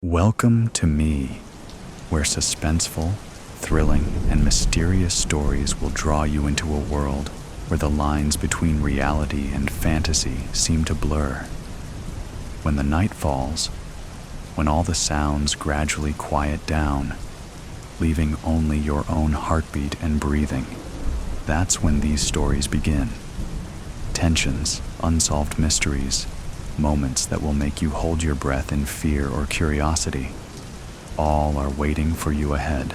Welcome to me, where suspenseful, thrilling, and mysterious stories will draw you into a world where the lines between reality and fantasy seem to blur. When the night falls, when all the sounds gradually quiet down, leaving only your own heartbeat and breathing, that's when these stories begin. Tensions, unsolved mysteries, moments that will make you hold your breath in fear or curiosity, all are waiting for you ahead.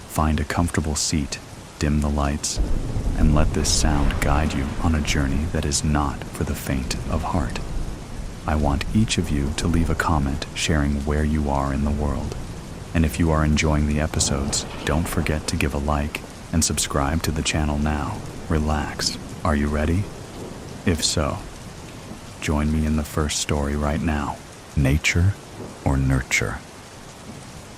Find a comfortable seat, dim the lights, and let this sound guide you on a journey that is not for the faint of heart. I want each of you to leave a comment sharing where you are in the world. And if you are enjoying the episodes, don't forget to give a like and subscribe to the channel now. Relax. Are you ready? If so, join me in the first story right now. Nature or nurture?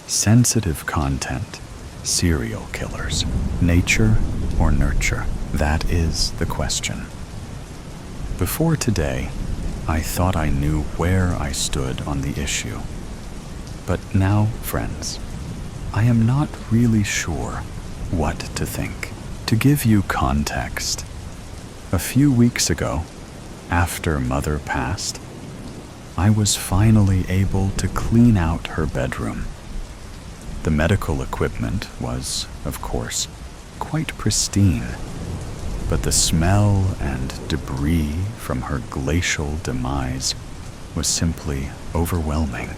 Sensitive content, serial killers. Nature or nurture? That is the question. Before today, I thought I knew where I stood on the issue. But now, friends, I am not really sure what to think. To give you context, a few weeks ago, after Mother passed, I was finally able to clean out her bedroom. The medical equipment was, of course, quite pristine, but the smell and debris from her glacial demise was simply overwhelming,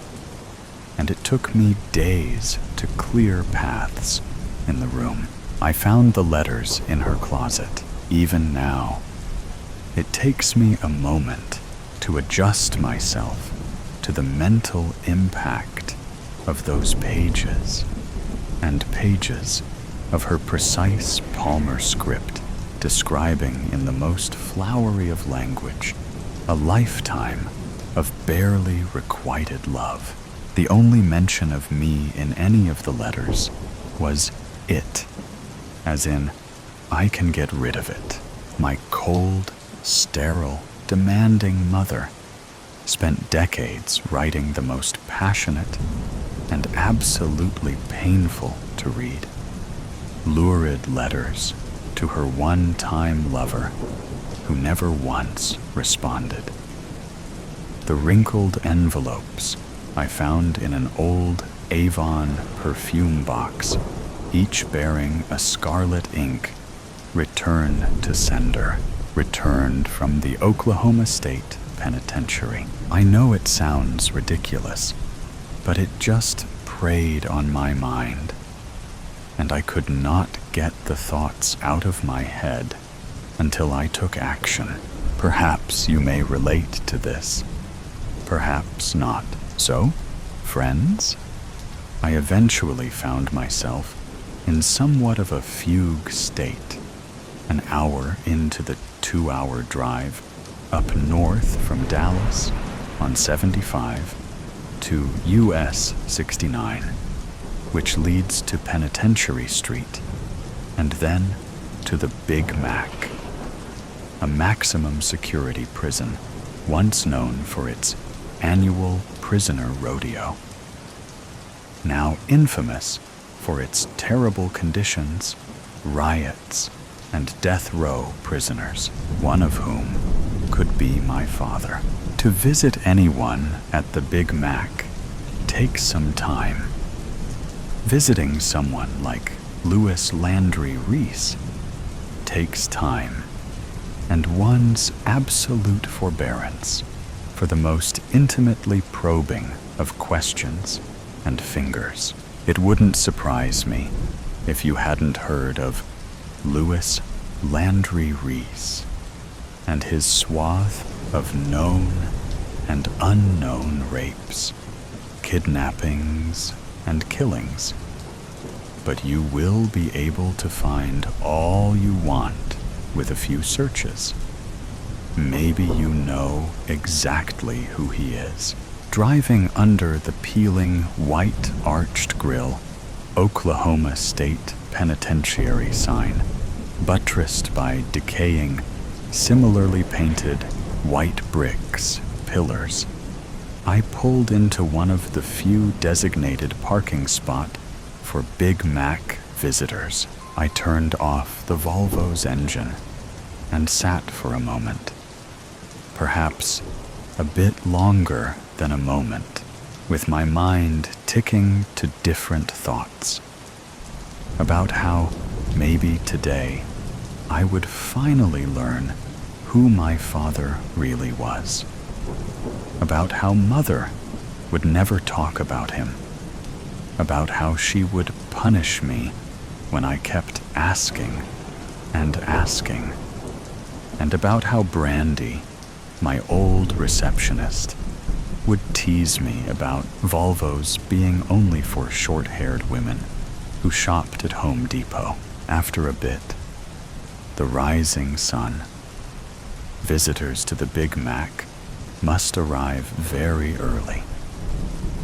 and it took me days to clear paths in the room. I found the letters in her closet. Even now, it takes me a moment to adjust myself to the mental impact of those pages and pages of her precise Palmer script, describing in the most flowery of language a lifetime of barely requited love. The only mention of me in any of the letters was it, as in, I can get rid of it. My cold, sterile, demanding mother spent decades writing the most passionate and absolutely painful to read, lurid letters to her one-time lover who never once responded. The wrinkled envelopes I found in an old Avon perfume box, each bearing a scarlet ink, "Return to sender," returned from the Oklahoma State Penitentiary. I know it sounds ridiculous, but it just preyed on my mind, and I could not get the thoughts out of my head until I took action. Perhaps you may relate to this, perhaps not. So, friends, I eventually found myself in somewhat of a fugue state, an hour into the 2-hour drive up north from Dallas on 75 to US 69, which leads to Penitentiary Street, and then to the Big Mac, a maximum security prison once known for its annual prisoner rodeo, now infamous for its terrible conditions, riots, and death row prisoners, one of whom could be my father. To visit anyone at the Big Mac takes some time. Visiting someone like Louis Landry Reese takes time, and one's absolute forbearance for the most intimately probing of questions and fingers. It wouldn't surprise me if you hadn't heard of Louis Landry Reese and his swath of known and unknown rapes, kidnappings, and killings. But you will be able to find all you want with a few searches. Maybe you know exactly who he is. Driving under the peeling, white-arched grille Oklahoma State Penitentiary sign, buttressed by decaying, similarly painted white bricks pillars, I pulled into one of the few designated parking spots for Big Mac visitors. I turned off the Volvo's engine and sat for a moment, perhaps a bit longer than a moment, with my mind ticking to different thoughts about how maybe today I would finally learn who my father really was, about how Mother would never talk about him, about how she would punish me when I kept asking and asking, and about how Brandy, my old receptionist, would tease me about Volvos being only for short-haired women who shopped at Home Depot. After a bit, the rising sun. Visitors to the Big Mac must arrive very early.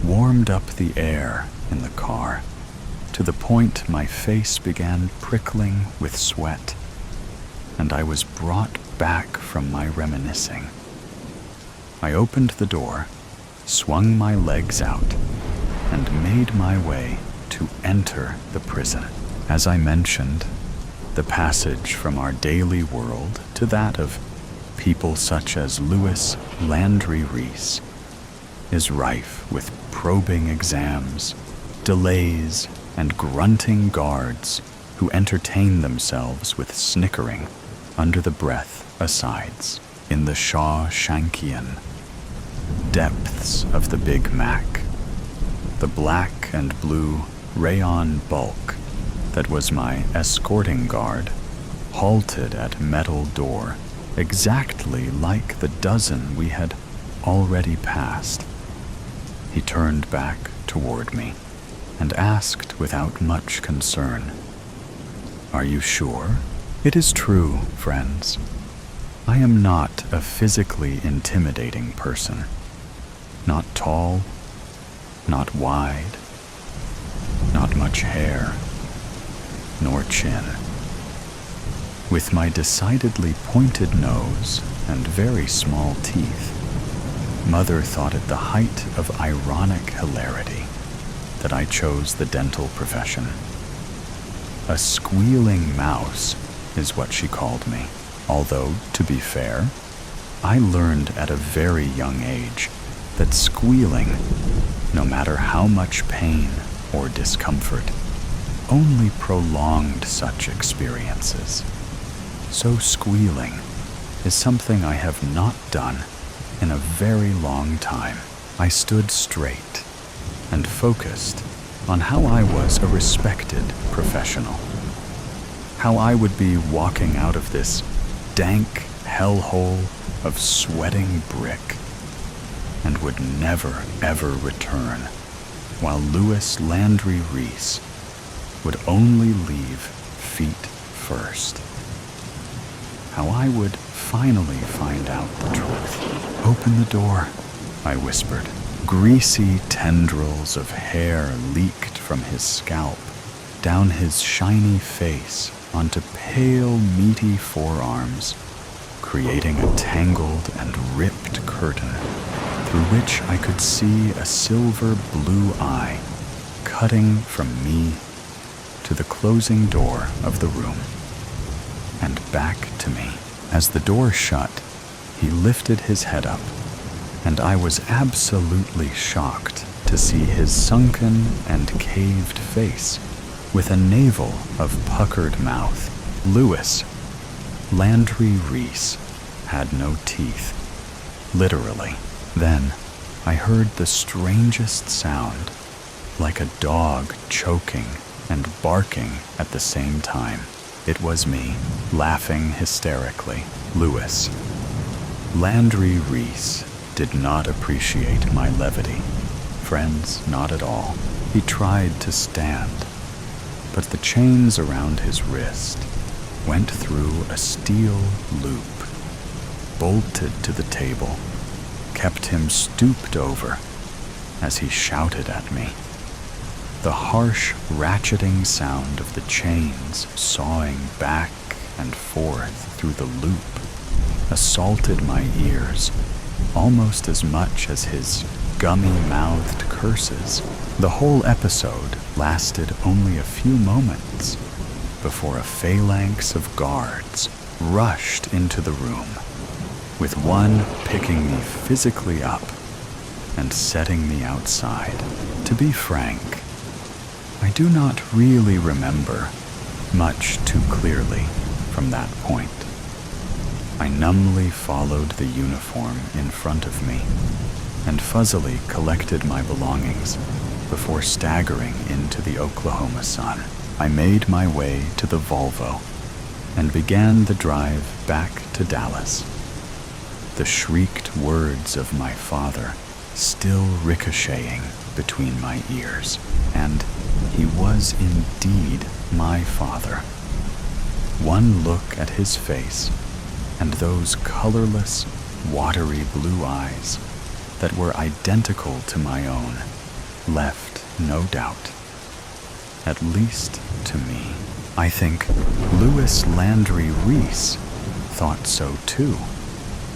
Warmed up the air in the car to the point my face began prickling with sweat, and I was brought back from my reminiscing. I opened the door, swung my legs out, and made my way to enter the prison. As I mentioned, the passage from our daily world to that of people such as Louis Landry Reese is rife with probing exams, delays, and grunting guards who entertain themselves with snickering under the breath asides. In the Shawshankian depths of the Big Mac, the black and blue rayon bulk that was my escorting guard halted at metal door exactly like the dozen we had already passed. He turned back toward me and asked without much concern, "Are you sure?" It is true, friends. I am not a physically intimidating person. Not tall, not wide, not much hair, nor chin. With my decidedly pointed nose and very small teeth, Mother thought it the height of ironic hilarity that I chose the dental profession. A squealing mouse is what she called me, although, to be fair, I learned at a very young age that squealing, no matter how much pain or discomfort, only prolonged such experiences. So squealing is something I have not done in a very long time. I stood straight and focused on how I was a respected professional, how I would be walking out of this dank hellhole of sweating brick and would never ever return, while Louis Landry Reese would only leave feet first. How I would finally find out the truth. "Open the door," I whispered. Greasy tendrils of hair leaked from his scalp, down his shiny face, onto pale, meaty forearms, creating a tangled and ripped curtain through which I could see a silver blue eye cutting from me to the closing door of the room and back to me. As the door shut, he lifted his head up, and I was absolutely shocked to see his sunken and caved face with a navel of puckered mouth. Louis Landry Reese had no teeth, literally. Then I heard the strangest sound, like a dog choking and barking at the same time. It was me, laughing hysterically. Louis Landry Reese did not appreciate my levity. Friends, not at all. He tried to stand, but the chains around his wrist went through a steel loop, bolted to the table, kept him stooped over as he shouted at me. The harsh ratcheting sound of the chains sawing back and forth through the loop assaulted my ears almost as much as his gummy-mouthed curses. The whole episode lasted only a few moments before a phalanx of guards rushed into the room, with one picking me physically up and setting me outside. To be frank, I do not really remember much too clearly from that point. I numbly followed the uniform in front of me and fuzzily collected my belongings before staggering into the Oklahoma sun. I made my way to the Volvo and began the drive back to Dallas. The shrieked words of my father still ricocheting between my ears, and he was indeed my father. One look at his face and those colorless, watery blue eyes that were identical to my own left no doubt, at least to me. I think Louis Landry Reese thought so too,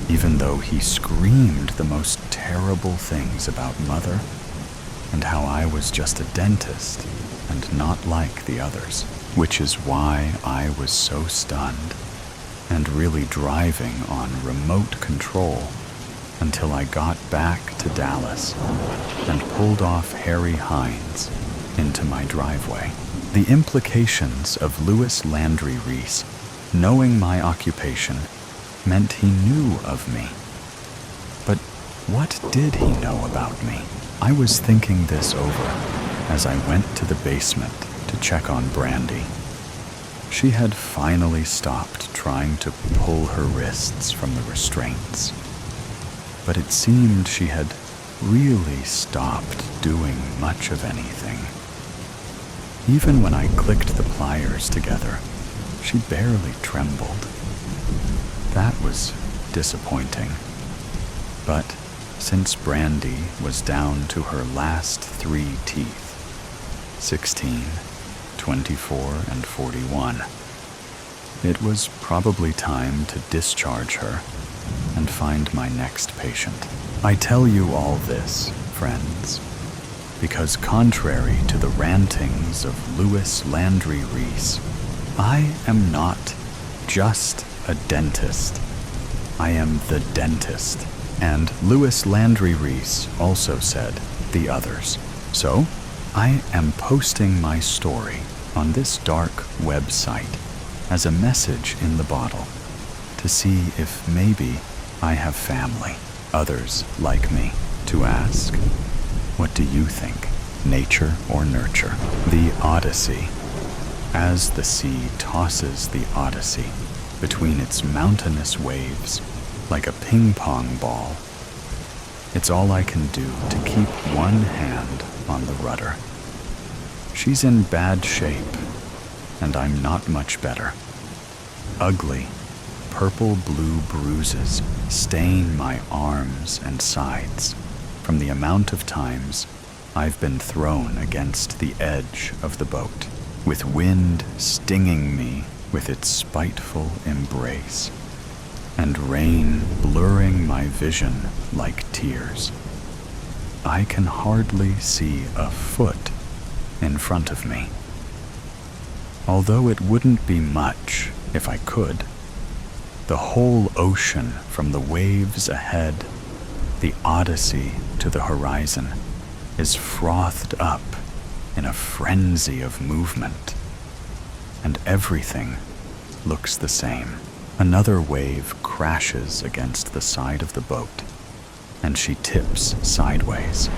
even though he screamed the most terrible things about Mother and how I was just a dentist and not like the others, which is why I was so stunned and really driving on remote control until I got back to Dallas and pulled off Harry Hines into my driveway. The implications of Louis Landry Reese knowing my occupation meant he knew of me. But what did he know about me? I was thinking this over as I went to the basement to check on Brandy. She had finally stopped trying to pull her wrists from the restraints, but it seemed she had really stopped doing much of anything. Even when I clicked the pliers together, she barely trembled. That was disappointing. But since Brandy was down to her last 3 teeth, 16, 24, and 41, it was probably time to discharge her and find my next patient. I tell you all this, friends, because contrary to the rantings of Louis Landry Reese, I am not just a dentist. I am the dentist. And Louis Landry Reese also said the others. So, I am posting my story on this dark website as a message in the bottle to see if maybe I have family, others like me, to ask, what do you think, nature or nurture? The Odyssey. As the sea tosses the Odyssey between its mountainous waves like a ping-pong ball, it's all I can do to keep one hand on the rudder. She's in bad shape, and I'm not much better. Ugly, purple-blue bruises stain my arms and sides from the amount of times I've been thrown against the edge of the boat, with wind stinging me with its spiteful embrace, and rain blurring my vision like tears. I can hardly see a foot in front of me. Although it wouldn't be much if I could, the whole ocean from the waves ahead, the Odyssey to the horizon, is frothed up in a frenzy of movement, and everything looks the same. Another wave crashes against the side of the boat, and she tips sideways.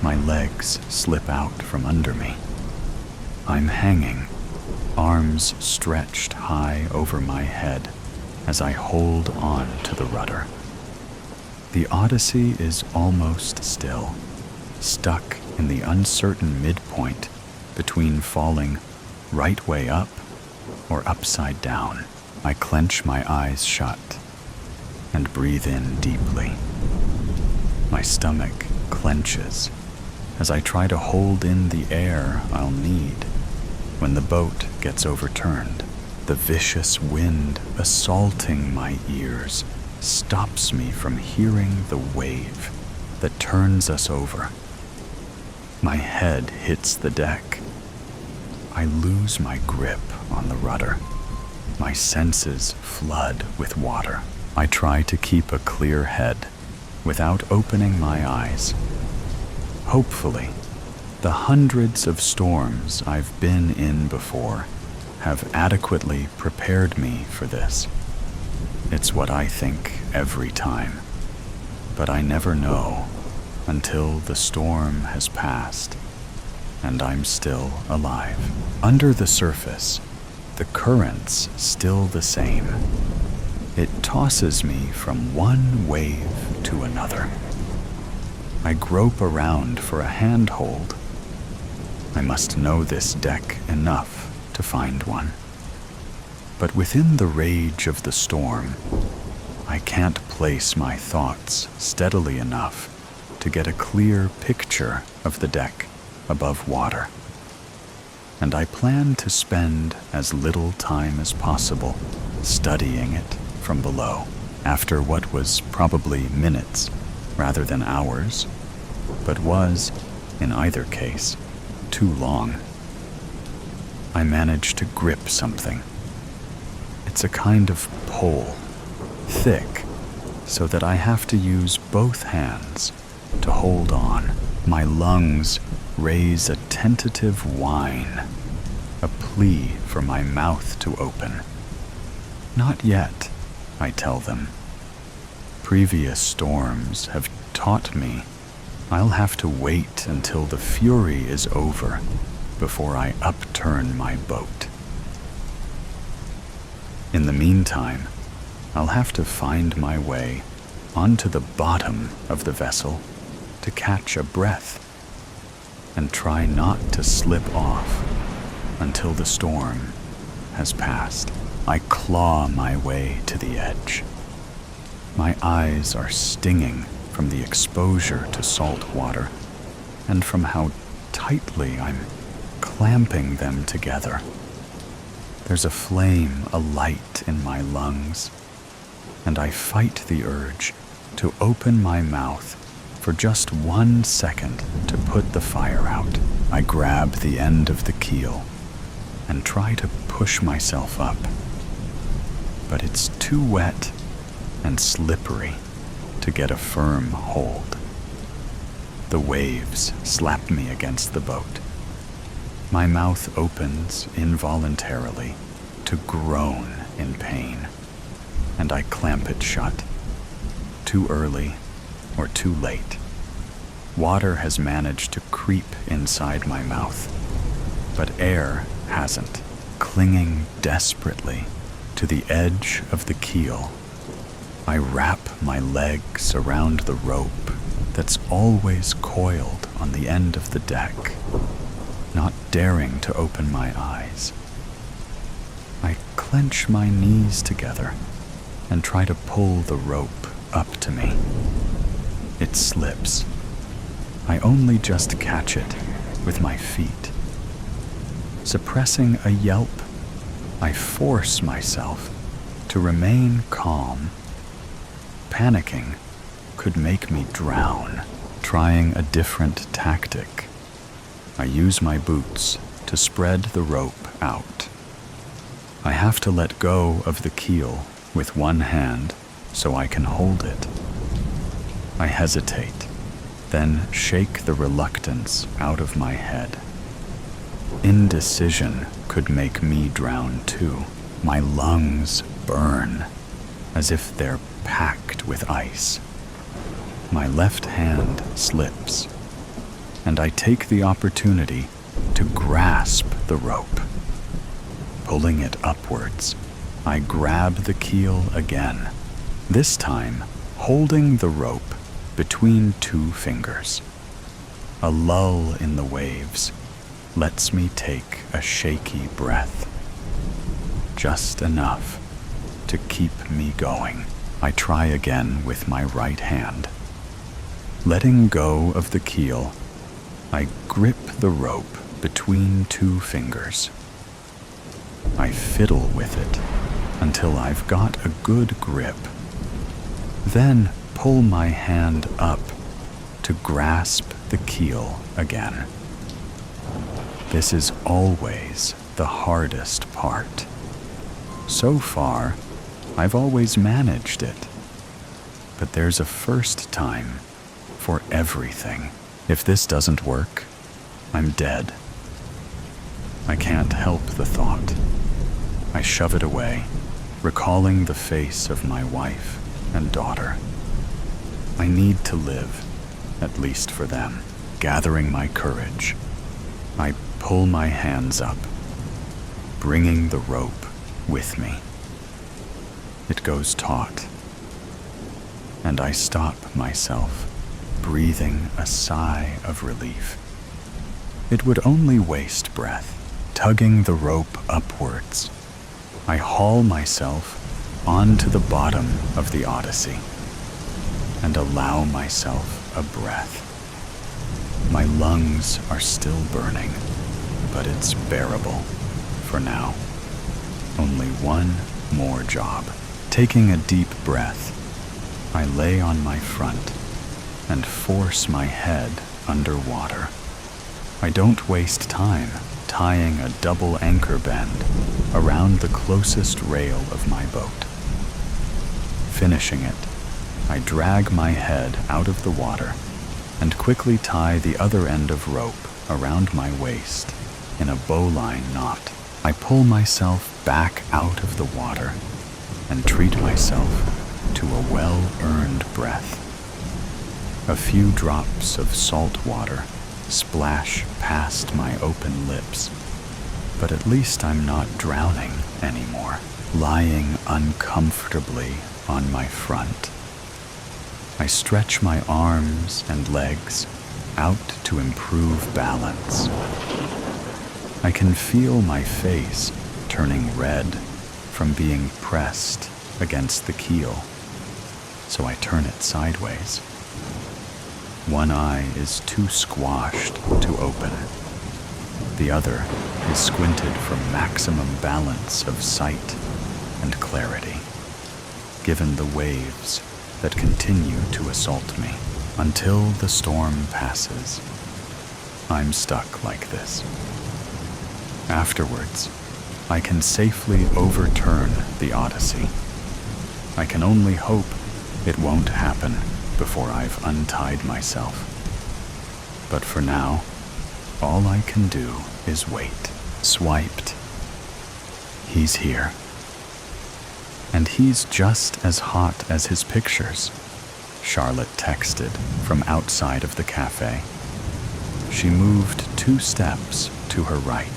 My legs slip out from under me. I'm hanging, arms stretched high over my head as I hold on to the rudder. The Odyssey is almost still, stuck in the uncertain midpoint between falling right way up or upside down. I clench my eyes shut and breathe in deeply. My stomach clenches as I try to hold in the air I'll need when the boat gets overturned. The vicious wind assaulting my ears stops me from hearing the wave that turns us over. My head hits the deck. I lose my grip on the rudder. My senses flood with water. I try to keep a clear head without opening my eyes. Hopefully, the hundreds of storms I've been in before have adequately prepared me for this. It's what I think every time, but I never know until the storm has passed and I'm still alive. Under the surface, the current's still the same. It tosses me from one wave to another. I grope around for a handhold. I must know this deck enough to find one. But within the rage of the storm, I can't place my thoughts steadily enough to get a clear picture of the deck above water. And I plan to spend as little time as possible studying it from below. After what was probably minutes rather than hours, but was, in either case, too long, I managed to grip something. It's a kind of pole, thick, so that I have to use both hands to hold on. My lungs raise a tentative whine, a plea for my mouth to open. Not yet, I tell them. Previous storms have taught me I'll have to wait until the fury is over before I upturn my boat. In the meantime, I'll have to find my way onto the bottom of the vessel to catch a breath and try not to slip off until the storm has passed. I claw my way to the edge. My eyes are stinging from the exposure to salt water and from how tightly I'm clamping them together. There's a flame alight in my lungs, and I fight the urge to open my mouth for just 1 second to put the fire out. I grab the end of the keel and try to push myself up, but it's too wet and slippery to get a firm hold. The waves slap me against the boat. My mouth opens involuntarily to groan in pain, and I clamp it shut. Too early or too late. Water has managed to creep inside my mouth, but air hasn't, clinging desperately to the edge of the keel. I wrap my legs around the rope that's always coiled on the end of the deck, not daring to open my eyes. I clench my knees together and try to pull the rope up to me. It slips. I only just catch it with my feet. Suppressing a yelp, I force myself to remain calm. Panicking could make me drown. Trying a different tactic, I use my boots to spread the rope out. I have to let go of the keel with one hand so I can hold it. I hesitate, then shake the reluctance out of my head. Indecision could make me drown too. My lungs burn as if they're packed with ice. My left hand slips, and I take the opportunity to grasp the rope. Pulling it upwards, I grab the keel again, this time holding the rope between 2 fingers. A lull in the waves lets me take a shaky breath. Just enough to keep me going. I try again with my right hand. Letting go of the keel, I grip the rope between 2 fingers. I fiddle with it until I've got a good grip. Then pull my hand up to grasp the keel again. This is always the hardest part. So far, I've always managed it. But there's a first time for everything. If this doesn't work, I'm dead. I can't help the thought. I shove it away, recalling the face of my wife and daughter. I need to live, at least for them. Gathering my courage, I pull my hands up, bringing the rope with me. It goes taut, and I stop myself, breathing a sigh of relief. It would only waste breath, tugging the rope upwards. I haul myself onto the bottom of the Odyssey and allow myself a breath. My lungs are still burning, but it's bearable for now. Only one more job. Taking a deep breath, I lay on my front and force my head underwater. I don't waste time tying a double anchor bend around the closest rail of my boat. Finishing it, I drag my head out of the water and quickly tie the other end of rope around my waist in a bowline knot. I pull myself back out of the water and treat myself to a well-earned breath. A few drops of salt water splash past my open lips, but at least I'm not drowning anymore, lying uncomfortably on my front. I stretch my arms and legs out to improve balance. I can feel my face turning red from being pressed against the keel, so I turn it sideways. One eye is too squashed to open. The other is squinted for maximum balance of sight and clarity, given the waves that continue to assault me until the storm passes. I'm stuck like this. Afterwards, I can safely overturn the Odyssey. I can only hope it won't happen before I've untied myself. But for now, all I can do is wait. Swiped. He's here. And he's just as hot as his pictures, Charlotte texted from outside of the cafe. She moved 2 steps to her right.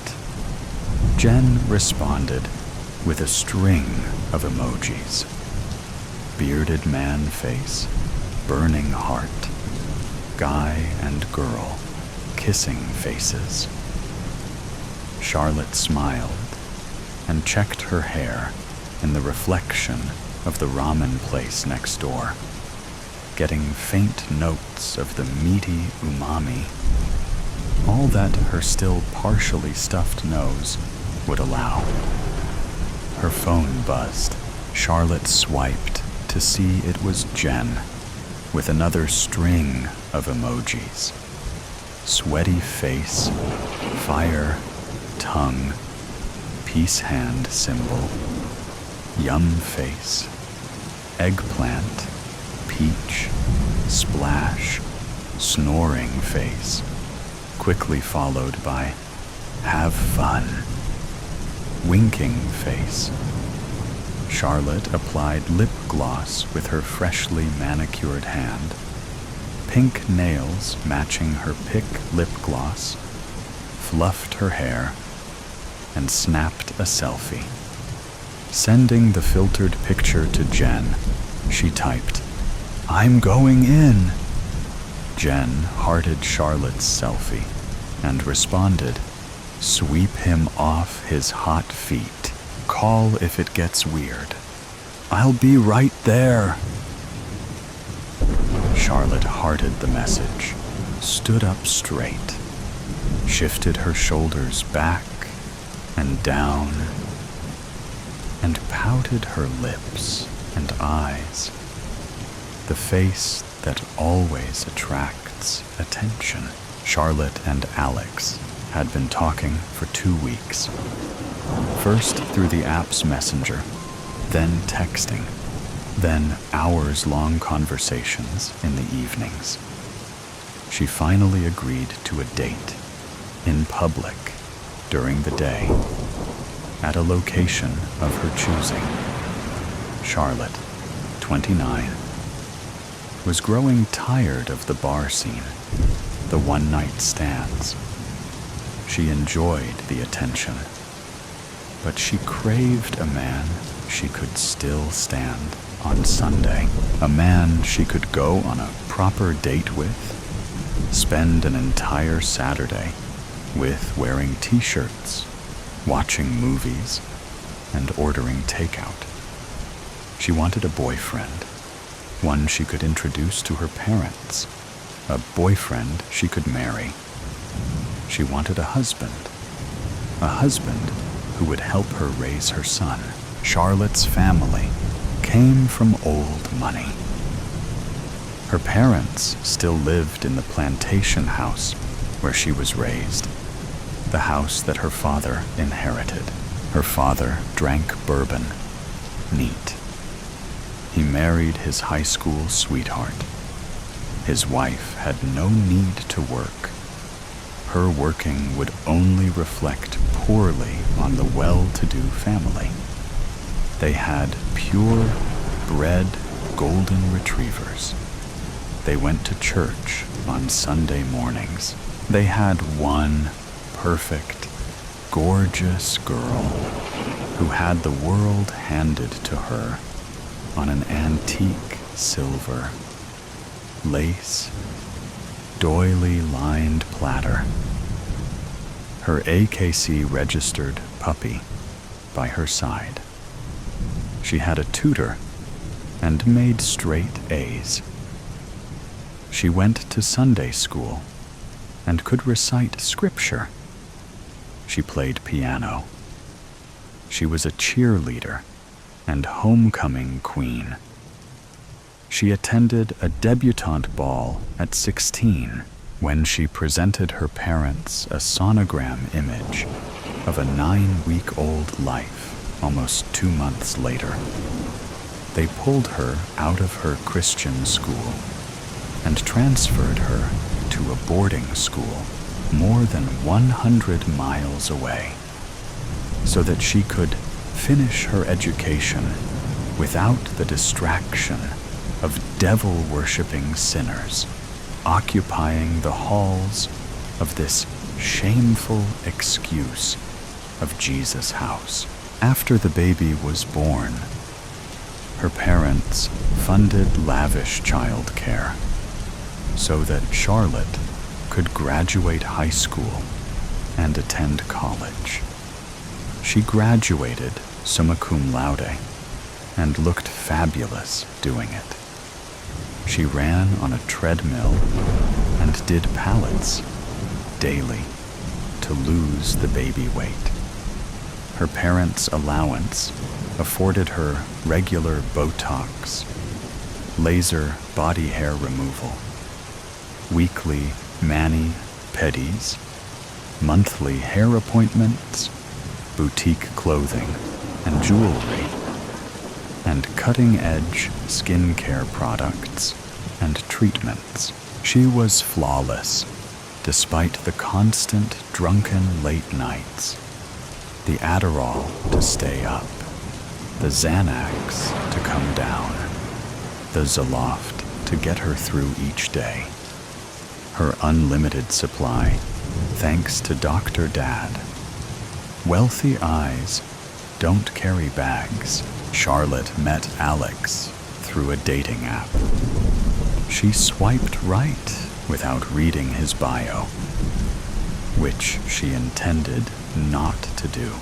Jen responded with a string of emojis. Bearded man face, burning heart, guy and girl, kissing faces. Charlotte smiled and checked her hair in the reflection of the ramen place next door, getting faint notes of the meaty umami, all that her still partially stuffed nose would allow. Her phone buzzed. Charlotte swiped to see it was Jen, with another string of emojis. Sweaty face, fire, tongue, peace hand symbol, yum face, eggplant, peach, splash, snoring face, quickly followed by have fun, winking face. Charlotte applied lip gloss with her freshly manicured hand, pink nails matching her pick lip gloss, fluffed her hair, and snapped a selfie. Sending the filtered picture to Jen, she typed, "I'm going in." Jen hearted Charlotte's selfie and responded, "Sweep him off his hot feet. Call if it gets weird. I'll be right there." Charlotte hearted the message, stood up straight, shifted her shoulders back and down, and pouted her lips and eyes, the face that always attracts Charlotte's attention. Charlotte and Alex had been talking for 2 weeks. First through the app's messenger, then texting, then hours-long conversations in the evenings. She finally agreed to a date, in public, during the day, at a location of her choosing. Charlotte, 29, was growing tired of the bar scene, the one-night stands. She enjoyed the attention, but she craved a man she could still stand on Sunday, a man she could go on a proper date with, spend an entire Saturday with wearing t-shirts, watching movies, and ordering takeout. She wanted a boyfriend, one she could introduce to her parents, a boyfriend she could marry. She wanted a husband who would help her raise her son. Charlotte's family came from old money. Her parents still lived in the plantation house where she was raised, the house that her father inherited. Her father drank bourbon, neat. He married his high school sweetheart. His wife had no need to work. Her working would only reflect poorly on the well-to-do family. They had pure-bred golden retrievers. They went to church on Sunday mornings. They had one perfect, gorgeous girl who had the world handed to her on an antique silver, lace, doily-lined platter. Her AKC registered puppy by her side. She had a tutor and made straight A's. She went to Sunday school and could recite scripture. She played piano. She was a cheerleader and homecoming queen. She attended a debutante ball at 16 when she presented her parents a sonogram image of a 9-week-old life almost 2 months later. They pulled her out of her Christian school and transferred her to a boarding school more than 100 miles away so that she could finish her education without the distraction of devil-worshipping sinners occupying the halls of this shameful excuse of Jesus' house. After the baby was born, her parents funded lavish child care so that Charlotte could graduate high school and attend college. She graduated summa cum laude and looked fabulous doing it. She ran on a treadmill and did pallets daily to lose the baby weight. Her parents' allowance afforded her regular Botox, laser body hair removal, weekly mani-pedis, monthly hair appointments, boutique clothing and jewelry, and cutting-edge skincare products and treatments. She was flawless, despite the constant drunken late nights, the Adderall to stay up, the Xanax to come down, the Zoloft to get her through each day. Her unlimited supply, thanks to Dr. Dad. Wealthy eyes don't carry bags. Charlotte met Alex through a dating app. She swiped right without reading his bio, which she intended not to do.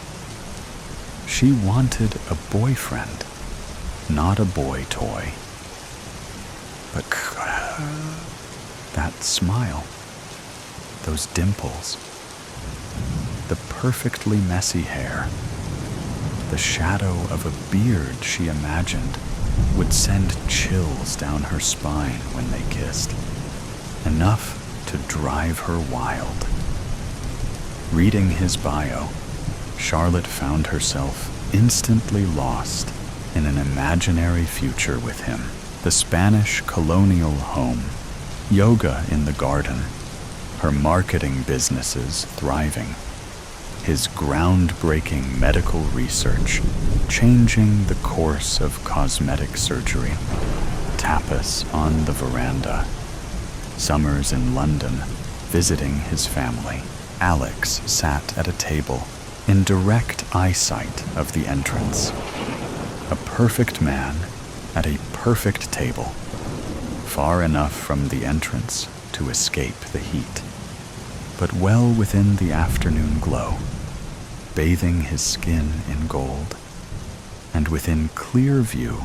She wanted a boyfriend, not a boy toy. But that smile, those dimples, the perfectly messy hair, the shadow of a beard she imagined would send chills down her spine when they kissed. enough to drive her wild. Reading his bio, Charlotte found herself instantly lost in an imaginary future with him. The Spanish colonial home, yoga in the garden, her marketing businesses thriving, his groundbreaking medical research changing the course of cosmetic surgery, tapas on the veranda, summers in London, visiting his family. Alex sat at a table in direct eyesight of the entrance. A perfect man at a perfect table, far enough from the entrance to escape the heat, but well within the afternoon glow, bathing his skin in gold, and within clear view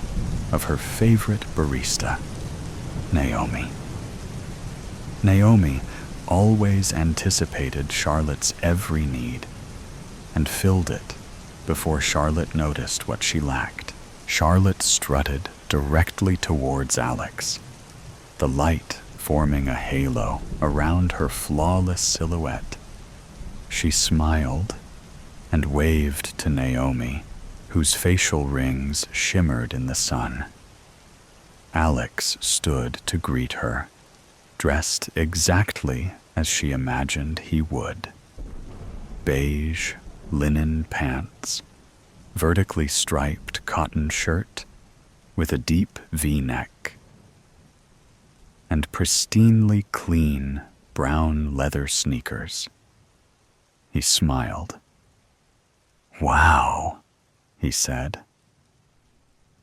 of her favorite barista, Naomi. Naomi always anticipated Charlotte's every need and filled it before Charlotte noticed what she lacked. Charlotte strutted directly towards Alex, the light forming a halo around her flawless silhouette. She smiled and waved to Naomi, whose facial rings shimmered in the sun. Alex stood to greet her, dressed exactly as she imagined he would. Beige linen pants, vertically striped cotton shirt with a deep V-neck, and pristinely clean brown leather sneakers. He smiled. "Wow," he said.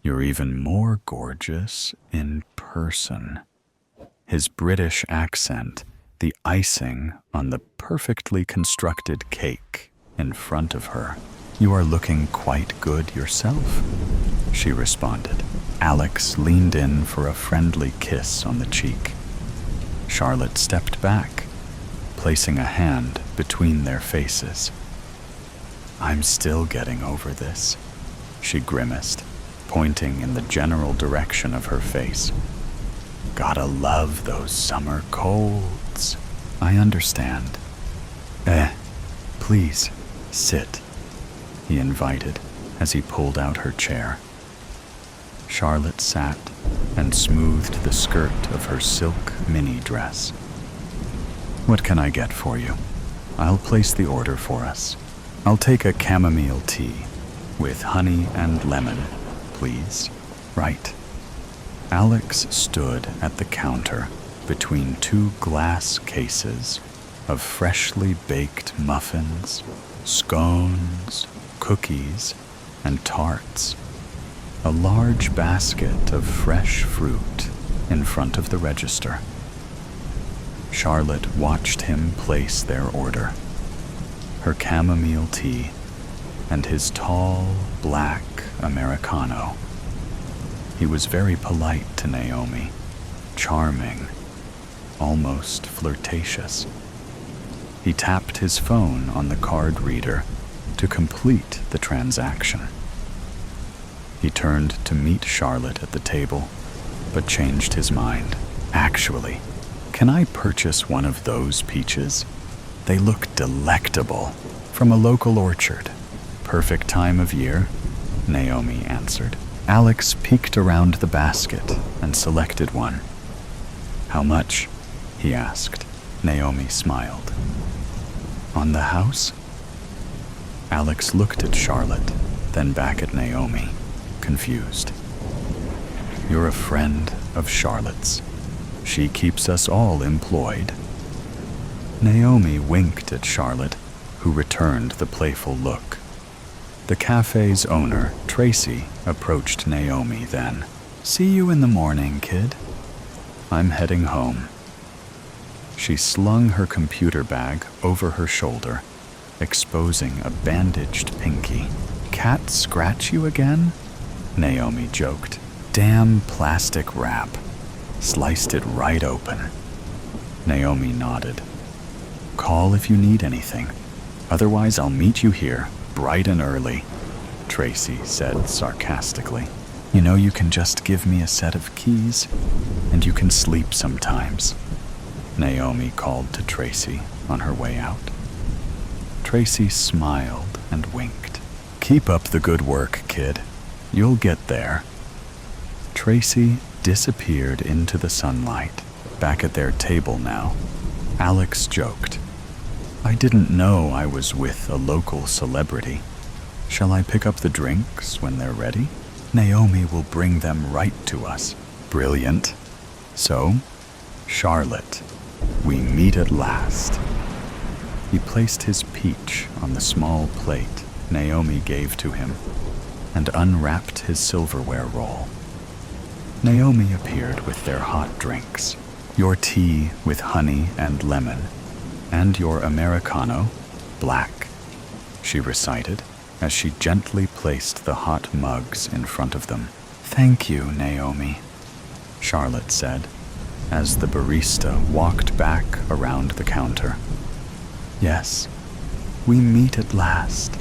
"You're even more gorgeous in person." His British accent, the icing on the perfectly constructed cake in front of her. "You are looking quite good yourself," she responded. Alex leaned in for a friendly kiss on the cheek. Charlotte stepped back, placing a hand between their faces. "I'm still getting over this," she grimaced, pointing in the general direction of her face. "Gotta love those summer colds." "I understand." Please, sit," he invited as he pulled out her chair. Charlotte sat and smoothed the skirt of her silk mini dress. "What can I get for you? I'll place the order for us. I'll take a chamomile tea with honey and lemon, please." "Right." Alex stood at the counter between two glass cases of freshly baked muffins, scones, cookies, and tarts, a large basket of fresh fruit in front of the register. Charlotte watched him place their order, her chamomile tea and his tall, black Americano. He was very polite to Naomi, charming, almost flirtatious. He tapped his phone on the card reader to complete the transaction. He turned to meet Charlotte at the table, but changed his mind. "Actually, can I purchase one of those peaches? They look delectable, from a local orchard." "Perfect time of year," Naomi answered. Alex peeked around the basket and selected one. "How much?" he asked. Naomi smiled. "On the house?" Alex looked at Charlotte, then back at Naomi, confused. "You're a friend of Charlotte's. She keeps us all employed." Naomi winked at Charlotte, who returned the playful look. The cafe's owner, Tracy, approached Naomi then. "See you in the morning, kid. I'm heading home." She slung her computer bag over her shoulder, exposing a bandaged pinky. "Cat scratch you again?" Naomi joked. "Damn plastic wrap. Sliced it right open." Naomi nodded. "Call if you need anything. Otherwise, I'll meet you here, bright and early," Tracy said sarcastically. "You know you can just give me a set of keys, and you can sleep sometimes." Naomi called to Tracy on her way out. Tracy smiled and winked. "Keep up the good work, kid. You'll get there." Tracy disappeared into the sunlight. Back at their table now, Alex joked, "I didn't know I was with a local celebrity. Shall I pick up the drinks when they're ready? Naomi will bring them right to us." "Brilliant. So, Charlotte, we meet at last." He placed his peach on the small plate Naomi gave to him and unwrapped his silverware roll. Naomi appeared with their hot drinks, your tea with honey and lemon, and your Americano, black, she recited as she gently placed the hot mugs in front of them. "Thank you, Naomi," Charlotte said as the barista walked back around the counter. "Yes, we meet at last."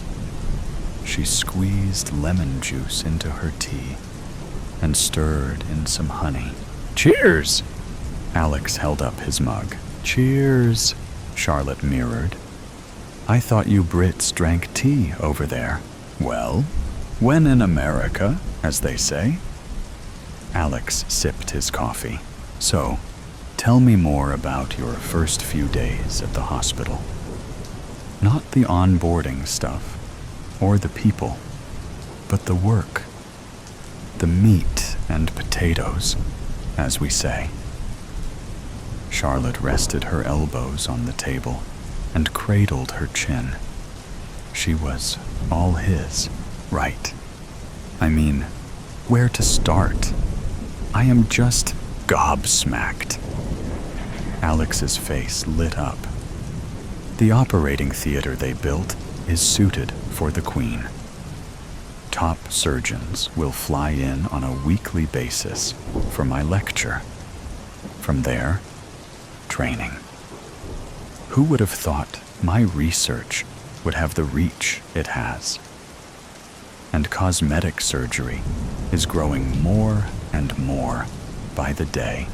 She squeezed lemon juice into her tea and stirred in some honey. "Cheers!" Alex held up his mug. "Cheers," Charlotte mirrored. "I thought you Brits drank tea over there." "Well, when in America, as they say." Alex sipped his coffee. "So, tell me more about your first few days at the hospital. Not the onboarding stuff, or the people, but the work. The meat and potatoes, as we say." Charlotte rested her elbows on the table and cradled her chin. She was all his, right? I mean, where to start? I am just gobsmacked. Alex's face lit up. The operating theater they built is suited for the Queen. Top surgeons will fly in on a weekly basis for my lecture. From there, training. Who would have thought my research would have the reach it has? And cosmetic surgery is growing more and more by the day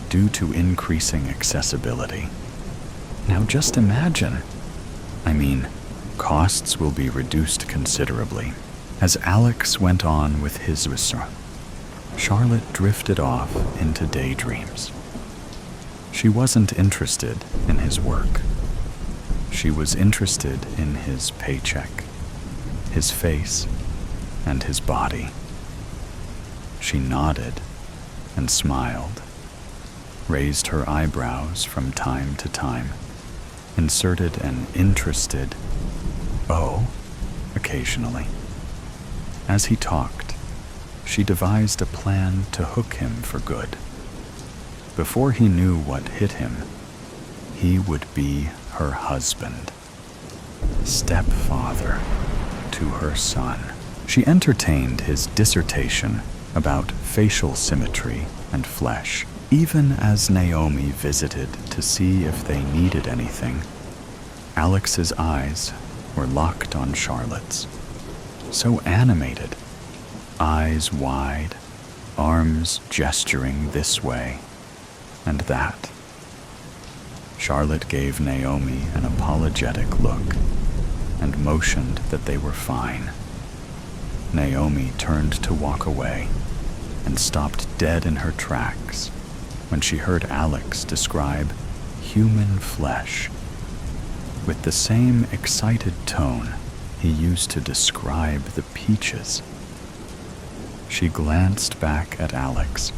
due to increasing accessibility. Now just imagine. I mean, costs will be reduced considerably. As Alex went on with his research, Charlotte drifted off into daydreams. She wasn't interested in his work. She was interested in his paycheck, his face, and his body. She nodded and smiled, raised her eyebrows from time to time, inserted an interested "oh" occasionally. As he talked, she devised a plan to hook him for good. Before he knew what hit him, he would be her husband, stepfather to her son. She entertained his dissertation about facial symmetry and flesh, even as Naomi visited to see if they needed anything. Alex's eyes were locked on Charlotte's, so animated, eyes wide, arms gesturing this way and that. Charlotte gave Naomi an apologetic look and motioned that they were fine. Naomi turned to walk away and stopped dead in her tracks when she heard Alex describe human flesh with the same excited tone he used to describe the peaches. She glanced back at Alex,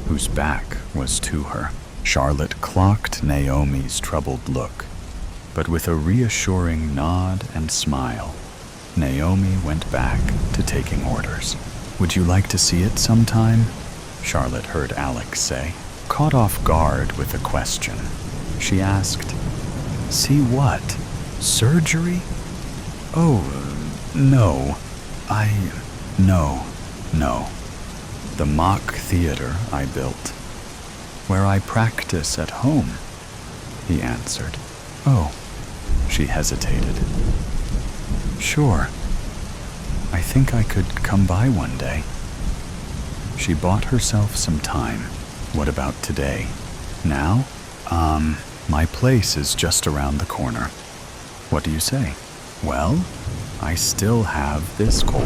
whose back was to her. Charlotte clocked Naomi's troubled look, but with a reassuring nod and smile, Naomi went back to taking orders. "Would you like to see it sometime?" Charlotte heard Alex say. Caught off guard with the question, she asked, "See what? Surgery?" "Oh, no. No. The mock theater I built, where I practice at home," he answered. "Oh," she hesitated. "Sure. I think I could come by one day." She bought herself some time. "What about today? Now?" My place is just around the corner. What do you say? Well, I still have this cold.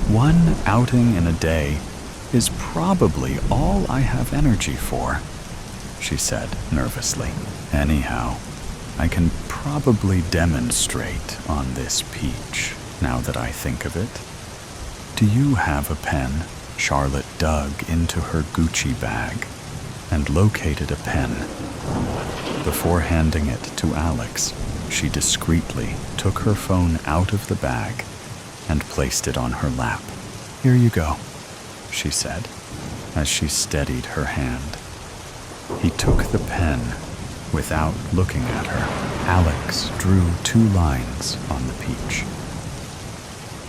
One outing in a day is probably all I have energy for, she said nervously. Anyhow, I can probably demonstrate on this peach, now that I think of it. Do you have a pen? Charlotte dug into her Gucci bag and located a pen. Before handing it to Alex, she discreetly took her phone out of the bag and placed it on her lap. Here you go, she said, as she steadied her hand. He took the pen without looking at her. Alex drew 2 lines on the peach.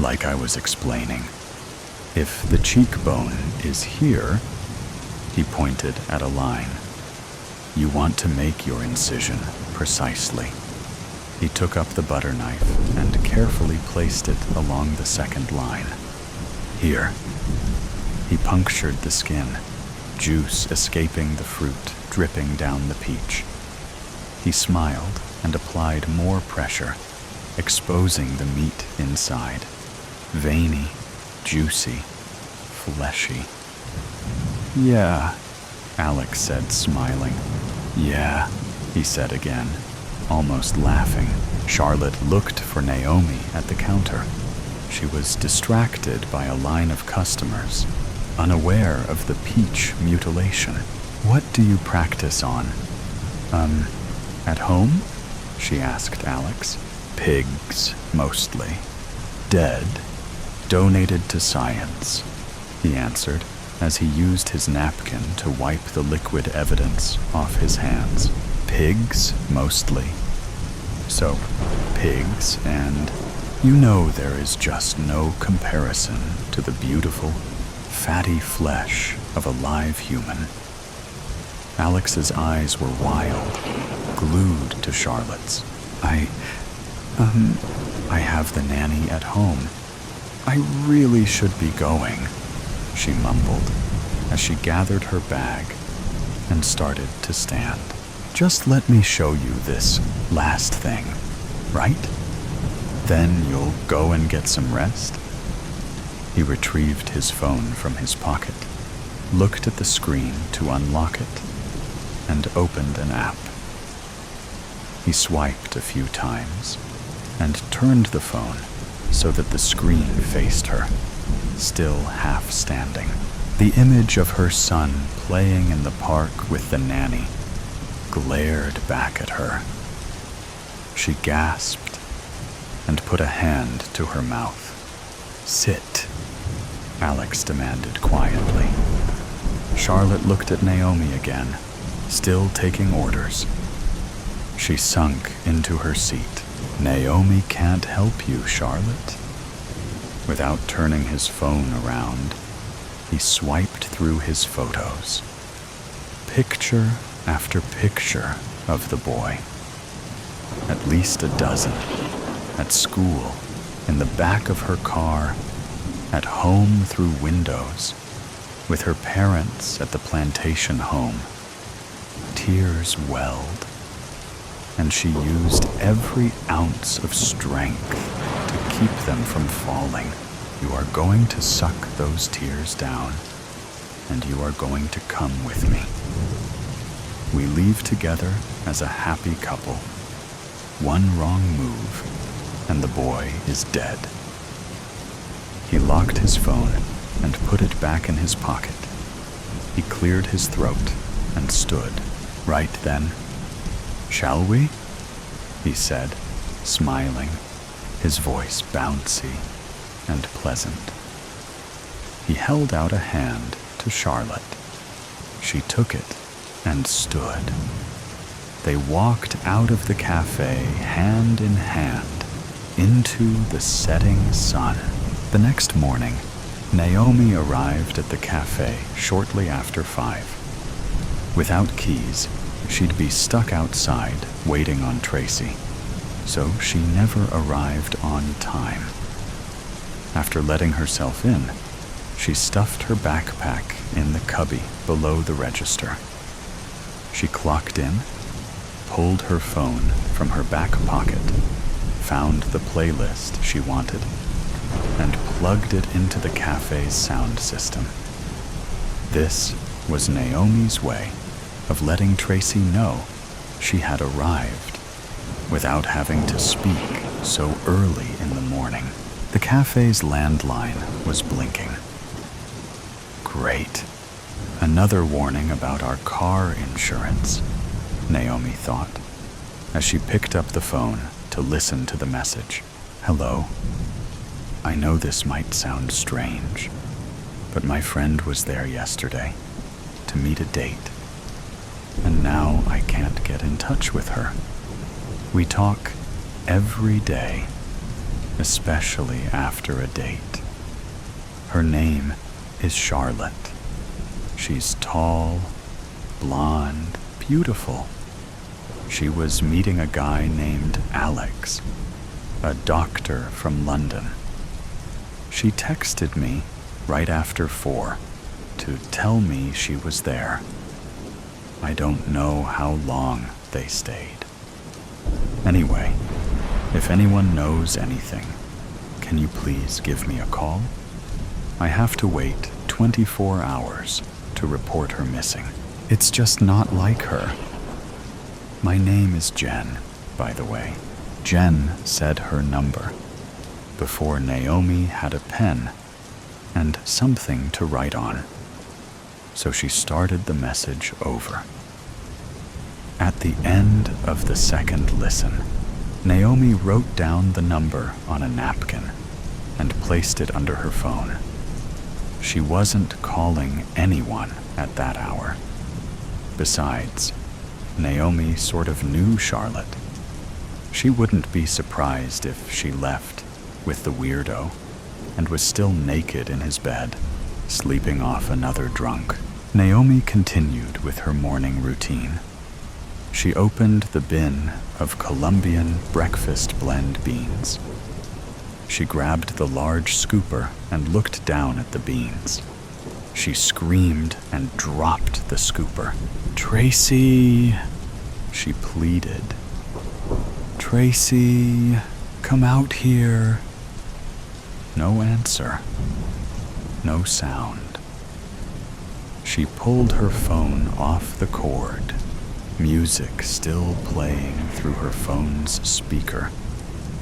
Like I was explaining, if the cheekbone is here, he pointed at a line. You want to make your incision precisely. He took up the butter knife and carefully placed it along the second line. Here. He punctured the skin, juice escaping the fruit, dripping down the peach. He smiled and applied more pressure, exposing the meat inside. Veiny, juicy, fleshy. Yeah, Alex said, smiling. Yeah, he said again, almost laughing. Charlotte looked for Naomi at the counter. She was distracted by a line of customers, unaware of the peach mutilation. What do you practice on? At home? She asked Alex. Pigs, mostly. Dead. Donated to science, he answered, as he used his napkin to wipe the liquid evidence off his hands. Pigs, mostly. So, pigs, and you know there is just no comparison to the beautiful, fatty flesh of a live human. Alex's eyes were wild, glued to Charlotte's. I have the nanny at home. I really should be going, she mumbled as she gathered her bag and started to stand. Just let me show you this last thing, right? Then you'll go and get some rest? He retrieved his phone from his pocket, looked at the screen to unlock it, and opened an app. He swiped a few times and turned the phone so that the screen faced her, still half standing. The image of her son playing in the park with the nanny glared back at her. She gasped and put a hand to her mouth. Sit, Alex demanded quietly. Charlotte looked at Naomi again, still taking orders. She sunk into her seat. Naomi can't help you, Charlotte. Without turning his phone around, he swiped through his photos. Picture after picture of the boy. At least a dozen. At school, in the back of her car, at home through windows, with her parents at the plantation home. Tears welled, and she used every ounce of strength to keep them from falling. You are going to suck those tears down, and you are going to come with me. We leave together as a happy couple. One wrong move, and the boy is dead. He locked his phone and put it back in his pocket. He cleared his throat and stood. Right then, shall we? He said, smiling, his voice bouncy and pleasant. He held out a hand to Charlotte. She took it and stood. They walked out of the cafe hand in hand into the setting sun. The next morning, Naomi arrived at the cafe shortly after 5. Without keys, she'd be stuck outside waiting on Tracy, so she never arrived on time. After letting herself in, she stuffed her backpack in the cubby below the register. She clocked in, pulled her phone from her back pocket, found the playlist she wanted, and plugged it into the cafe's sound system. This was Naomi's way of letting Tracy know she had arrived without having to speak so early in the morning. The cafe's landline was blinking. Great. Another warning about our car insurance, Naomi thought, as she picked up the phone to listen to the message. Hello. I know this might sound strange, but my friend was there yesterday to meet a date, and now I can't get in touch with her. We talk every day, especially after a date. Her name is Charlotte. She's tall, blonde, beautiful. She was meeting a guy named Alex, a doctor from London. She texted me right after 4 to tell me she was there. I don't know how long they stayed. Anyway, if anyone knows anything, can you please give me a call? I have to wait 24 hours to report her missing. It's just not like her. My name is Jen, by the way. Jen said her number before Naomi had a pen and something to write on. So she started the message over. At the end of the second listen, Naomi wrote down the number on a napkin and placed it under her phone. She wasn't calling anyone at that hour. Besides, Naomi sort of knew Charlotte. She wouldn't be surprised if she left with the weirdo and was still naked in his bed, sleeping off another drunk. Naomi continued with her morning routine. She opened the bin of Colombian breakfast blend beans. She grabbed the large scooper and looked down at the beans. She screamed and dropped the scooper. "Tracy," she pleaded. "Tracy, come out here." No answer. No sound. She pulled her phone off the cord, music still playing through her phone's speaker,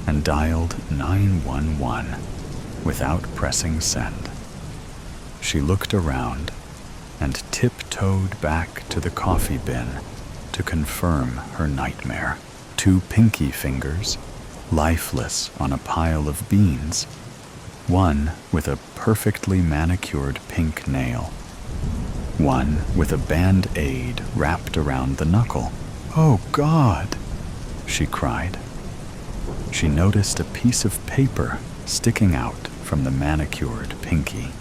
and dialed 911 without pressing send. She looked around and tiptoed back to the coffee bin to confirm her nightmare. 2 pinky fingers, lifeless on a pile of beans, one with a perfectly manicured pink nail, one with a band-aid wrapped around the knuckle. "Oh, God!" she cried. She noticed a piece of paper sticking out from the manicured pinky.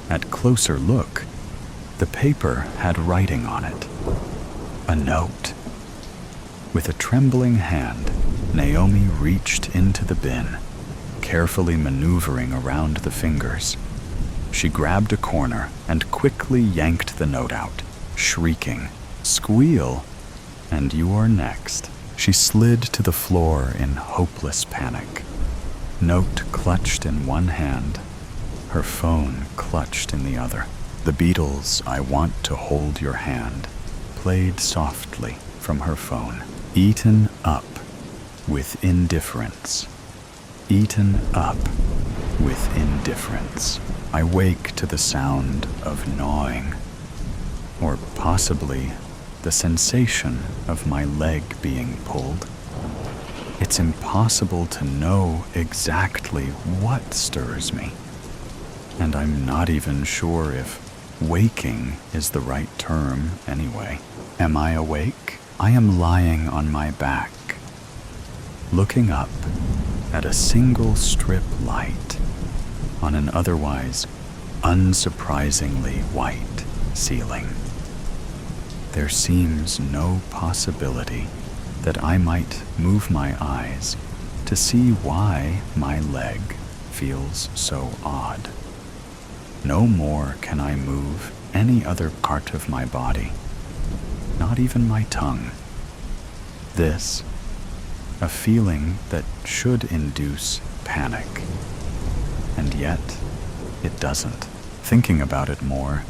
At closer look, the paper had writing on it. A note. With a trembling hand, Naomi reached into the bin, carefully maneuvering around the fingers. She grabbed a corner and quickly yanked the note out, shrieking, "Squeal, and you are next." She slid to the floor in hopeless panic. Note clutched in one hand, her phone clutched in the other. The Beatles' "I Want to Hold Your Hand" played softly from her phone. Eaten up with indifference. Eaten up with indifference. I wake to the sound of gnawing, or possibly the sensation of my leg being pulled. It's impossible to know exactly what stirs me, and I'm not even sure if waking is the right term anyway. Am I awake? I am lying on my back, looking up at a single strip light on an otherwise unsurprisingly white ceiling. There seems no possibility that I might move my eyes to see why my leg feels so odd. No more can I move any other part of my body. not even my tongue. This, a feeling that should induce panic. And yet, it doesn't. Thinking about it more,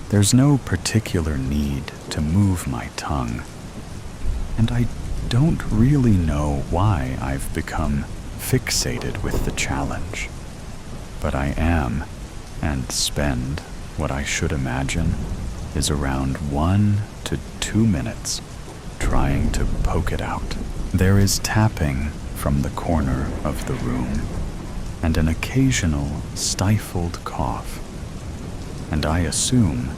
there's no particular need to move my tongue. And I don't really know why I've become fixated with the challenge. But I am, and spend what I should imagine is around 1 to 2 minutes trying to poke it out. There is tapping from the corner of the room, and an occasional stifled cough. And I assume,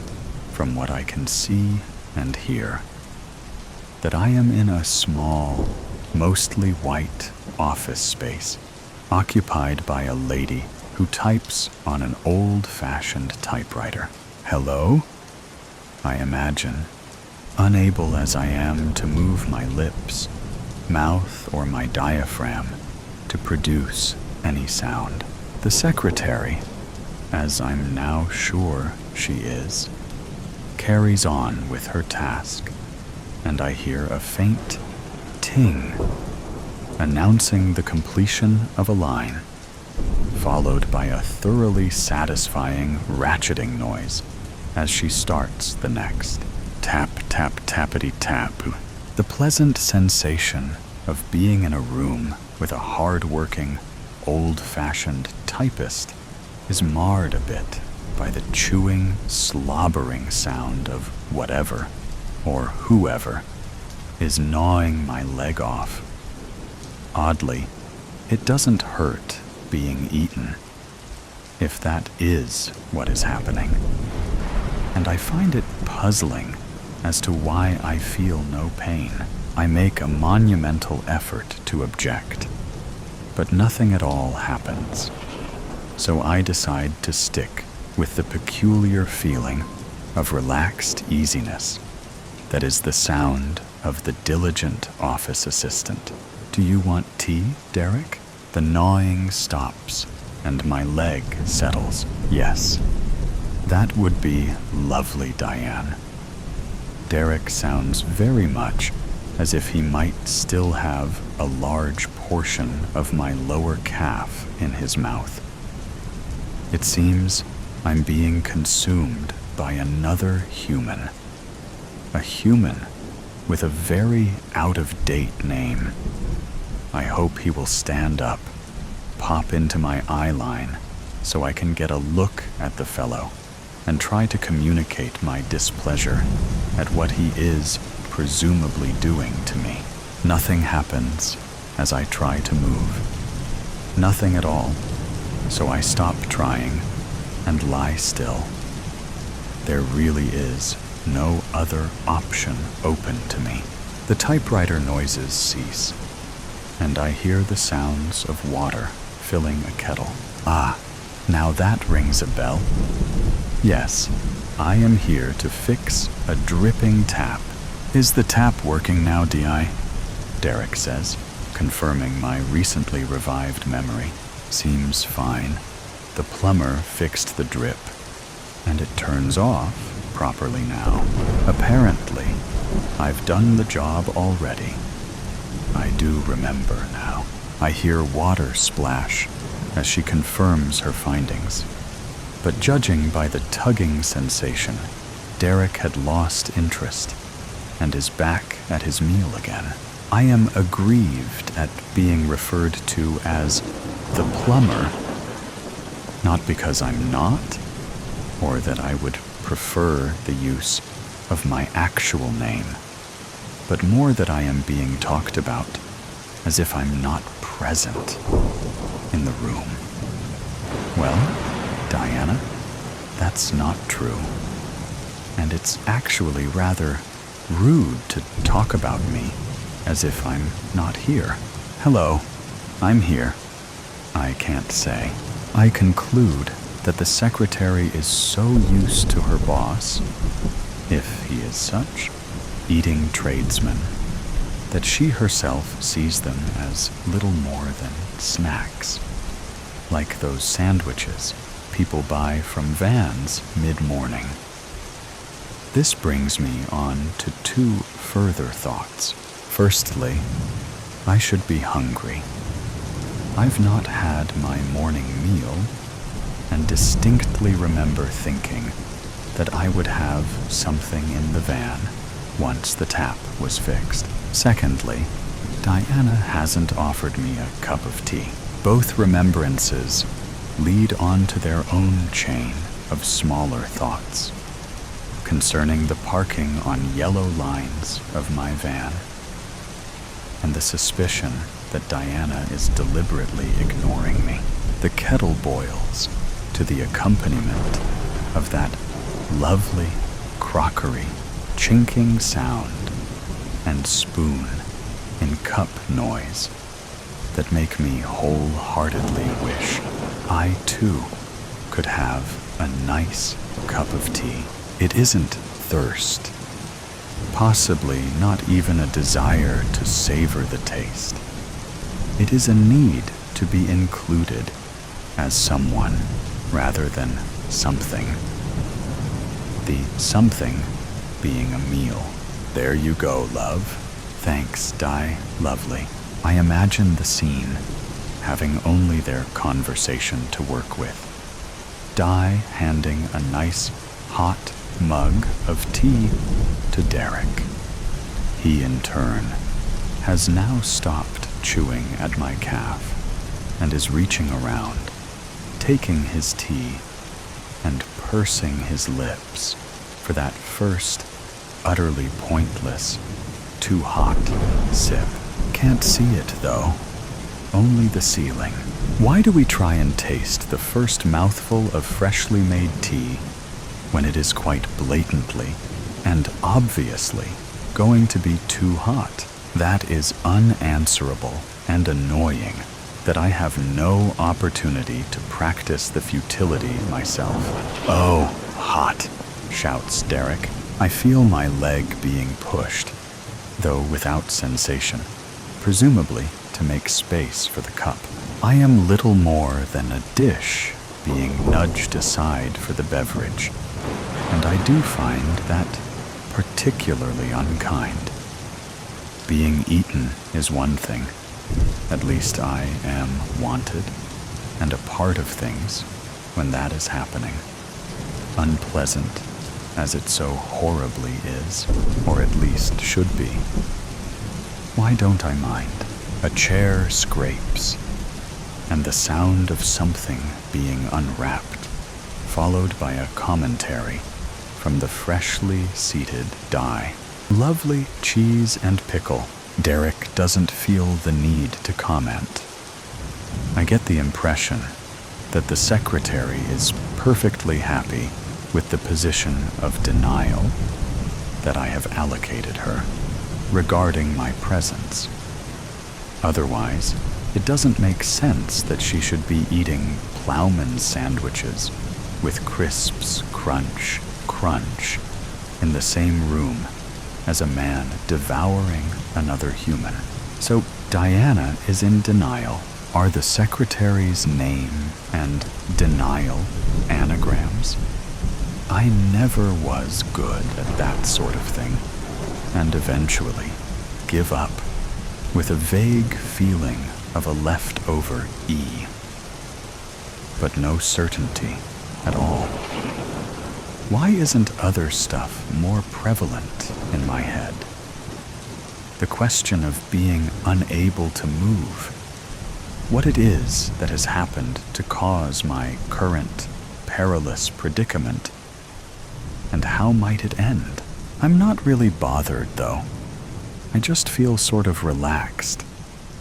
from what I can see and hear, that I am in a small, mostly white office space, occupied by a lady who types on an old-fashioned typewriter. Hello? I imagine, unable as I am to move my lips, mouth, or my diaphragm to produce any sound. The secretary, as I'm now sure she is, carries on with her task, and I hear a faint ting, announcing the completion of a line, followed by a thoroughly satisfying ratcheting noise as she starts the next. Tap, tap, tappity tap. The pleasant sensation of being in a room with a hard-working, old-fashioned typist is marred a bit by the chewing, slobbering sound of whatever, or whoever, is gnawing my leg off. Oddly, it doesn't hurt being eaten, if that is what is happening. And I find it puzzling as to why I feel no pain. I make a monumental effort to object, but nothing at all happens. So I decide to stick with the peculiar feeling of relaxed easiness that is the sound of the diligent office assistant. Do you want tea, Derek? The gnawing stops, and my leg settles. Yes, that would be lovely, Diane. Derek sounds very much as if he might still have a large portion of my lower calf in his mouth. It seems I'm being consumed by another human. A human with a very out-of-date name. I hope he will stand up, pop into my eye line, so I can get a look at the fellow and try to communicate my displeasure at what he is presumably doing to me. Nothing happens as I try to move. Nothing at all, so I stop trying and lie still. There really is no other option open to me. The typewriter noises cease, and I hear the sounds of water filling a kettle. Ah, now that rings a bell. Yes, I am here to fix a dripping tap. Is the tap working now, Di? Derek says, confirming my recently revived memory. Seems fine. The plumber fixed the drip, and it turns off properly now. Apparently, I've done the job already. I do remember now. I hear water splash as she confirms her findings. But judging by the tugging sensation, Derek had lost interest and is back at his meal again. I am aggrieved at being referred to as the plumber, not because I'm not, or that I would prefer the use of my actual name, but more that I am being talked about as if I'm not present in the room. Well, Diana, that's not true. And it's actually rather rude to talk about me as if I'm not here. Hello, I'm here. I can't say. I conclude that the secretary is so used to her boss, if he is such, eating tradesmen, that she herself sees them as little more than snacks, like those sandwiches people buy from vans mid-morning. This brings me on to two further thoughts. Firstly, I should be hungry. I've not had my morning meal, and distinctly remember thinking that I would have something in the van once the tap was fixed. Secondly, Diana hasn't offered me a cup of tea. Both remembrances lead on to their own chain of smaller thoughts concerning the parking on yellow lines of my van, and the suspicion that Diana is deliberately ignoring me. The kettle boils to the accompaniment of that lovely crockery chinking sound and spoon in cup noise that make me wholeheartedly wish I too could have a nice cup of tea. It isn't thirst, possibly not even a desire to savor the taste. It is a need to be included as someone rather than something. The something being a meal. There you go, love. Thanks, Di, lovely. I imagine the scene, having only their conversation to work with. Di handing a nice, hot mug of tea to Derek. He, in turn, has now stopped chewing at my calf and is reaching around, taking his tea and pursing his lips for that first, utterly pointless, too hot sip. Can't see it, though. Only the ceiling. Why do we try and taste the first mouthful of freshly made tea when it is quite blatantly and obviously going to be too hot? That is unanswerable and annoying that I have no opportunity to practice the futility myself. Oh, hot, shouts Derek. I feel my leg being pushed, though without sensation, presumably to make space for the cup. I am little more than a dish being nudged aside for the beverage, and I do find that particularly unkind. Being eaten is one thing. At least I am wanted and a part of things when that is happening. Unpleasant as it so horribly is, or at least should be. Why don't I mind? A chair scrapes, and the sound of something being unwrapped, followed by a commentary from the freshly seated Di. Lovely cheese and pickle. Derek doesn't feel the need to comment. I get the impression that the secretary is perfectly happy with the position of denial that I have allocated her regarding my presence. Otherwise, it doesn't make sense that she should be eating plowman sandwiches with crisps crunch, crunch in the same room as a man devouring another human. So Diana is in denial. Are the secretary's name and denial anagrams? I never was good at that sort of thing, and eventually give up with a vague feeling of a leftover E, but no certainty at all. Why isn't other stuff more prevalent in my head? The question of being unable to move, what it is that has happened to cause my current perilous predicament, and how might it end? I'm not really bothered, though. I just feel sort of relaxed,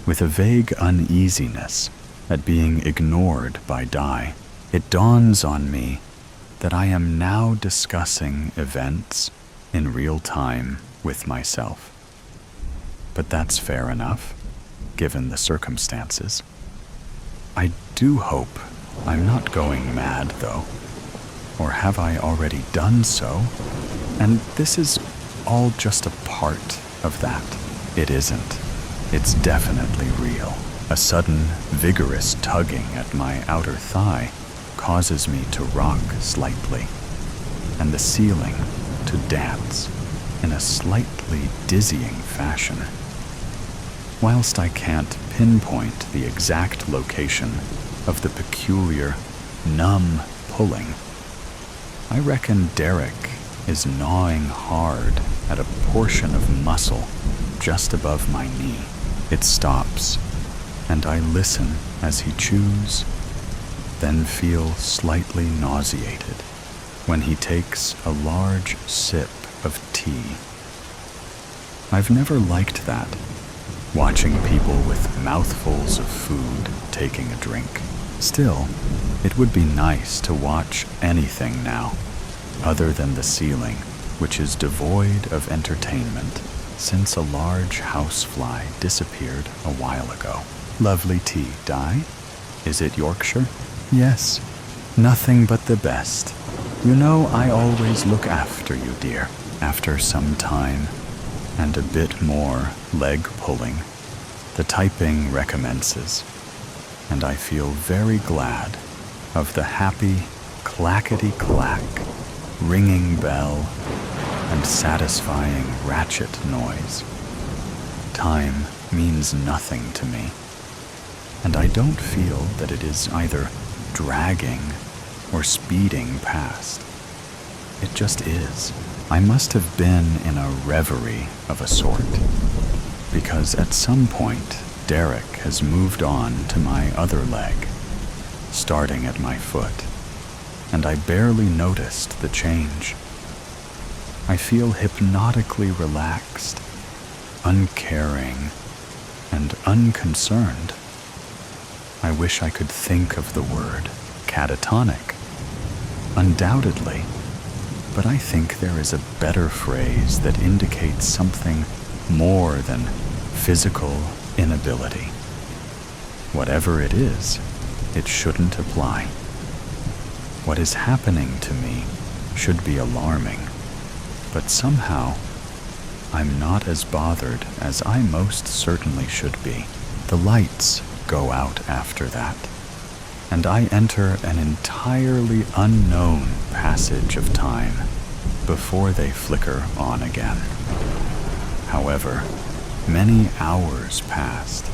with a vague uneasiness at being ignored by Di. It dawns on me that I am now discussing events in real time with myself. But that's fair enough, given the circumstances. I do hope I'm not going mad, though. Or have I already done so? And this is all just a part of that. It isn't. It's definitely real. A sudden, vigorous tugging at my outer thigh causes me to rock slightly, and the ceiling to dance in a slightly dizzying fashion. Whilst I can't pinpoint the exact location of the peculiar, numb pulling, I reckon Derek is gnawing hard at a portion of muscle just above my knee. It stops, and I listen as he chews, then feel slightly nauseated when he takes a large sip of tea. I've never liked that, watching people with mouthfuls of food taking a drink. Still, it would be nice to watch anything now, other than the ceiling, which is devoid of entertainment since a large housefly disappeared a while ago. Lovely tea, Di? Is it Yorkshire? Yes, nothing but the best. You know I always look after you, dear. After some time and a bit more leg pulling, the typing recommences, and I feel very glad of the happy clackety-clack, ringing bell, and satisfying ratchet noise. Time means nothing to me, and I don't feel that it is either dragging or speeding past. It just is. I must have been in a reverie of a sort, because at some point Derek has moved on to my other leg, starting at my foot, and I barely noticed the change. I feel hypnotically relaxed, uncaring, and unconcerned. I wish I could think of the word catatonic. Undoubtedly, but I think there is a better phrase that indicates something more than physical inability. Whatever it is, it shouldn't apply. What is happening to me should be alarming, but somehow I'm not as bothered as I most certainly should be. The lights go out after that, and I enter an entirely unknown passage of time before they flicker on again. However, many hours passed,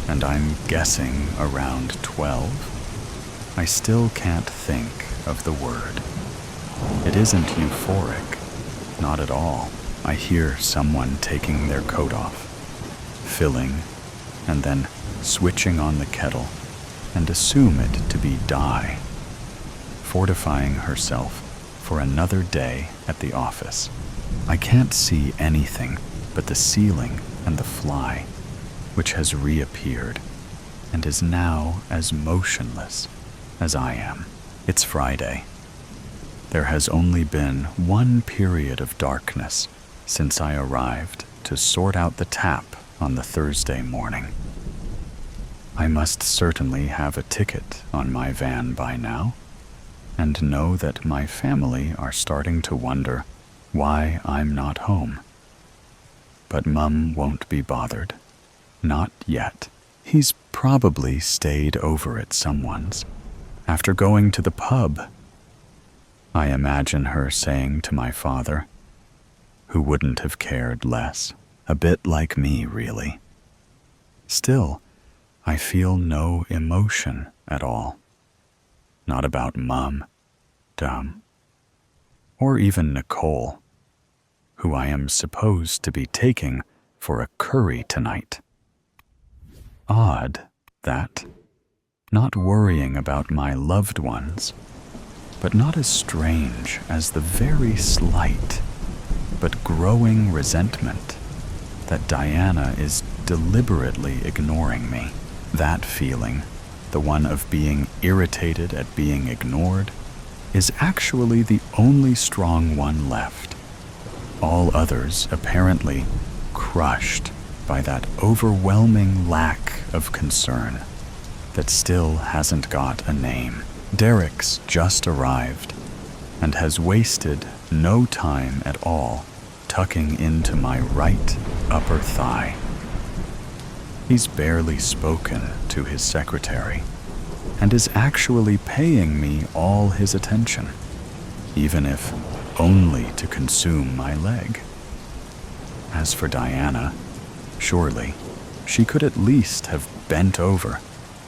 and I'm guessing around 12. I still can't think of the word. It isn't euphoric, not at all. I hear someone taking their coat off, filling, and then switching on the kettle, and assume it to be Di, fortifying herself for another day at the office. I can't see anything but the ceiling and the fly, which has reappeared and is now as motionless as I am. It's Friday. There has only been one period of darkness since I arrived to sort out the tap on the Thursday morning. I must certainly have a ticket on my van by now, and know that my family are starting to wonder why I'm not home. But Mum won't be bothered. Not yet. He's probably stayed over at someone's after going to the pub. I imagine her saying to my father, who wouldn't have cared less, a bit like me, really. Still, I feel no emotion at all. Not about Mum, Dom, or even Nicole, who I am supposed to be taking for a curry tonight. Odd, that. Not worrying about my loved ones, but not as strange as the very slight but growing resentment that Diana is deliberately ignoring me. That feeling, the one of being irritated at being ignored, is actually the only strong one left. All others apparently crushed by that overwhelming lack of concern that still hasn't got a name. Derek's just arrived and has wasted no time at all tucking into my right upper thigh. He's barely spoken to his secretary and is actually paying me all his attention, even if only to consume my leg. As for Diana, surely she could at least have bent over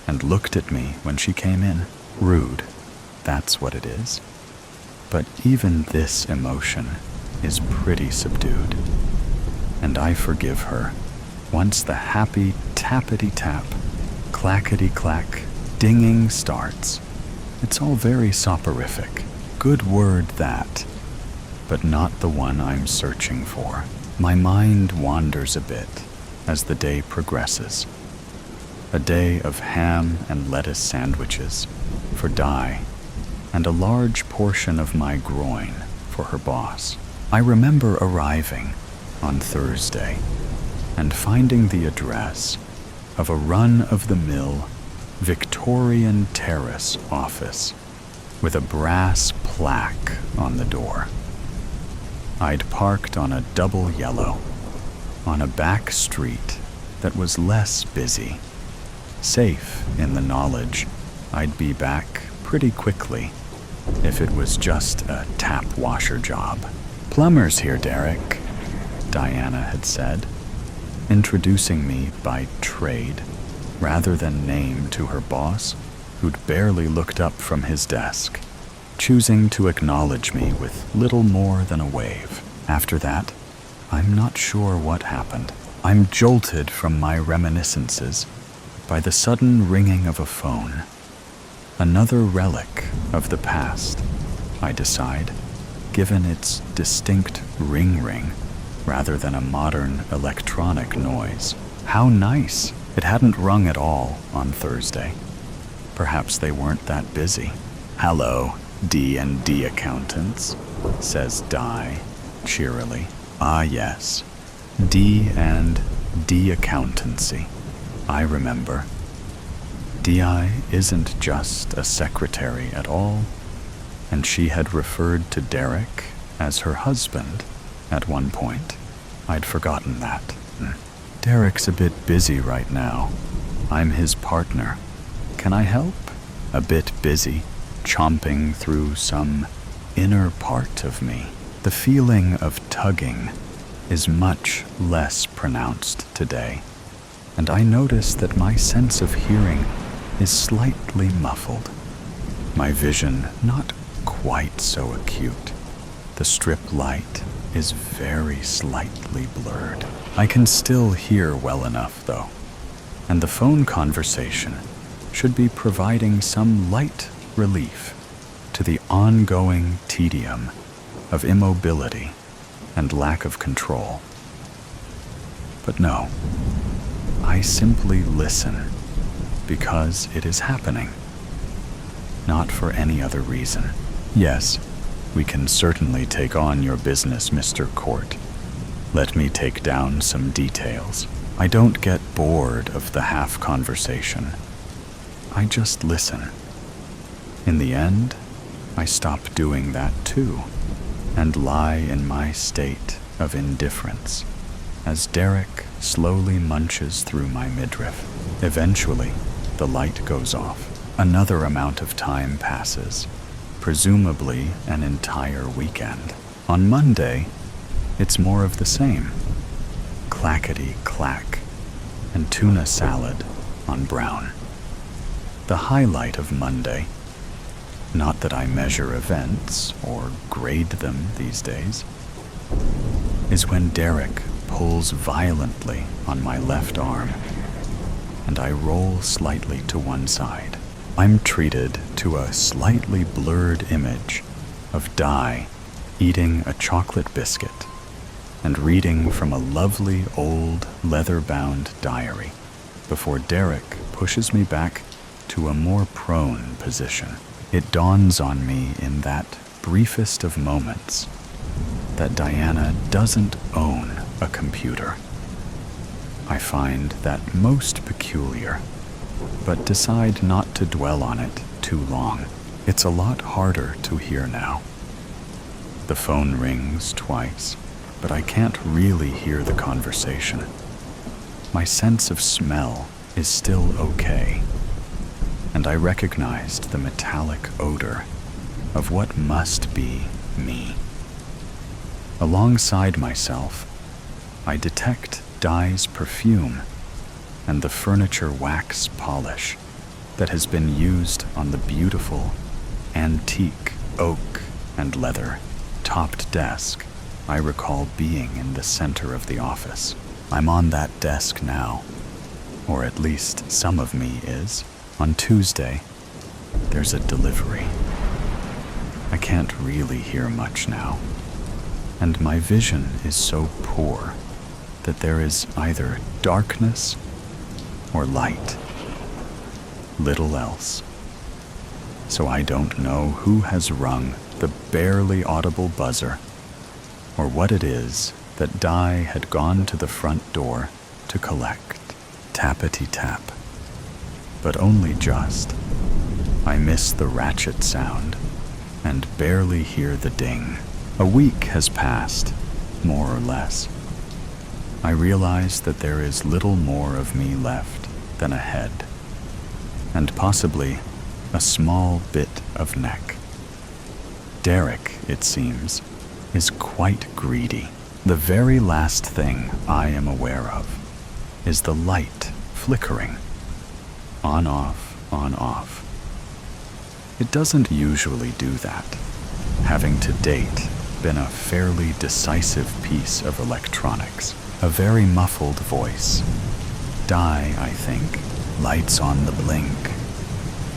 and looked at me when she came in. Rude, that's what it is. But even this emotion is pretty subdued, and I forgive her once the happy tappity-tap, clackety-clack, dinging starts. It's all very soporific. Good word, that, but not the one I'm searching for. My mind wanders a bit as the day progresses. A day of ham and lettuce sandwiches for Di, and a large portion of my groin for her boss. I remember arriving on Thursday and finding the address of a run-of-the-mill Victorian terrace office with a brass plaque on the door. I'd parked on a double yellow on a back street that was less busy, safe in the knowledge I'd be back pretty quickly if it was just a tap washer job. "Plumber's here, Derek," Diana had said, introducing me by trade rather than name to her boss, who'd barely looked up from his desk, choosing to acknowledge me with little more than a wave. After that, I'm not sure what happened. I'm jolted from my reminiscences by the sudden ringing of a phone. Another relic of the past, I decide, given its distinct ring rather than a modern electronic noise. How nice! It hadn't rung at all on Thursday. Perhaps they weren't that busy. "Hello, D&D accountants," says Di cheerily. Ah yes, D&D accountancy. I remember. Di isn't just a secretary at all, and she had referred to Derek as her husband at one point. I'd forgotten that. "Derek's a bit busy right now. I'm his partner. Can I help?" A bit busy, chomping through some inner part of me. The feeling of tugging is much less pronounced today, and I notice that my sense of hearing is slightly muffled. My vision not quite so acute. The strip light is very slightly blurred. I can still hear well enough, though, and the phone conversation should be providing some light relief to the ongoing tedium of immobility and lack of control. But no, I simply listen because it is happening, not for any other reason. "Yes, we can certainly take on your business, Mr. Court. Let me take down some details." I don't get bored of the half conversation. I just listen. In the end, I stop doing that too, and lie in my state of indifference as Derek slowly munches through my midriff. Eventually, the light goes off. Another amount of time passes, presumably an entire weekend. On Monday, it's more of the same. Clackety-clack and tuna salad on brown. The highlight of Monday, not that I measure events or grade them these days, is when Derek pulls violently on my left arm and I roll slightly to one side. I'm treated to a slightly blurred image of Di eating a chocolate biscuit and reading from a lovely old leather-bound diary before Derek pushes me back to a more prone position. It dawns on me in that briefest of moments that Diana doesn't own a computer. I find that most peculiar, but decide not to dwell on it too long. It's a lot harder to hear now. The phone rings twice, but I can't really hear the conversation. My sense of smell is still okay, and I recognized the metallic odor of what must be me. Alongside myself, I detect Di's perfume and the furniture wax polish that has been used on the beautiful, antique oak and leather topped desk I recall being in the center of the office. I'm on that desk now, or at least some of me is. On Tuesday, there's a delivery. I can't really hear much now, and my vision is so poor that there is either darkness or light, little else. So I don't know who has rung the barely audible buzzer, or what it is that Di had gone to the front door to collect. Tappity-tap. But only just. I miss the ratchet sound and barely hear the ding. A week has passed, more or less. I realize that there is little more of me left than a head, and possibly a small bit of neck. Derek, it seems, is quite greedy. The very last thing I am aware of is the light flickering. On off, on off. It doesn't usually do that, having to date been a fairly decisive piece of electronics. A very muffled voice. Di, I think, lights on the blink.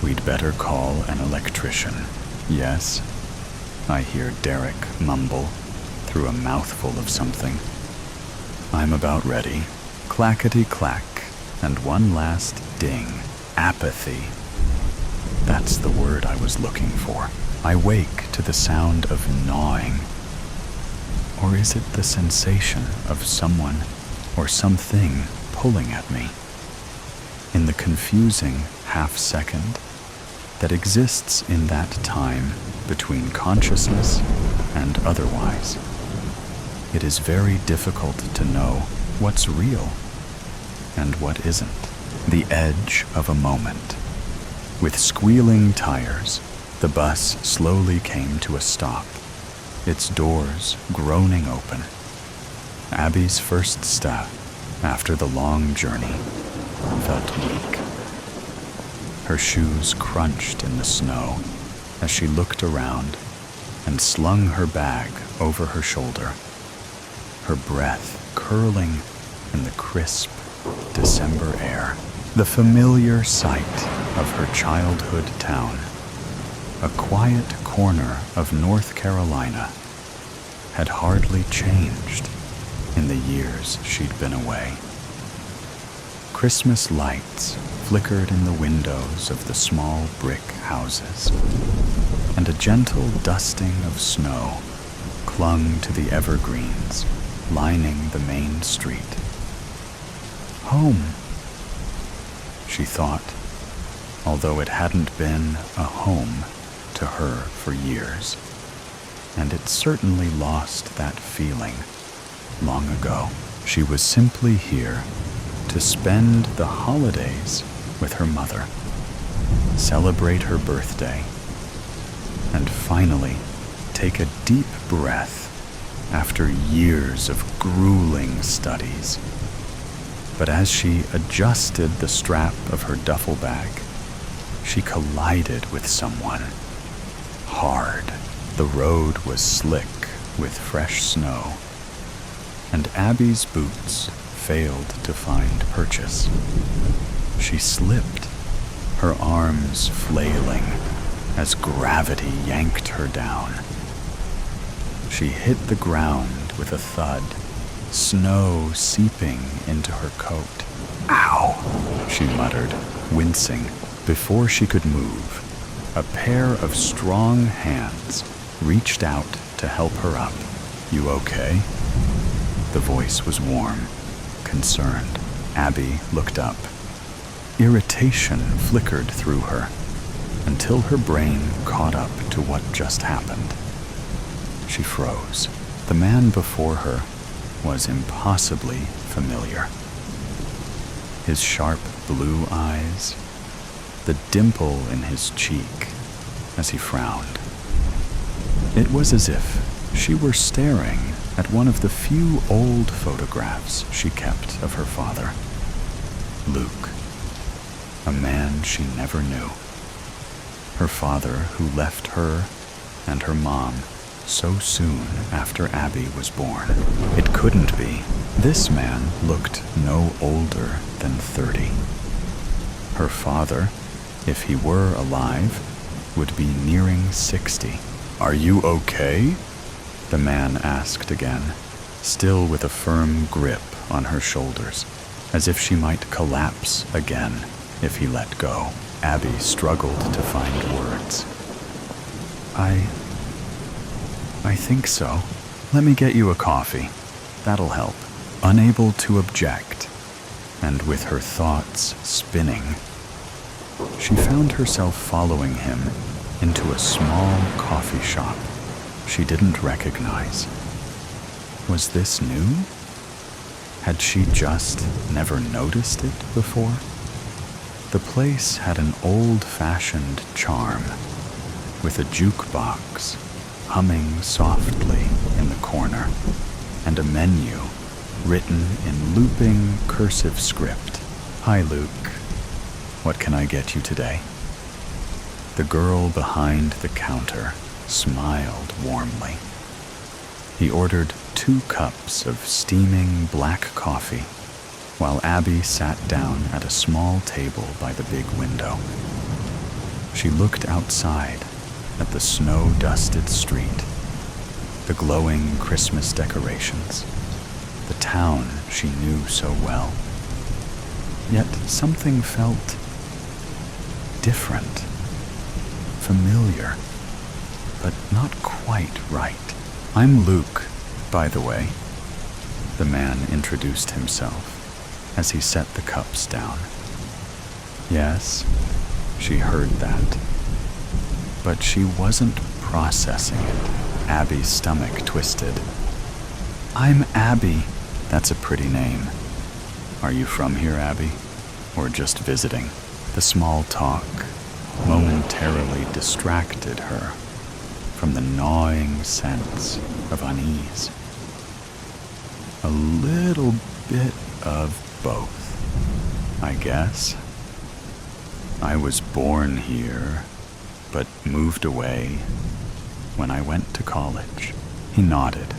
We'd better call an electrician. Yes, I hear Derek mumble through a mouthful of something. I'm about ready. Clackety-clack, and one last ding. Apathy. That's the word I was looking for. I wake to the sound of gnawing. Or is it the sensation of someone or something pulling at me? In the confusing half-second that exists in that time between consciousness and otherwise, it is very difficult to know what's real and what isn't. The edge of a moment. With squealing tires, the bus slowly came to a stop, its doors groaning open. Abby's first step after the long journey felt weak. Her shoes crunched in the snow as she looked around and slung her bag over her shoulder, her breath curling in the crisp December air. The familiar sight of her childhood town, a quiet corner of North Carolina, had hardly changed in the years she'd been away. Christmas lights flickered in the windows of the small brick houses, and a gentle dusting of snow clung to the evergreens lining the main street. Home, she thought, although it hadn't been a home to her for years, and it certainly lost that feeling long ago. She was simply here to spend the holidays with her mother, celebrate her birthday, and finally take a deep breath after years of grueling studies. But as she adjusted the strap of her duffel bag, she collided with someone. Hard. The road was slick with fresh snow, and Abby's boots failed to find purchase. She slipped, her arms flailing as gravity yanked her down. She hit the ground with a thud, snow seeping into her coat. Ow, she muttered, wincing. Before she could move, a pair of strong hands reached out to help her up. You okay? The voice was warm, concerned. Abby looked up. Irritation flickered through her until her brain caught up to what just happened. She froze. The man before her was impossibly familiar. His sharp blue eyes, the dimple in his cheek as he frowned. It was as if she were staring at one of the few old photographs she kept of her father, Luke, a man she never knew. Her father who left her and her mom so soon after Abby was born. It couldn't be. This man looked no older than 30. Her father, if he were alive, would be nearing 60. "Are you okay?" the man asked again, still with a firm grip on her shoulders, as if she might collapse again if he let go. Abby struggled to find words. I think so. Let me get you a coffee. That'll help." Unable to object, and with her thoughts spinning, she found herself following him into a small coffee shop she didn't recognize. Was this new? Had she just never noticed it before? The place had an old-fashioned charm, with a jukebox humming softly in the corner, and a menu written in looping cursive script. "Hi, Luke. What can I get you today?" The girl behind the counter smiled warmly. He ordered 2 cups of steaming black coffee, while Abby sat down at a small table by the big window. She looked outside at the snow-dusted street, the glowing Christmas decorations, the town she knew so well. Yet something felt different, familiar, but not quite right. "I'm Luke, by the way," the man introduced himself as he set the cups down. Yes, she heard that. But she wasn't processing it. Abby's stomach twisted. "I'm Abby." "That's a pretty name. Are you from here, Abby? Or just visiting?" The small talk momentarily distracted her from the gnawing sense of unease. "A little bit of both, I guess. I was born here, but moved away when I went to college." He nodded,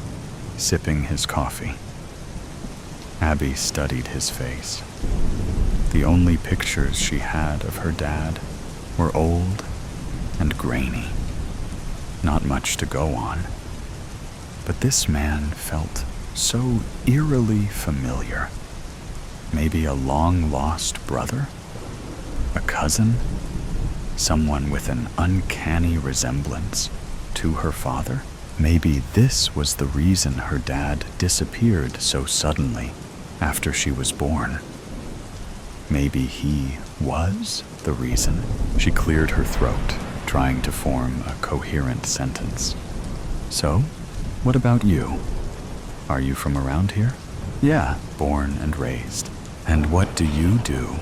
sipping his coffee. Abby studied his face. The only pictures she had of her dad were old and grainy. Not much to go on. But this man felt so eerily familiar. Maybe a long-lost brother? A cousin? Someone with an uncanny resemblance to her father? Maybe this was the reason her dad disappeared so suddenly after she was born. Maybe he was the reason. She cleared her throat, trying to form a coherent sentence. "So, what about you? Are you from around here?" "Yeah, born and raised." "And what do you do?"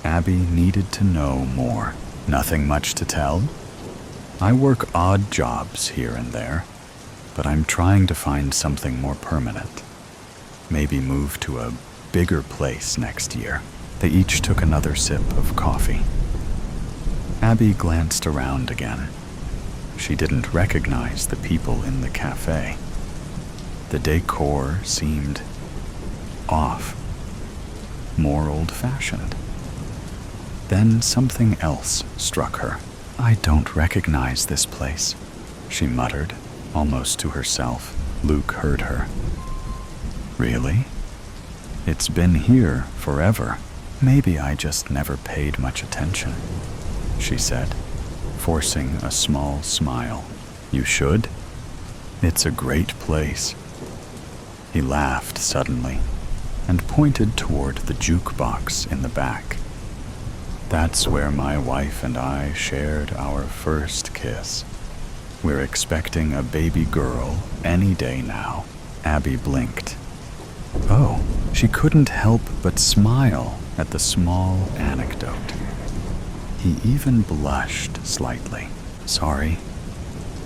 Abby needed to know more. "Nothing much to tell. I work odd jobs here and there, but I'm trying to find something more permanent. Maybe move to a bigger place next year." They each took another sip of coffee. Abby glanced around again. She didn't recognize the people in the cafe. The decor seemed off, more old-fashioned. Then something else struck her. "I don't recognize this place," she muttered, almost to herself. Luke heard her. "Really? It's been here forever. Maybe I just never paid much attention," she said, forcing a small smile. "You should. It's a great place." He laughed suddenly and pointed toward the jukebox in the back. "That's where my wife and I shared our first kiss. We're expecting a baby girl any day now." Abby blinked. Oh, she couldn't help but smile at the small anecdote. He even blushed slightly. "Sorry,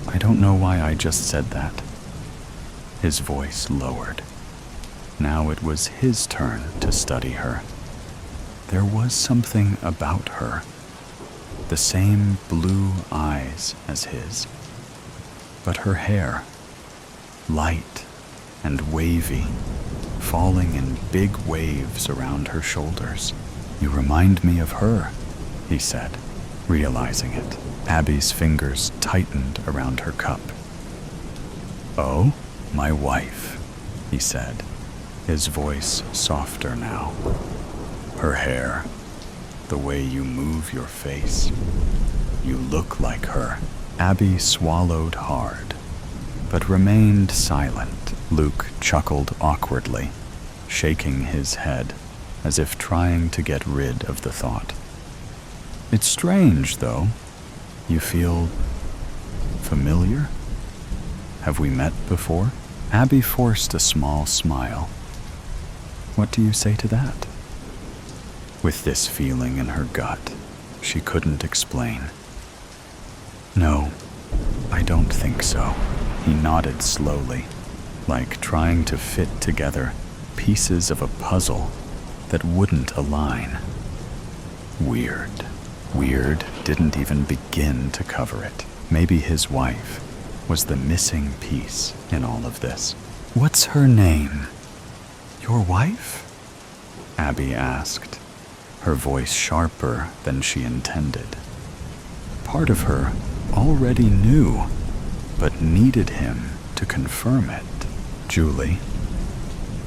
I I don't know why I just said that." His voice lowered. Now it was his turn to study her. There was something about her. The same blue eyes as his. But her hair, light and wavy, falling in big waves around her shoulders. "You remind me of her," he said, realizing it. Abby's fingers tightened around her cup. "Oh, my wife," he said, his voice softer now. "Her hair, the way you move your face. You look like her." Abby swallowed hard, but remained silent. Luke chuckled awkwardly, shaking his head as if trying to get rid of the thought. "It's strange, though. You feel familiar? Have we met before?" Abby forced a small smile. "What do you say to that?" With this feeling in her gut, she couldn't explain. "No, I don't think so." He nodded slowly, like trying to fit together pieces of a puzzle that wouldn't align. Weird didn't even begin to cover it. Maybe his wife was the missing piece in all of this. "What's her name?" "Your wife?" Abby asked, her voice sharper than she intended. Part of her already knew, but needed him to confirm it. "Julie."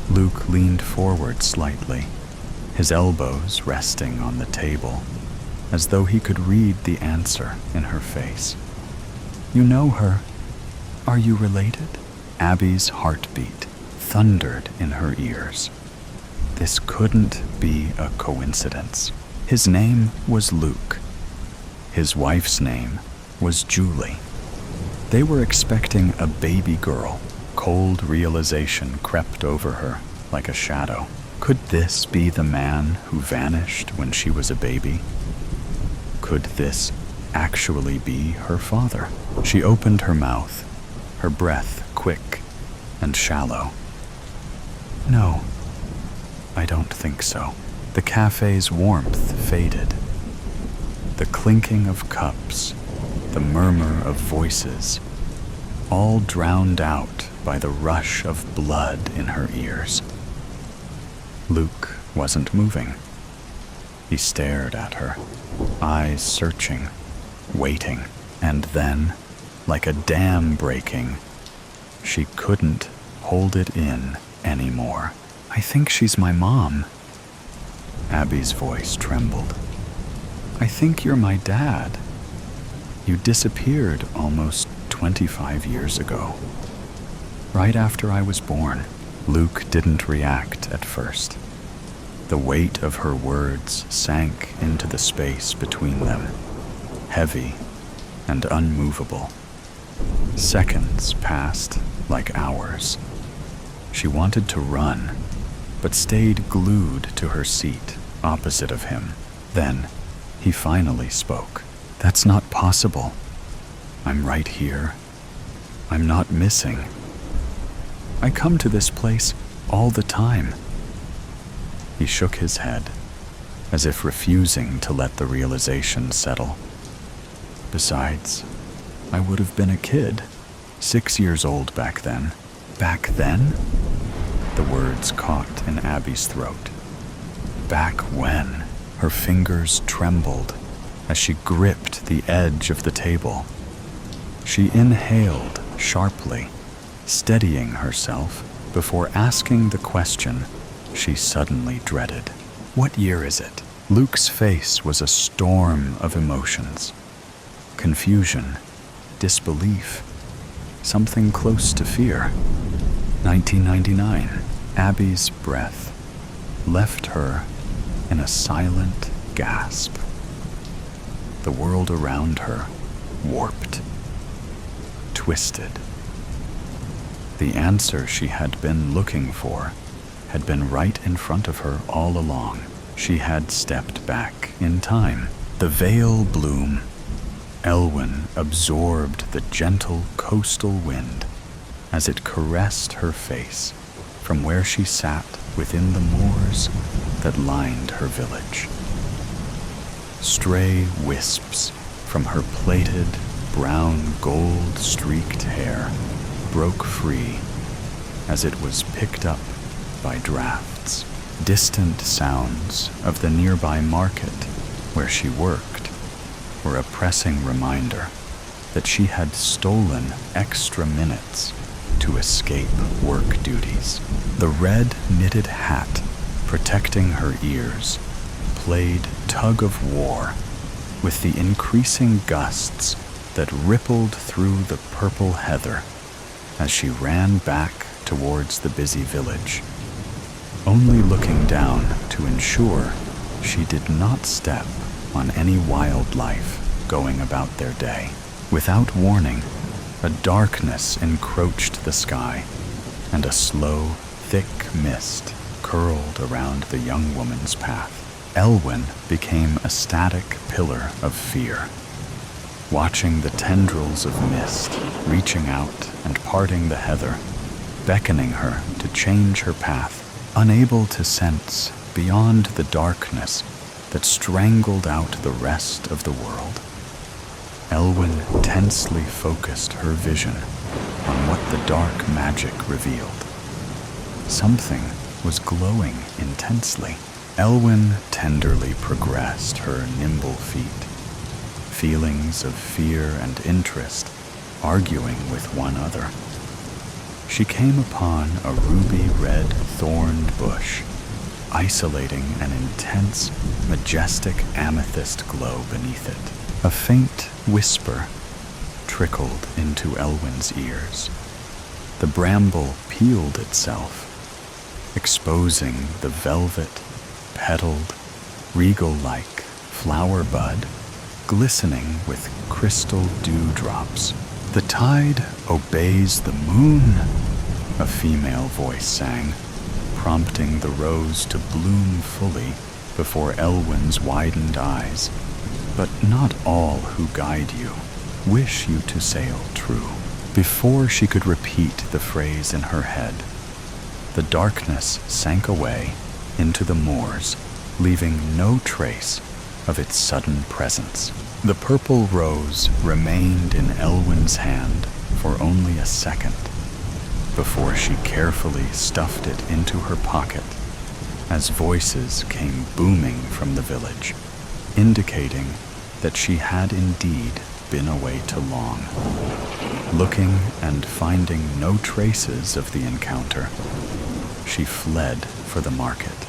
Luke leaned forward slightly, his elbows resting on the table, as though he could read the answer in her face. "You know her. Are you related?" Abby's heartbeat thundered in her ears. This couldn't be a coincidence. His name was Luke. His wife's name was Julie. They were expecting a baby girl. Cold realization crept over her like a shadow. Could this be the man who vanished when she was a baby? Could this actually be her father? She opened her mouth, her breath quick and shallow. "No, I don't think so." The cafe's warmth faded. The clinking of cups, the murmur of voices, all drowned out by the rush of blood in her ears. Luke wasn't moving. He stared at her, eyes searching, waiting, and then, like a dam breaking, she couldn't hold it in anymore. "I think she's my mom." Abby's voice trembled. "I think you're my dad. You disappeared almost 25 years ago, right after I was born." Luke didn't react at first. The weight of her words sank into the space between them, heavy and unmovable. Seconds passed like hours. She wanted to run, but stayed glued to her seat opposite of him. Then he finally spoke. "That's not possible. I'm right here. I'm not missing. I come to this place all the time." He shook his head, as if refusing to let the realization settle. "Besides, I would have been a kid, 6 years old back then." "Back then?" The words caught in Abby's throat. Back when? Her fingers trembled as she gripped the edge of the table. She inhaled sharply, steadying herself before asking the question she suddenly dreaded. "What year is it?" Luke's face was a storm of emotions. Confusion, disbelief, something close to fear. 1999. Abby's breath left her in a silent gasp. The world around her warped, twisted. The answer she had been looking for had been right in front of her all along. She had stepped back in time. The veil bloom, Elwyn absorbed the gentle coastal wind as it caressed her face from where she sat within the moors that lined her village. Stray wisps from her plaited, brown gold-streaked hair broke free as it was picked up by drafts. Distant sounds of the nearby market where she worked were a pressing reminder that she had stolen extra minutes to escape work duties. The red knitted hat protecting her ears played tug of war with the increasing gusts that rippled through the purple heather as she ran back towards the busy village, only looking down to ensure she did not step on any wildlife going about their day. Without warning, a darkness encroached the sky, and a slow, thick mist curled around the young woman's path. Elwyn became a static pillar of fear, watching the tendrils of mist reaching out and parting the heather, beckoning her to change her path, unable to sense beyond the darkness that strangled out the rest of the world. Elwyn tensely focused her vision on what the dark magic revealed. Something was glowing intensely. Elwyn tenderly progressed her nimble feet, feelings of fear and interest arguing with one another. She came upon a ruby-red thorned bush, isolating an intense, majestic amethyst glow beneath it. A faint whisper trickled into Elwyn's ears. The bramble peeled itself, exposing the velvet, petaled, regal-like flower bud glistening with crystal dewdrops. "The tide obeys the moon," a female voice sang, prompting the rose to bloom fully before Elwyn's widened eyes. "But not all who guide you wish you to sail true." Before she could repeat the phrase in her head, the darkness sank away into the moors, leaving no trace of its sudden presence. The purple rose remained in Elwyn's hand for only a second before she carefully stuffed it into her pocket as voices came booming from the village, indicating that she had indeed been away too long. Looking and finding no traces of the encounter, she fled for the market.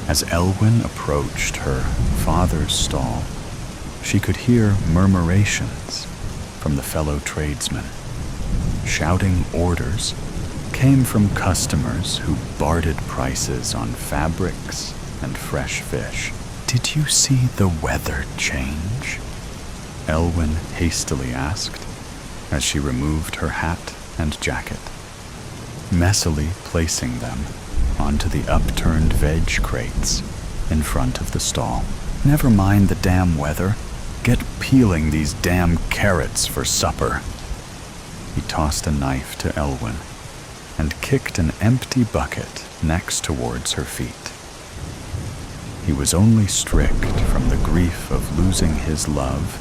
As Elwyn approached her father's stall, she could hear murmurations from the fellow tradesmen. Shouting orders came from customers who bartered prices on fabrics and fresh fish. "Did you see the weather change?" Elwyn hastily asked as she removed her hat and jacket, messily placing them onto the upturned veg crates in front of the stall. "Never mind the damn weather. Get peeling these damn carrots for supper." He tossed a knife to Elwyn and kicked an empty bucket next towards her feet. He was only strict from the grief of losing his love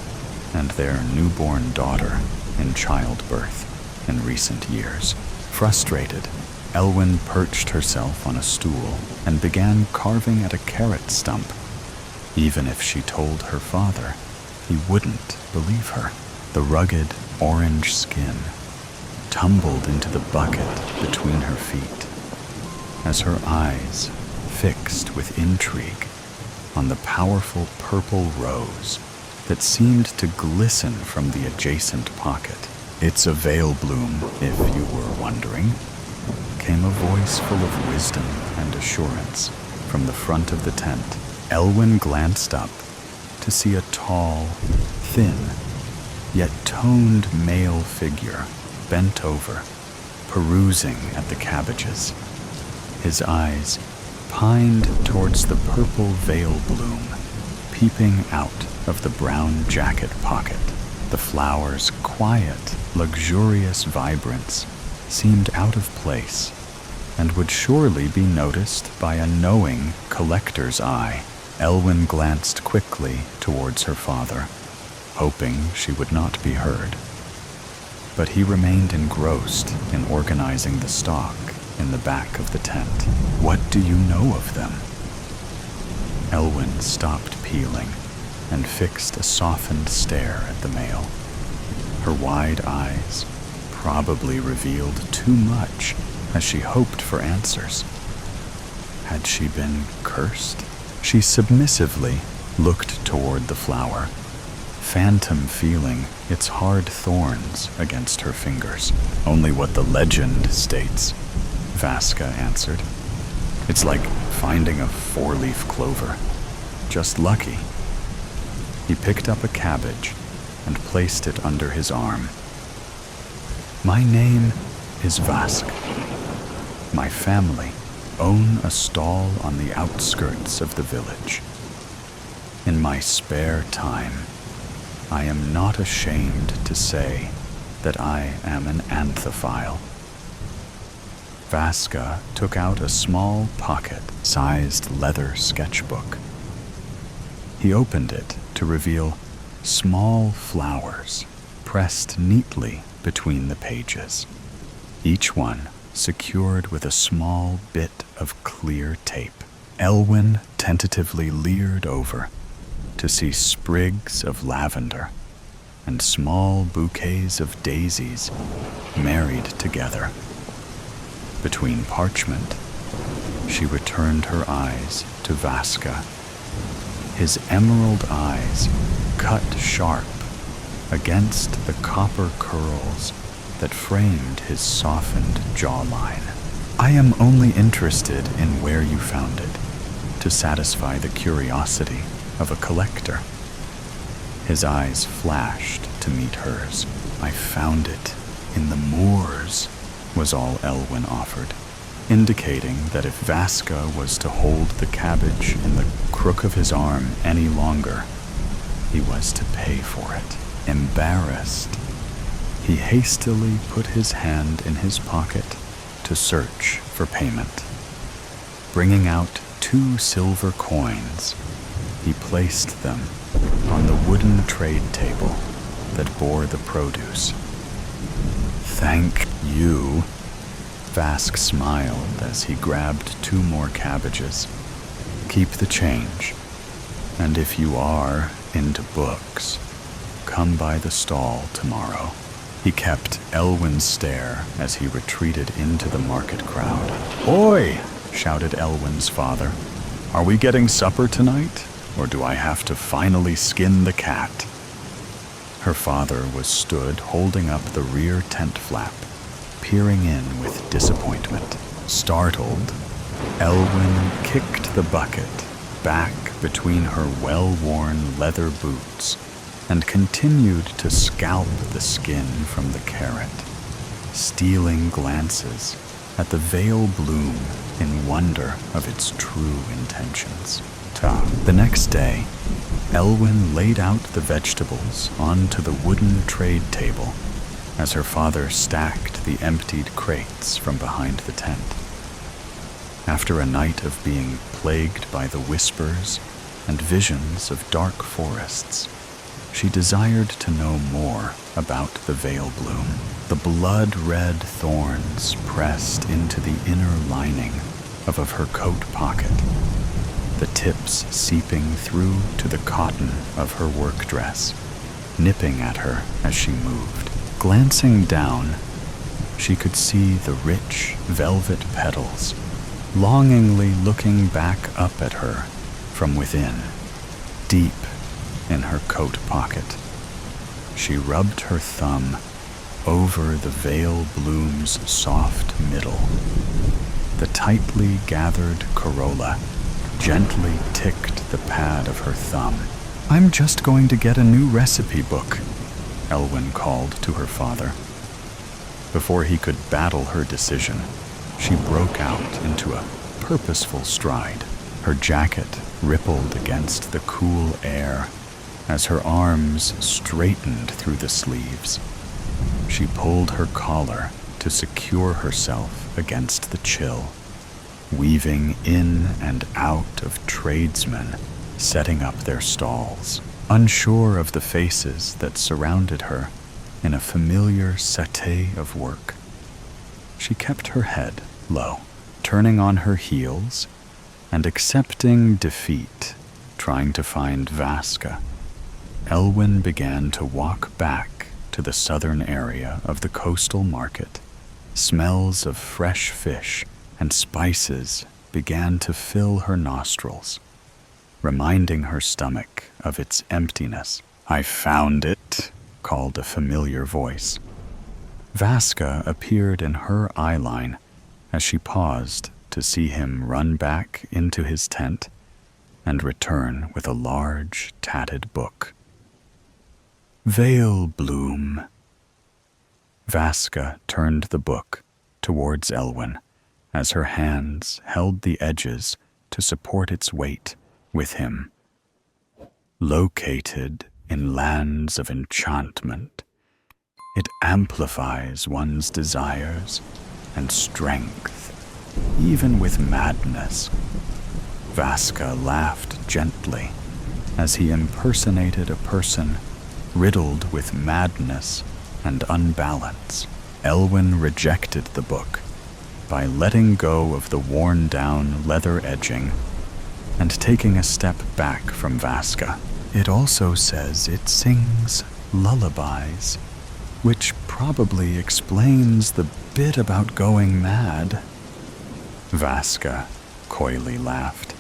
and their newborn daughter in childbirth in recent years. Frustrated, Elwyn perched herself on a stool and began carving at a carrot stump. Even if she told her father, he wouldn't believe her. The rugged orange skin tumbled into the bucket between her feet as her eyes fixed with intrigue on the powerful purple rose that seemed to glisten from the adjacent pocket. "It's a veil bloom, if you were wondering," came a voice full of wisdom and assurance from the front of the tent. Elwyn glanced up to see a tall, thin, yet toned male figure bent over, perusing at the cabbages. His eyes pined towards the purple veil bloom peeping out of the brown jacket pocket. The flower's quiet, luxurious vibrance seemed out of place and would surely be noticed by a knowing collector's eye. Elwyn glanced quickly towards her father, hoping she would not be heard. But he remained engrossed in organizing the stock in the back of the tent. "What do you know of them?" Elwyn stopped peeling and fixed a softened stare at the mail. Her wide eyes probably revealed too much as she hoped for answers. Had she been cursed? She submissively looked toward the flower, phantom feeling its hard thorns against her fingers. "Only what the legend states," Vasca answered. "It's like finding a four-leaf clover. Just lucky." He picked up a cabbage and placed it under his arm. "My name is Vask. My family own a stall on the outskirts of the village. In my spare time, I am not ashamed to say that I am an anthophile." Vasca took out a small pocket-sized leather sketchbook. He opened it to reveal small flowers pressed neatly between the pages, each one secured with a small bit of clear tape. Elwyn tentatively leered over to see sprigs of lavender and small bouquets of daisies married together. Between parchment, she returned her eyes to Vasca. His emerald eyes cut sharp against the copper curls that framed his softened jawline. "I am only interested in where you found it, to satisfy the curiosity of a collector." His eyes flashed to meet hers. "I found it in the moors," was all Elwyn offered, indicating that if Vasca was to hold the cabbage in the crook of his arm any longer, he was to pay for it. Embarrassed, he hastily put his hand in his pocket to search for payment. Bringing out 2 silver coins, he placed them on the wooden trade table that bore the produce. "Thank you," Vask smiled as he grabbed 2 more cabbages. "Keep the change, and if you are into books, come by the stall tomorrow." He kept Elwyn's stare as he retreated into the market crowd. "Oi!" shouted Elwyn's father. "Are we getting supper tonight, or do I have to finally skin the cat?" Her father was stood holding up the rear tent flap, peering in with disappointment. Startled, Elwyn kicked the bucket back between her well-worn leather boots and continued to scalp the skin from the carrot, stealing glances at the veil bloom in wonder of its true intentions. The next day, Elwyn laid out the vegetables onto the wooden trade table as her father stacked the emptied crates from behind the tent. After a night of being plagued by the whispers and visions of dark forests, she desired to know more about the veil bloom. The blood-red thorns pressed into the inner lining of her coat pocket, the tips seeping through to the cotton of her work dress, nipping at her as she moved. Glancing down, she could see the rich velvet petals, longingly looking back up at her from within, deep in her coat pocket. She rubbed her thumb over the veil bloom's soft middle. The tightly gathered corolla gently ticked the pad of her thumb. "I'm just going to get a new recipe book," Elwyn called to her father. Before he could battle her decision, she broke out into a purposeful stride. Her jacket rippled against the cool air as her arms straightened through the sleeves. She pulled her collar to secure herself against the chill, weaving in and out of tradesmen setting up their stalls, unsure of the faces that surrounded her in a familiar setee of work. She kept her head low, turning on her heels and accepting defeat, trying to find Vaska. Elwyn began to walk back to the southern area of the coastal market. Smells of fresh fish and spices began to fill her nostrils, reminding her stomach of its emptiness. "I found it," called a familiar voice. Vaska appeared in her eye line as she paused to see him run back into his tent and return with a large, tatted book. "Veil Bloom." Vaska turned the book towards Elwyn as her hands held the edges to support its weight with him. "Located in lands of enchantment, it amplifies one's desires and strength, even with madness." Vaska laughed gently as he impersonated a person riddled with madness and unbalance. Elwyn rejected the book by letting go of the worn-down leather edging and taking a step back from Vaska. "It also says it sings lullabies, which probably explains the bit about going mad." Vaska coyly laughed.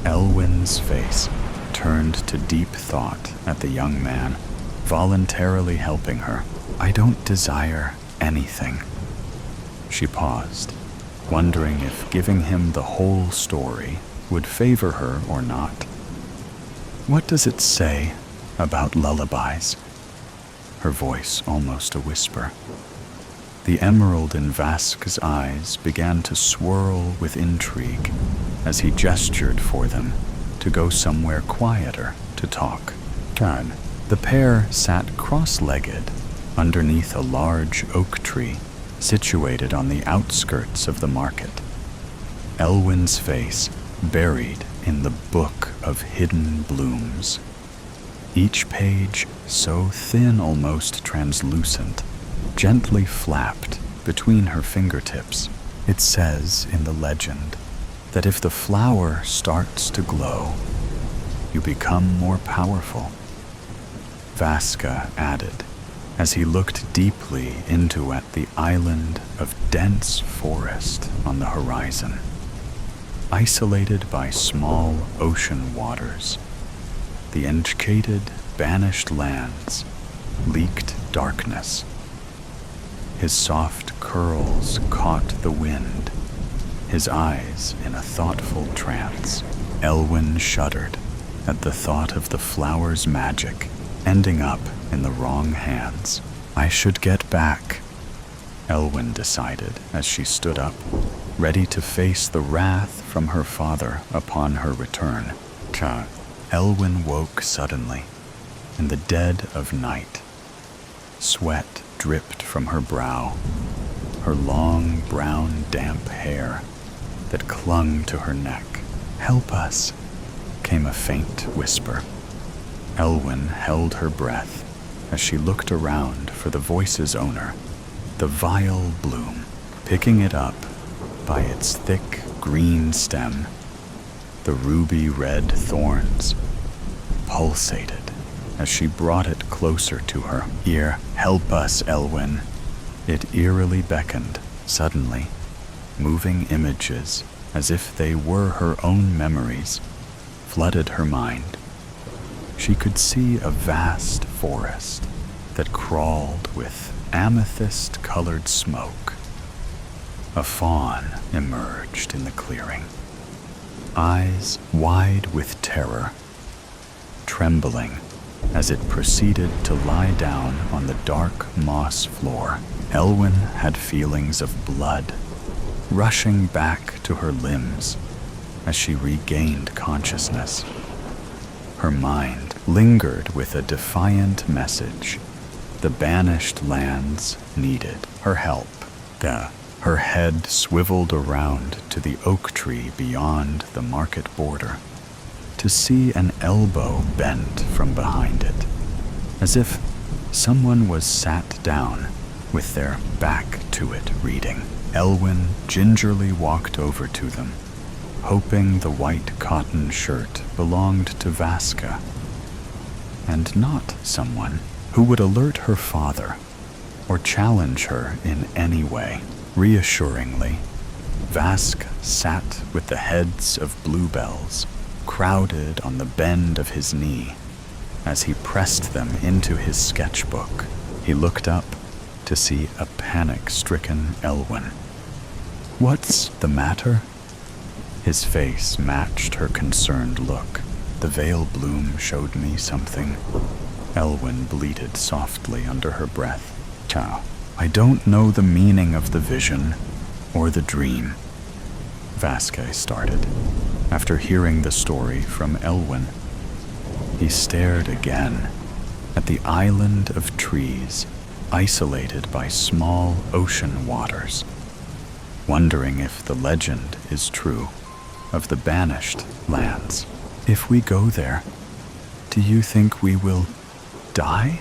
Elwyn's face turned to deep thought at the young man, voluntarily helping her. "I don't desire anything." She paused, wondering if giving him the whole story would favor her or not. "What does it say about lullabies?" Her voice almost a whisper. The emerald in Vaska's eyes began to swirl with intrigue as he gestured for them to go somewhere quieter to talk. "Turn." The pair sat cross-legged underneath a large oak tree situated on the outskirts of the market. Elwyn's face buried in the book of hidden blooms, each page so thin almost translucent, gently flapped between her fingertips. It says in the legend that if the flower starts to glow, you become more powerful. Vaska added, as he looked deeply into at the island of dense forest on the horizon, isolated by small ocean waters. The enchanted, banished lands leaked darkness. His soft curls caught the wind, his eyes in a thoughtful trance. Elwyn shuddered at the thought of the flower's magic ending up in the wrong hands. "I should get back," Elwyn decided as she stood up, ready to face the wrath from her father upon her return. Elwyn woke suddenly, in the dead of night. Sweat dripped from her brow, her long brown damp hair that clung to her neck. "Help us," came a faint whisper. Elwyn held her breath as she looked around for the voice's owner, the Veil Bloom, picking it up by its thick green stem. The ruby-red thorns pulsated as she brought it closer to her ear. "Help us, Elwyn." It eerily beckoned, suddenly, moving images as if they were her own memories, flooded her mind. She could see a vast forest that crawled with amethyst-colored smoke. A fawn emerged in the clearing, eyes wide with terror, trembling as it proceeded to lie down on the dark moss floor. Elwyn had feelings of blood rushing back to her limbs as she regained consciousness. Her mind lingered with a defiant message. The banished lands needed her help. Her head swiveled around to the oak tree beyond the market border, to see an elbow bent from behind it, as if someone was sat down with their back to it reading. Elwyn gingerly walked over to them, hoping the white cotton shirt belonged to Vasca, and not someone who would alert her father or challenge her in any way. Reassuringly, Vask sat with the heads of bluebells crowded on the bend of his knee as he pressed them into his sketchbook. He looked up to see a panic-stricken Elwyn. "What's the matter?" His face matched her concerned look. "The veil bloom showed me something," Elwyn bleated softly under her breath. "I don't know the meaning of the vision or the dream," Vasquez started, after hearing the story from Elwyn. He stared again at the island of trees, isolated by small ocean waters, wondering if the legend is true of the banished lands. "If we go there, do you think we will die?"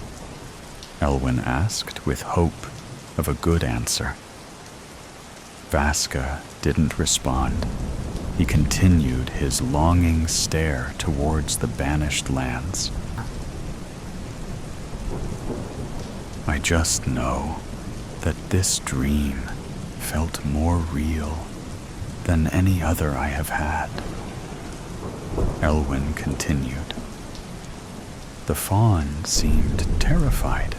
Elwyn asked with hope of a good answer. Vasca didn't respond. He continued his longing stare towards the banished lands. "I just know that this dream felt more real than any other I have had," Elwyn continued. "The fawn seemed terrified,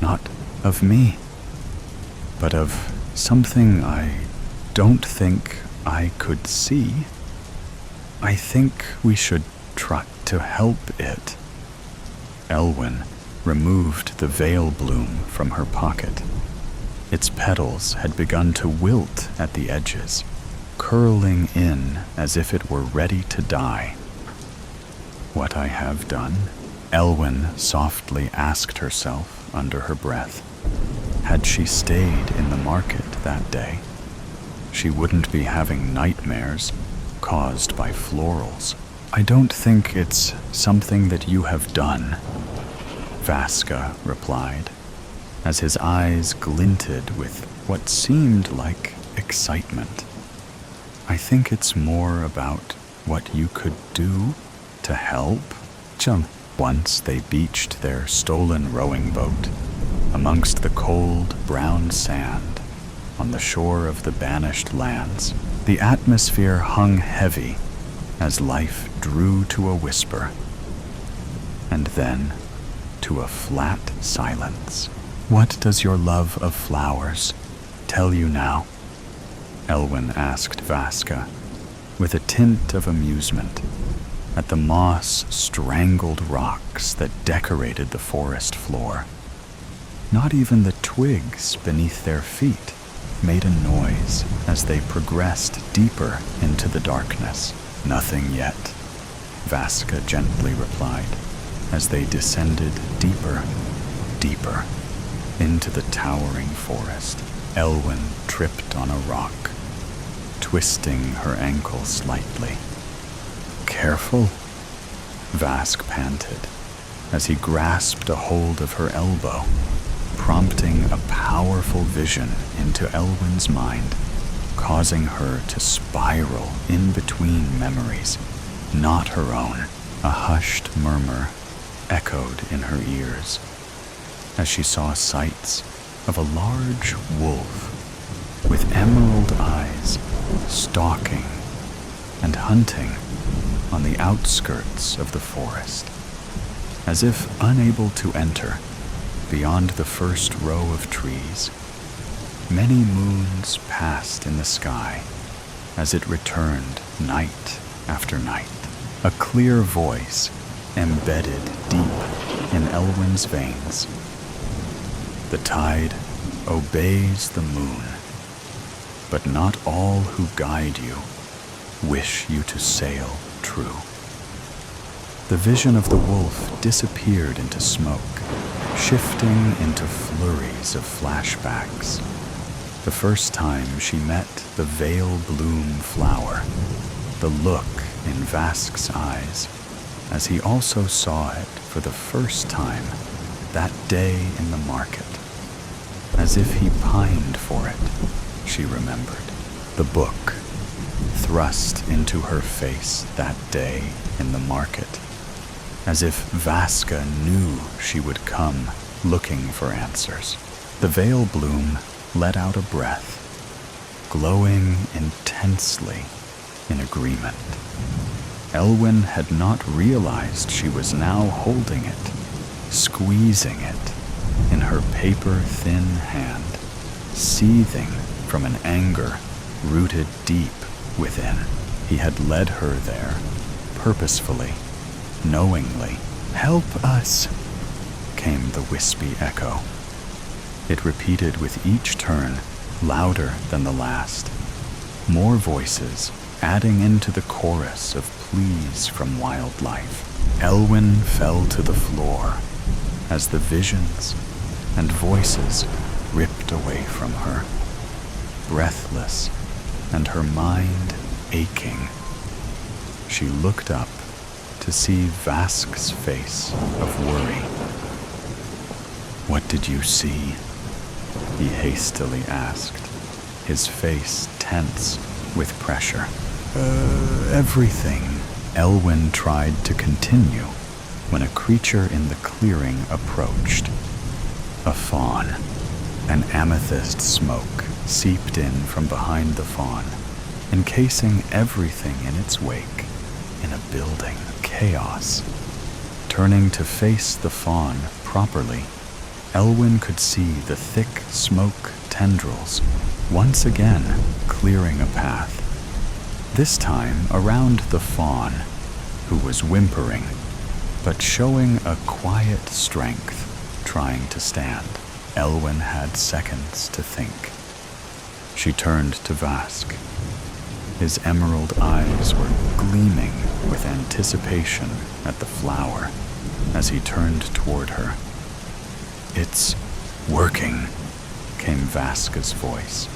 not of me, but of something I don't think I could see. I think we should try to help it." Elwyn removed the veil bloom from her pocket. Its petals had begun to wilt at the edges, curling in as if it were ready to die. "What I have done?" Elwyn softly asked herself under her breath. Had she stayed in the market that day, she wouldn't be having nightmares caused by florals. "I don't think it's something that you have done," Vasca replied, as his eyes glinted with what seemed like excitement. "I think it's more about what you could do to help." Once they beached their stolen rowing boat amongst the cold brown sand on the shore of the banished lands. The atmosphere hung heavy as life drew to a whisper, and then to a flat silence. "What does your love of flowers tell you now?" Elwyn asked Vasca, with a tint of amusement at the moss-strangled rocks that decorated the forest floor. Not even the twigs beneath their feet made a noise as they progressed deeper into the darkness. "Nothing yet," Vasca gently replied, as they descended deeper into the towering forest. Elwyn tripped on a rock, twisting her ankle slightly. "Careful," Vask panted as he grasped a hold of her elbow, prompting a powerful vision into Elwyn's mind, causing her to spiral in between memories, not her own. A hushed murmur echoed in her ears as she saw sights of a large wolf with emerald eyes stalking and hunting on the outskirts of the forest. As if unable to enter beyond the first row of trees, many moons passed in the sky as it returned night after night. A clear voice embedded deep in Elwyn's veins. "The tide obeys the moon, but not all who guide you wish you to sail true. The vision of the wolf disappeared into smoke, shifting into flurries of flashbacks. The first time she met the veil bloom flower, the look in Vask's eyes, as he also saw it for the first time that day in the market. As if he pined for it, she remembered. The book, thrust into her face that day in the market. As if Vaska knew she would come looking for answers. The veil bloom let out a breath, glowing intensely in agreement. Elwyn had not realized she was now holding it, squeezing it in her paper-thin hand, seething from an anger rooted deep within. He had led her there, purposefully, knowingly. "Help us," came the wispy echo. It repeated with each turn, louder than the last. More voices, adding into the chorus of pleas from wildlife. Elwyn fell to the floor as the visions and voices ripped away from her, breathless and her mind aching. She looked up to see Vask's face of worry. "What did you see?" he hastily asked, his face tense with pressure. Everything," Elwyn tried to continue when a creature in the clearing approached. A fawn. An amethyst smoke seeped in from behind the fawn, encasing everything in its wake in a building chaos. Turning to face the fawn properly, Elwyn could see the thick smoke tendrils once again clearing a path, this time around the fawn, who was whimpering, but showing a quiet strength, trying to stand. Elwyn had seconds to think. She turned to Vask. His emerald eyes were gleaming with anticipation at the flower as he turned toward her. "It's working," came Vaska's voice,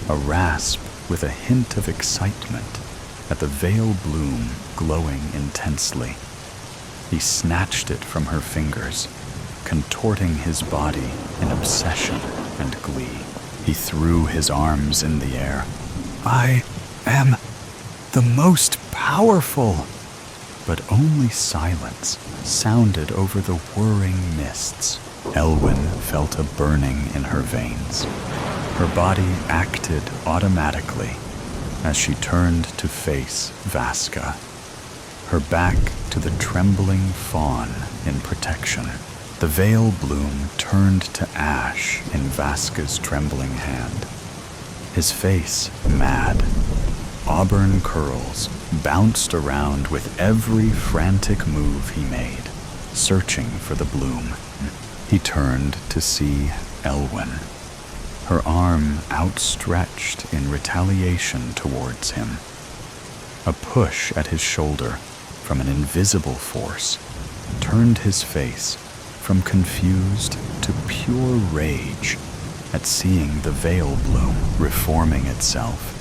a rasp with a hint of excitement at the veil bloom glowing intensely. He snatched it from her fingers, contorting his body in obsession and glee. He threw his arms in the air. "I am the most powerful!" But only silence sounded over the whirring mists. Elwyn felt a burning in her veins. Her body acted automatically as she turned to face Vaska, her back to the trembling fawn in protection. The veil bloom turned to ash in Vaska's trembling hand. His face mad. Auburn curls bounced around with every frantic move he made, searching for the bloom. He turned to see Elwyn, her arm outstretched in retaliation towards him. A push at his shoulder from an invisible force turned his face from confused to pure rage at seeing the veil bloom reforming itself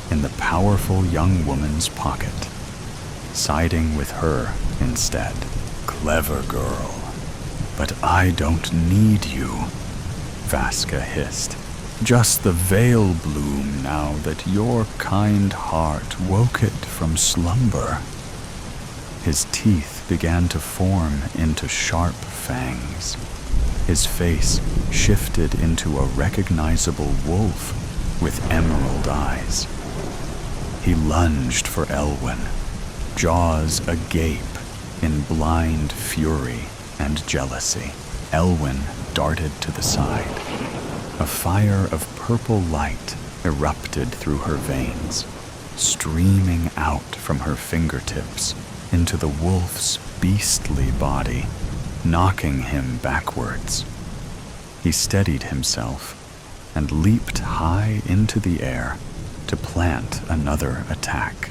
in the powerful young woman's pocket, siding with her instead. "Clever girl, but I don't need you," Vaska hissed. "Just the veil bloom now that your kind heart woke it from slumber." His teeth began to form into sharp fangs. His face shifted into a recognizable wolf with emerald eyes. He lunged for Elwyn, jaws agape in blind fury and jealousy. Elwyn darted to the side. A fire of purple light erupted through her veins, streaming out from her fingertips into the wolf's beastly body, knocking him backwards. He steadied himself and leaped high into the air to plant another attack.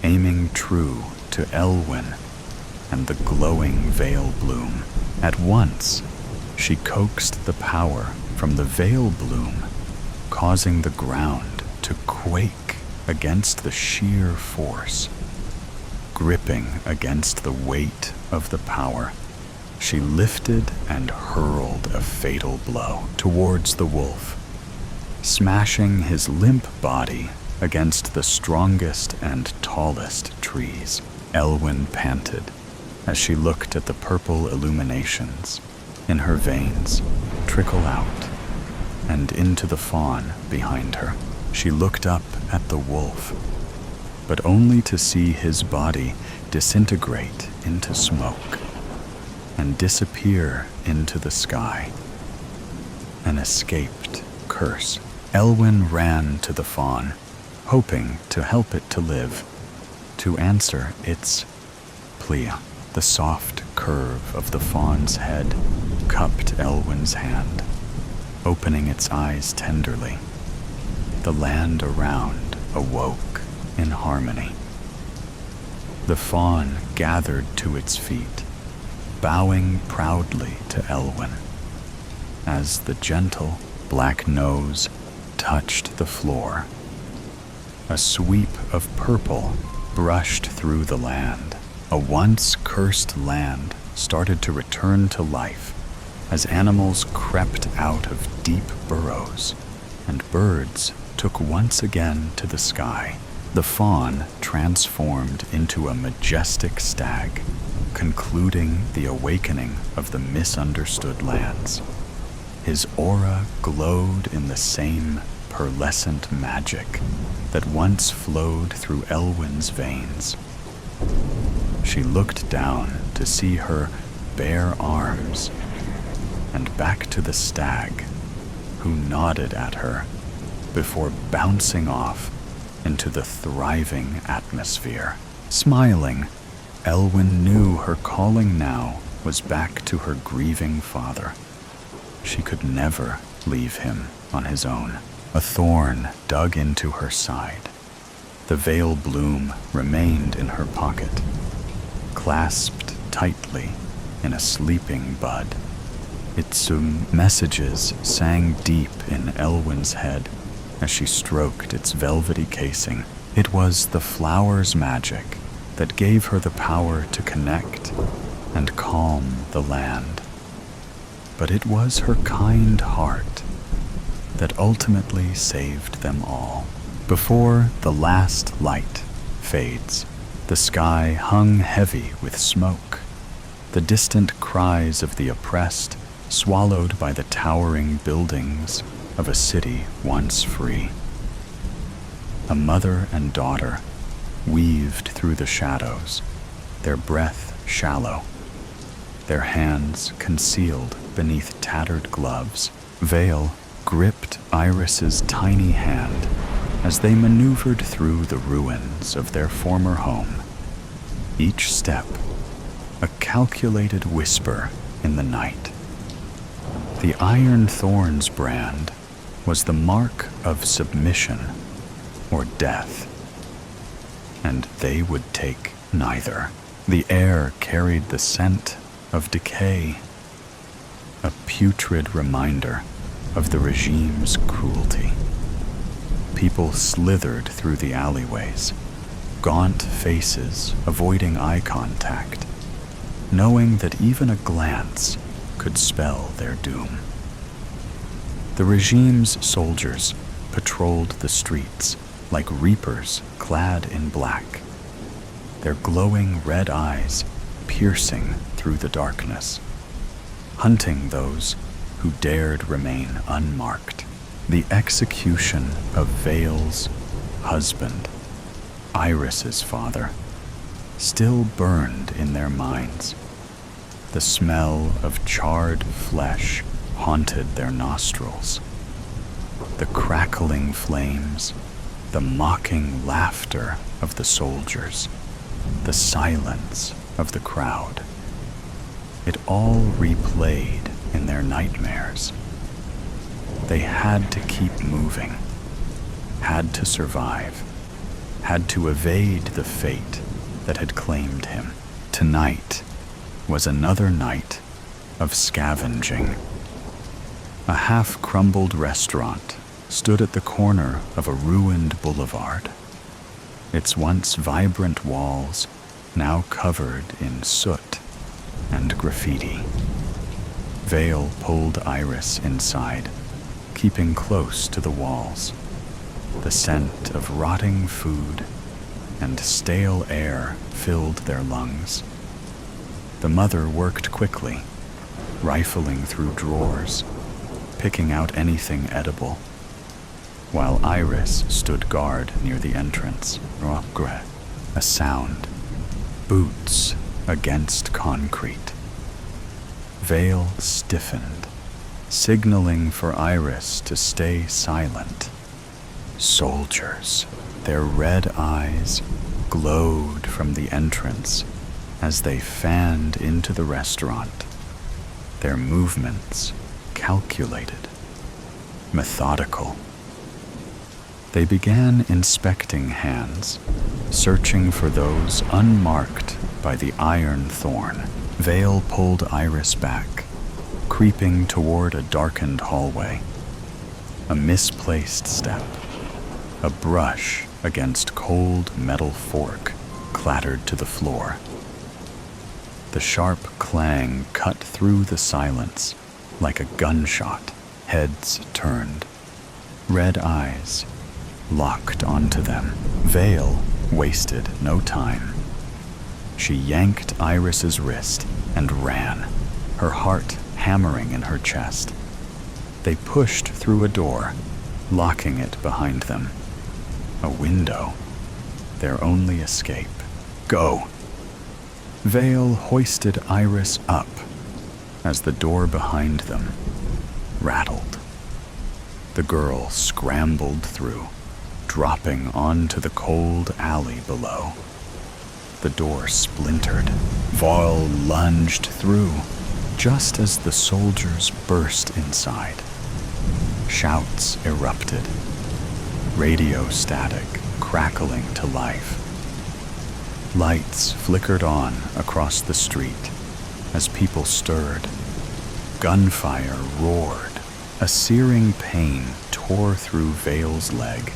aiming true to Elwyn and the glowing veil bloom. At once, she coaxed the power from the veil bloom, causing the ground to quake against the sheer force. Gripping against the weight of the power, she lifted and hurled a fatal blow towards the wolf, smashing his limp body against the strongest and tallest trees. Elwyn panted as she looked at the purple illuminations in her veins trickle out and into the fawn behind her. She looked up at the wolf, but only to see his body disintegrate into smoke and disappear into the sky. An escaped curse. Elwyn ran to the fawn, hoping to help it to live, to answer its plea. The soft curve of the fawn's head cupped Elwyn's hand, opening its eyes tenderly. The land around awoke in harmony. The fawn gathered to its feet, bowing proudly to Elwyn, as the gentle black nose touched the floor. A sweep of purple brushed through the land. A once cursed land started to return to life as animals crept out of deep burrows and birds took once again to the sky. The fawn transformed into a majestic stag, concluding the awakening of the misunderstood lands. His aura glowed in the same pearlescent magic that once flowed through Elwyn's veins. She looked down to see her bare arms and back to the stag, who nodded at her before bouncing off into the thriving atmosphere. Smiling, Elwyn knew her calling now was back to her grieving father. She could never leave him on his own. A thorn dug into her side. The veil bloom remained in her pocket, clasped tightly in a sleeping bud. Its messages sang deep in Elwyn's head as she stroked its velvety casing. It was the flower's magic that gave her the power to connect and calm the land. But it was her kind heart that ultimately saved them all. Before the last light fades, the sky hung heavy with smoke, the distant cries of the oppressed swallowed by the towering buildings of a city once free. A mother and daughter weaved through the shadows, their breath shallow, their hands concealed beneath tattered gloves. Veil gripped Iris's tiny hand as they maneuvered through the ruins of their former home. Each step, a calculated whisper in the night. The Iron Thorns brand was the mark of submission or death, and they would take neither. The air carried the scent of decay, a putrid reminder of the regime's cruelty. People slithered through the alleyways, gaunt faces avoiding eye contact, knowing that even a glance could spell their doom. The regime's soldiers patrolled the streets like reapers clad in black, their glowing red eyes piercing through the darkness, hunting those who dared remain unmarked. The execution of Veil's husband, Iris's father, still burned in their minds. The smell of charred flesh haunted their nostrils. The crackling flames, the mocking laughter of the soldiers, the silence of the crowd. It all replayed in their nightmares. They had to keep moving, had to survive, had to evade the fate that had claimed him. Tonight was another night of scavenging. A half-crumbled restaurant stood at the corner of a ruined boulevard, its once vibrant walls now covered in soot and graffiti. Vale pulled Iris inside, keeping close to the walls. The scent of rotting food and stale air filled their lungs. The mother worked quickly, rifling through drawers, picking out anything edible, while Iris stood guard near the entrance. A sound. Boots against concrete. Vale stiffened, signaling for Iris to stay silent. Soldiers. Their red eyes glowed from the entrance as they fanned into the restaurant, their movements calculated, methodical. They began inspecting hands, searching for those unmarked by the iron thorn. Vale pulled Iris back, creeping toward a darkened hallway. A misplaced step, a brush against cold metal fork clattered to the floor. The sharp clang cut through the silence like a gunshot. Heads turned, red eyes locked onto them. Vale wasted no time. She yanked Iris's wrist and ran, her heart hammering in her chest. They pushed through a door, locking it behind them. A window, their only escape. Go! Vale hoisted Iris up as the door behind them rattled. The girl scrambled through, dropping onto the cold alley below. The door splintered. Vale lunged through, just as the soldiers burst inside. Shouts erupted, radio static crackling to life. Lights flickered on across the street as people stirred. Gunfire roared. A searing pain tore through Vale's leg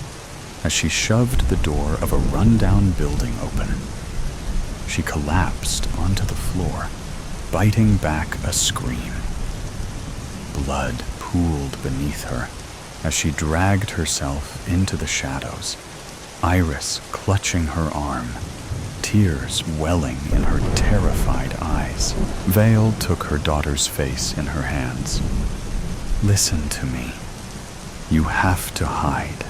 as she shoved the door of a rundown building open. She collapsed onto the floor, biting back a scream. Blood pooled beneath her as she dragged herself into the shadows, Iris clutching her arm, tears welling in her terrified eyes. Vale took her daughter's face in her hands. Listen to me. You have to hide.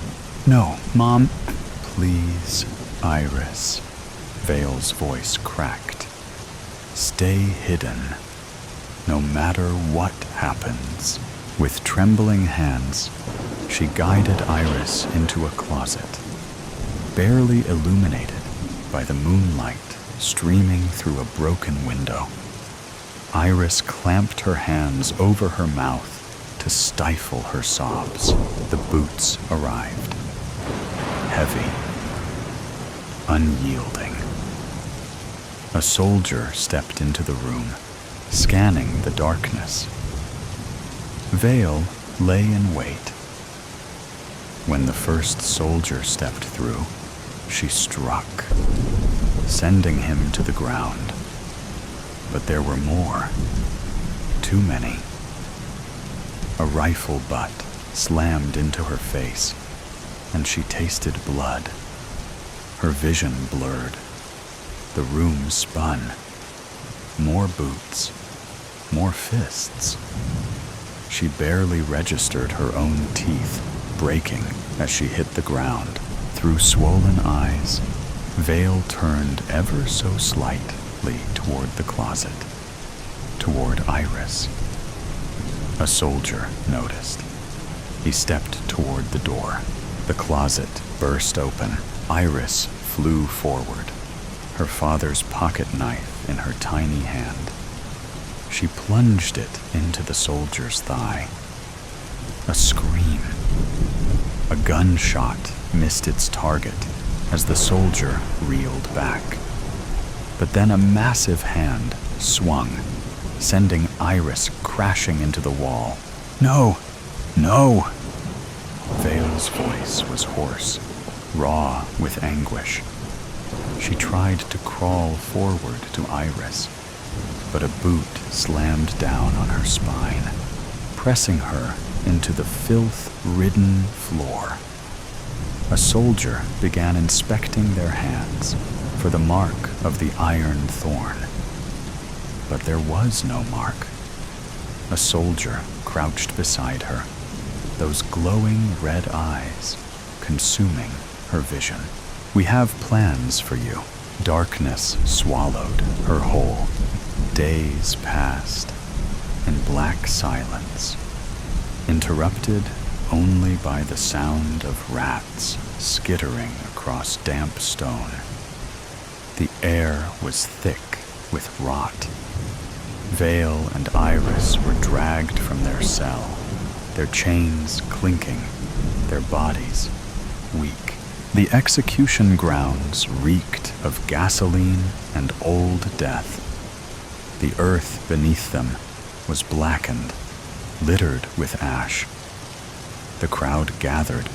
No, Mom. Please, Iris. Vale's voice cracked. Stay hidden, no matter what happens. With trembling hands, she guided Iris into a closet, barely illuminated by the moonlight streaming through a broken window. Iris clamped her hands over her mouth to stifle her sobs. The boots arrived, heavy, unyielding. A soldier stepped into the room, scanning the darkness. Vale lay in wait. When the first soldier stepped through, she struck, sending him to the ground. But there were more. Too many. A rifle butt slammed into her face, and she tasted blood. Her vision blurred. The room spun. More boots. More fists. She barely registered her own teeth, breaking as she hit the ground. Through swollen eyes, Vale turned ever so slightly toward the closet, toward Iris. A soldier noticed. He stepped toward the door. The closet burst open. Iris flew forward, her father's pocket knife in her tiny hand. She plunged it into the soldier's thigh. A scream. A gunshot missed its target as the soldier reeled back. But then a massive hand swung, sending Iris crashing into the wall. "No! No!" Vale's voice was hoarse, raw with anguish. She tried to crawl forward to Iris, but a boot slammed down on her spine, pressing her into the filth-ridden floor. A soldier began inspecting their hands for the mark of the iron thorn. But there was no mark. A soldier crouched beside her, those glowing red eyes consuming her vision. "We have plans for you." Darkness swallowed her whole. Days passed in black silence, interrupted only by the sound of rats skittering across damp stone. The air was thick with rot. Vale and Iris were dragged from their cell, their chains clinking, their bodies weak. The execution grounds reeked of gasoline and old death. The earth beneath them was blackened, littered with ash. The crowd gathered,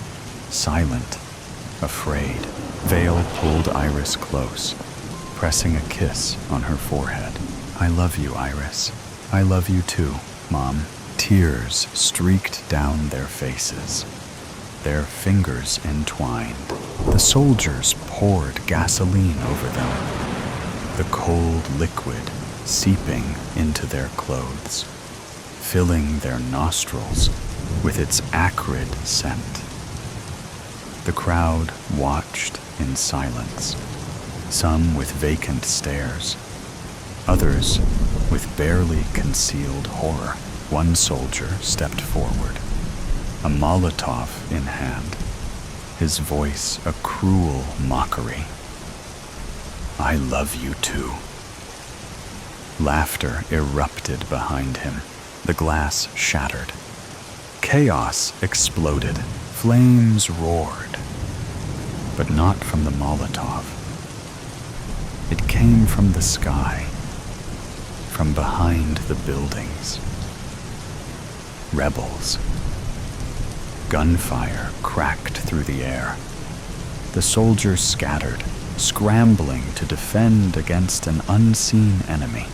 silent, afraid. Vale pulled Iris close, pressing a kiss on her forehead. "I love you, Iris. I love you too, Mom." Tears streaked down their faces, their fingers entwined. The soldiers poured gasoline over them, the cold liquid seeping into their clothes, filling their nostrils with its acrid scent. The crowd watched in silence, some with vacant stares, others with barely concealed horror. One soldier stepped forward, a Molotov in hand, his voice a cruel mockery. "I love you too." Laughter erupted behind him. The glass shattered. Chaos exploded. Flames roared. But not from the Molotov. It came from the sky, from behind the buildings. Rebels. Gunfire cracked through the air. The soldiers scattered, scrambling to defend against an unseen enemy.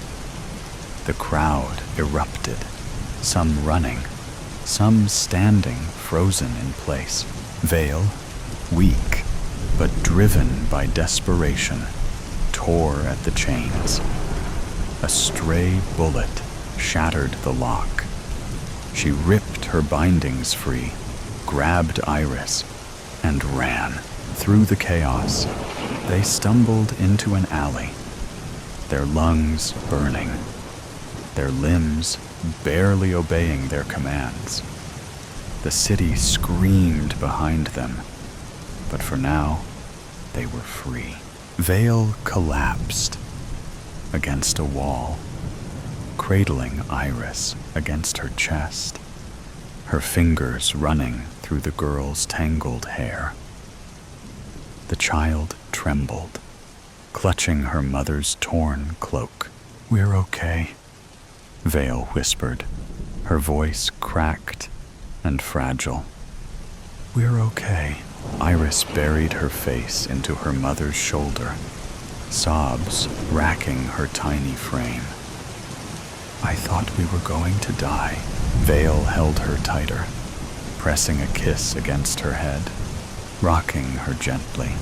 The crowd erupted, some running, some standing frozen in place. Vale, weak, but driven by desperation, tore at the chains. A stray bullet shattered the lock. She ripped her bindings free, grabbed Iris, and ran. Through the chaos, they stumbled into an alley, their lungs burning, their limbs barely obeying their commands. The city screamed behind them, but for now, they were free. Vale collapsed against a wall, cradling Iris against her chest, her fingers running through the girl's tangled hair. The child trembled, clutching her mother's torn cloak. "We're okay," Vale whispered, her voice cracked and fragile. "We're okay." Iris buried her face into her mother's shoulder, sobs racking her tiny frame. "I thought we were going to die." Vale held her tighter, pressing a kiss against her head, rocking her gently.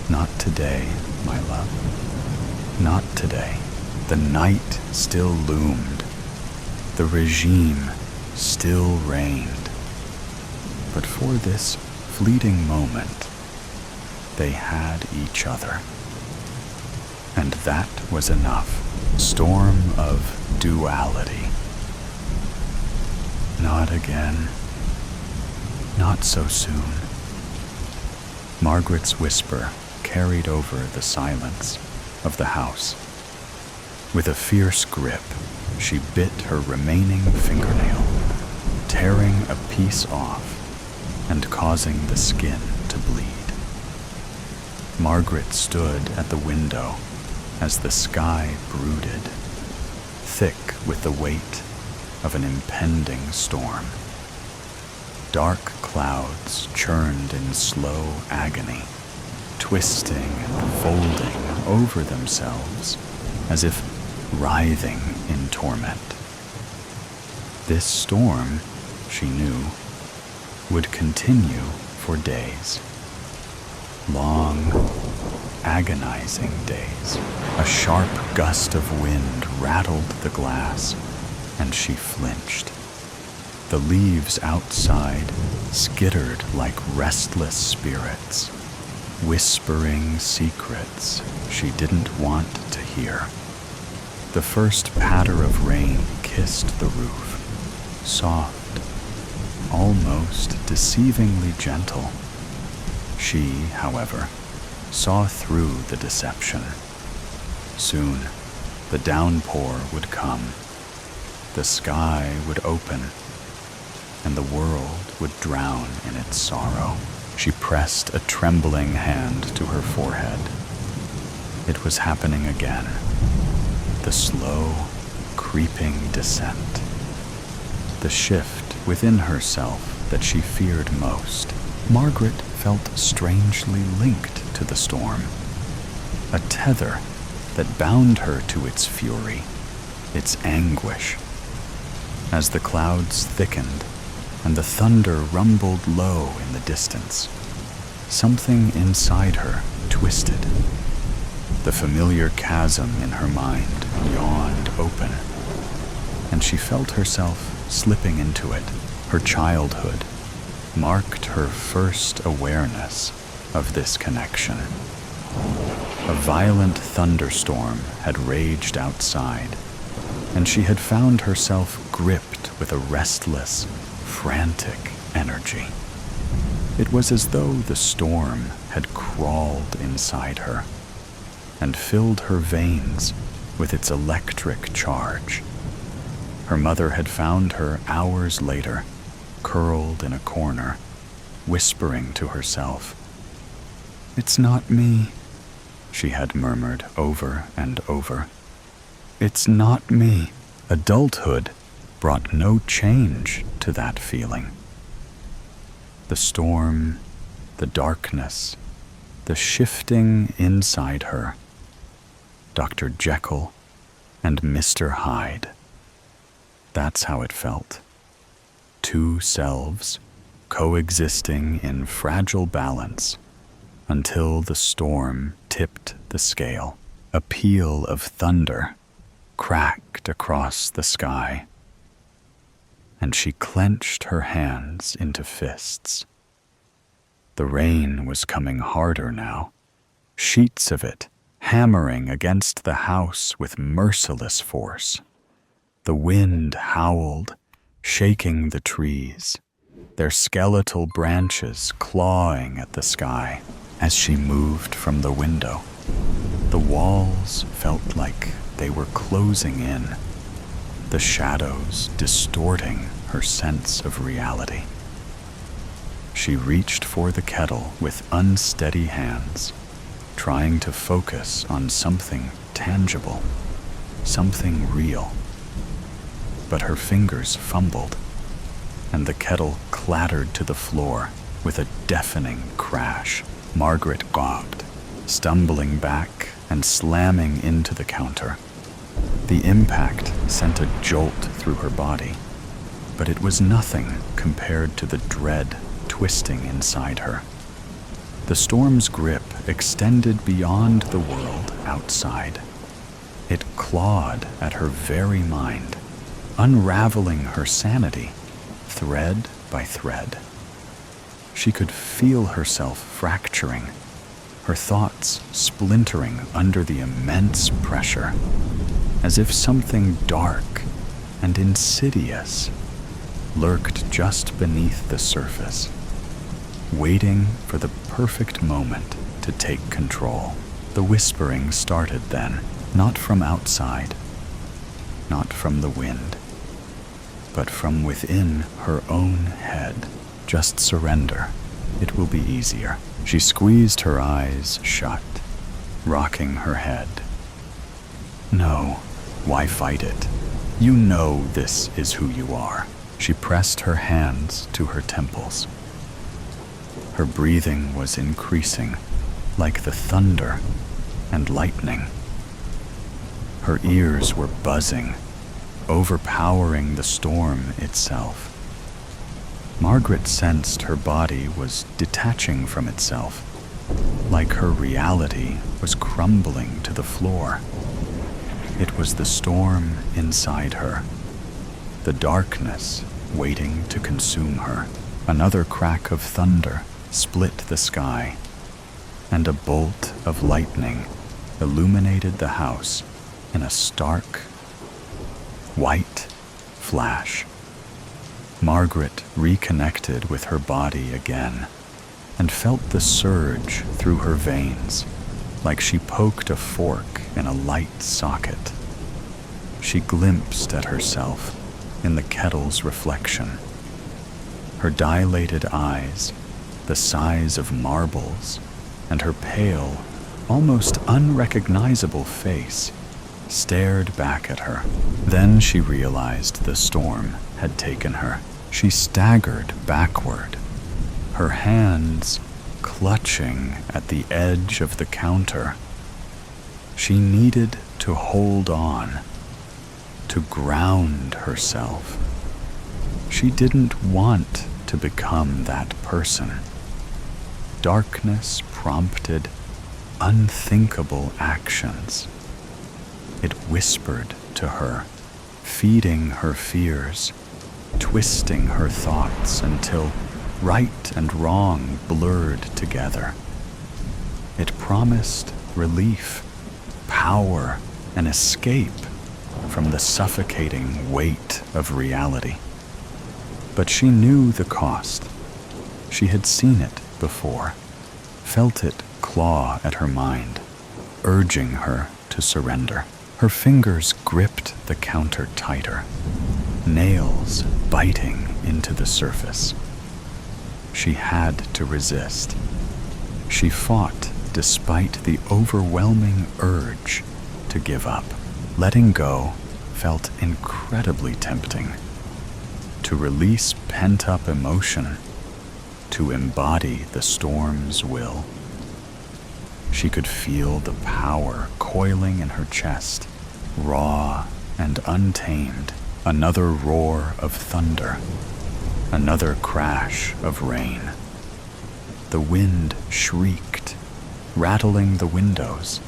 "Not today, my love. Not today." The night still loomed. The regime still reigned. But for this fleeting moment, they had each other. And that was enough. Storm of duality. Not again. Not so soon. Margaret's whisper carried over the silence of the house. With a fierce grip, she bit her remaining fingernail, tearing a piece off and causing the skin to bleed. Margaret stood at the window as the sky brooded, thick with the weight of an impending storm. Dark clouds churned in slow agony, twisting and folding over themselves as if writhing in torment. This storm, she knew, would continue for days. Long, agonizing days. A sharp gust of wind rattled the glass, and she flinched. The leaves outside skittered like restless spirits, whispering secrets she didn't want to hear. The first patter of rain kissed the roof, soft, almost deceivingly gentle. She, however, saw through the deception. Soon, the downpour would come, the sky would open, and the world would drown in its sorrow. She pressed a trembling hand to her forehead. It was happening again. The slow, creeping descent. The shift within herself that she feared most. Margaret felt strangely linked to the storm. A tether that bound her to its fury, its anguish. As the clouds thickened and the thunder rumbled low in the distance, something inside her twisted. The familiar chasm in her mind yawned open, and she felt herself slipping into it. Her childhood marked her first awareness of this connection. A violent thunderstorm had raged outside, and she had found herself gripped with a restless, frantic energy. It was as though the storm had crawled inside her and filled her veins with its electric charge. Her mother had found her hours later, curled in a corner, whispering to herself. "It's not me," she had murmured over and over. "It's not me." Adulthood brought no change to that feeling. The storm, the darkness, the shifting inside her. Dr. Jekyll and Mr. Hyde. That's how it felt. Two selves coexisting in fragile balance until the storm tipped the scale. A peal of thunder cracked across the sky, and she clenched her hands into fists. The rain was coming harder now, sheets of it hammering against the house with merciless force. The wind howled, shaking the trees, their skeletal branches clawing at the sky. As she moved from the window, the walls felt like they were closing in, the shadows distorting her sense of reality. She reached for the kettle with unsteady hands, trying to focus on something tangible, something real. But her fingers fumbled, and the kettle clattered to the floor with a deafening crash. Margaret gawped, stumbling back and slamming into the counter. The impact sent a jolt through her body, but it was nothing compared to the dread twisting inside her. The storm's grip extended beyond the world outside. It clawed at her very mind, unraveling her sanity, thread by thread. She could feel herself fracturing, her thoughts splintering under the immense pressure, as if something dark and insidious lurked just beneath the surface, waiting for the perfect moment to take control. The whispering started then, not from outside, not from the wind, but from within her own head. Just surrender. It will be easier. She squeezed her eyes shut, rocking her head. No, why fight it? You know this is who you are. She pressed her hands to her temples. Her breathing was increasing, like the thunder and lightning. Her ears were buzzing, overpowering the storm itself. Margaret sensed her body was detaching from itself, like her reality was crumbling to the floor. It was the storm inside her, the darkness waiting to consume her. Another crack of thunder split the sky, and a bolt of lightning illuminated the house in a stark, white flash. Margaret reconnected with her body again and felt the surge through her veins, like she poked a fork in a light socket. She glimpsed at herself in the kettle's reflection. Her dilated eyes, the size of marbles, and her pale, almost unrecognizable face stared back at her. Then she realized the storm had taken her. She staggered backward, her hands clutching at the edge of the counter. She needed to hold on, to ground herself. She didn't want to become that person. Darkness prompted unthinkable actions. It whispered to her, feeding her fears, twisting her thoughts until right and wrong blurred together. It promised relief, power, an escape from the suffocating weight of reality. But she knew the cost. She had seen it before, felt it claw at her mind, urging her to surrender. Her fingers gripped the counter tighter, nails biting into the surface. She had to resist. She fought despite the overwhelming urge to give up. Letting go felt incredibly tempting. To release pent-up emotion, to embody the storm's will. She could feel the power coiling in her chest, raw and untamed. Another roar of thunder, another crash of rain. The wind shrieked, rattling the windows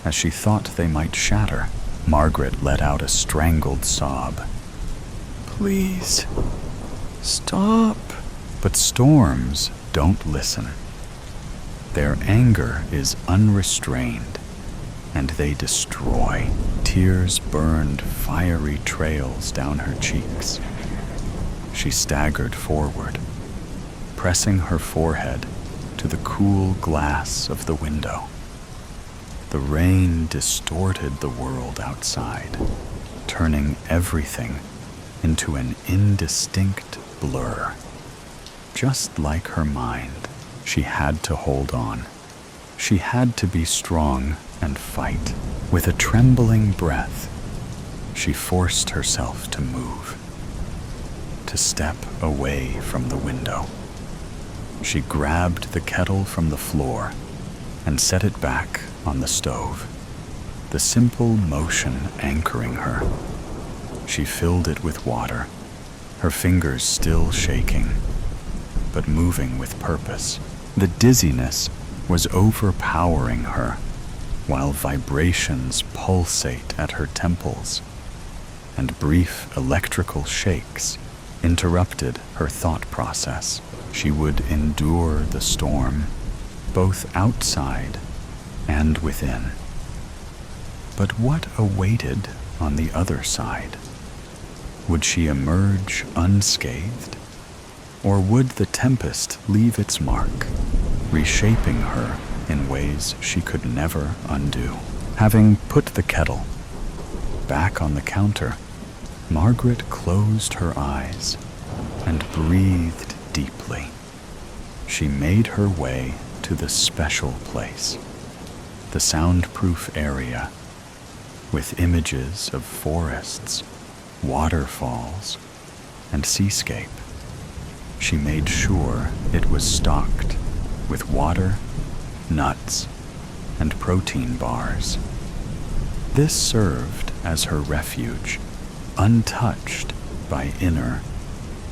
as she thought they might shatter. Margaret let out a strangled sob. Please, stop. But storms don't listen. Their anger is unrestrained, and they destroy. Tears burned fiery trails down her cheeks. She staggered forward, pressing her forehead to the cool glass of the window. The rain distorted the world outside, turning everything into an indistinct blur. Just like her mind, she had to hold on. She had to be strong and fight. With a trembling breath, she forced herself to move, to step away from the window. She grabbed the kettle from the floor and set it back on the stove, the simple motion anchoring her. She filled it with water, her fingers still shaking, but moving with purpose. The dizziness was overpowering her, while vibrations pulsate at her temples, and brief electrical shakes interrupted her thought process. She would endure the storm, both outside and within. But what awaited on the other side? Would she emerge unscathed? Or would the tempest leave its mark, reshaping her in ways she could never undo? Having put the kettle back on the counter, Margaret closed her eyes and breathed deeply. She made her way to the special place, the soundproof area, with images of forests, waterfalls, and seascape. She made sure it was stocked with water, nuts, and protein bars. This served as her refuge, untouched by inner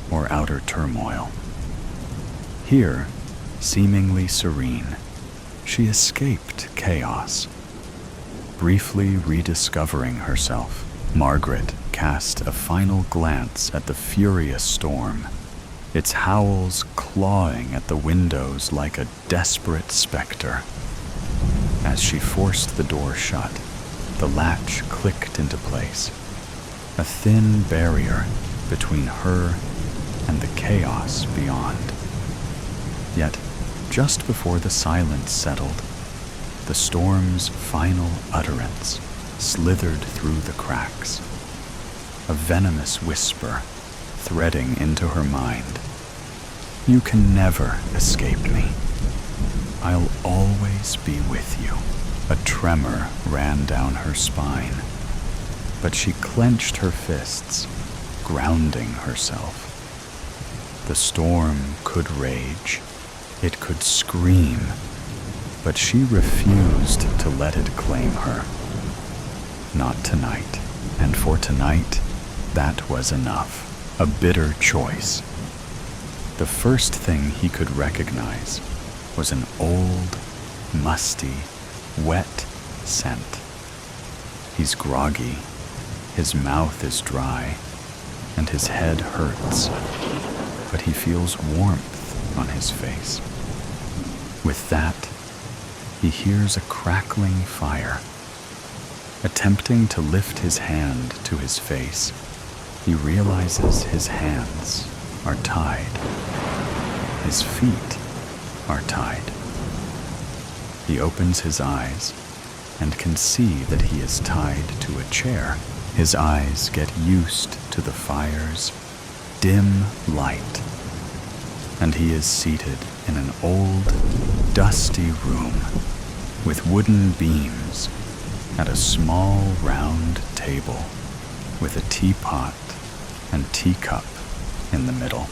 or outer turmoil. Here, seemingly serene, she escaped chaos. Briefly rediscovering herself, Margaret cast a final glance at the furious storm, its howls clawing at the windows like a desperate specter. As she forced the door shut, the latch clicked into place, a thin barrier between her and the chaos beyond. Yet, just before the silence settled, the storm's final utterance slithered through the cracks, a venomous whisper threading into her mind. "You can never escape me. I'll always be with you." A tremor ran down her spine, but she clenched her fists, grounding herself. The storm could rage, it could scream, but she refused to let it claim her. Not tonight, and for tonight, that was enough. A bitter choice. The first thing he could recognize was an old, musty, wet scent. He's groggy, his mouth is dry, and his head hurts, but he feels warmth on his face. With that, he hears a crackling fire. Attempting to lift his hand to his face, he realizes his hands are tied. His feet are tied. He opens his eyes and can see that he is tied to a chair. His eyes get used to the fire's dim light, and he is seated in an old, dusty room with wooden beams at a small round table with a teapot and teacup in the middle.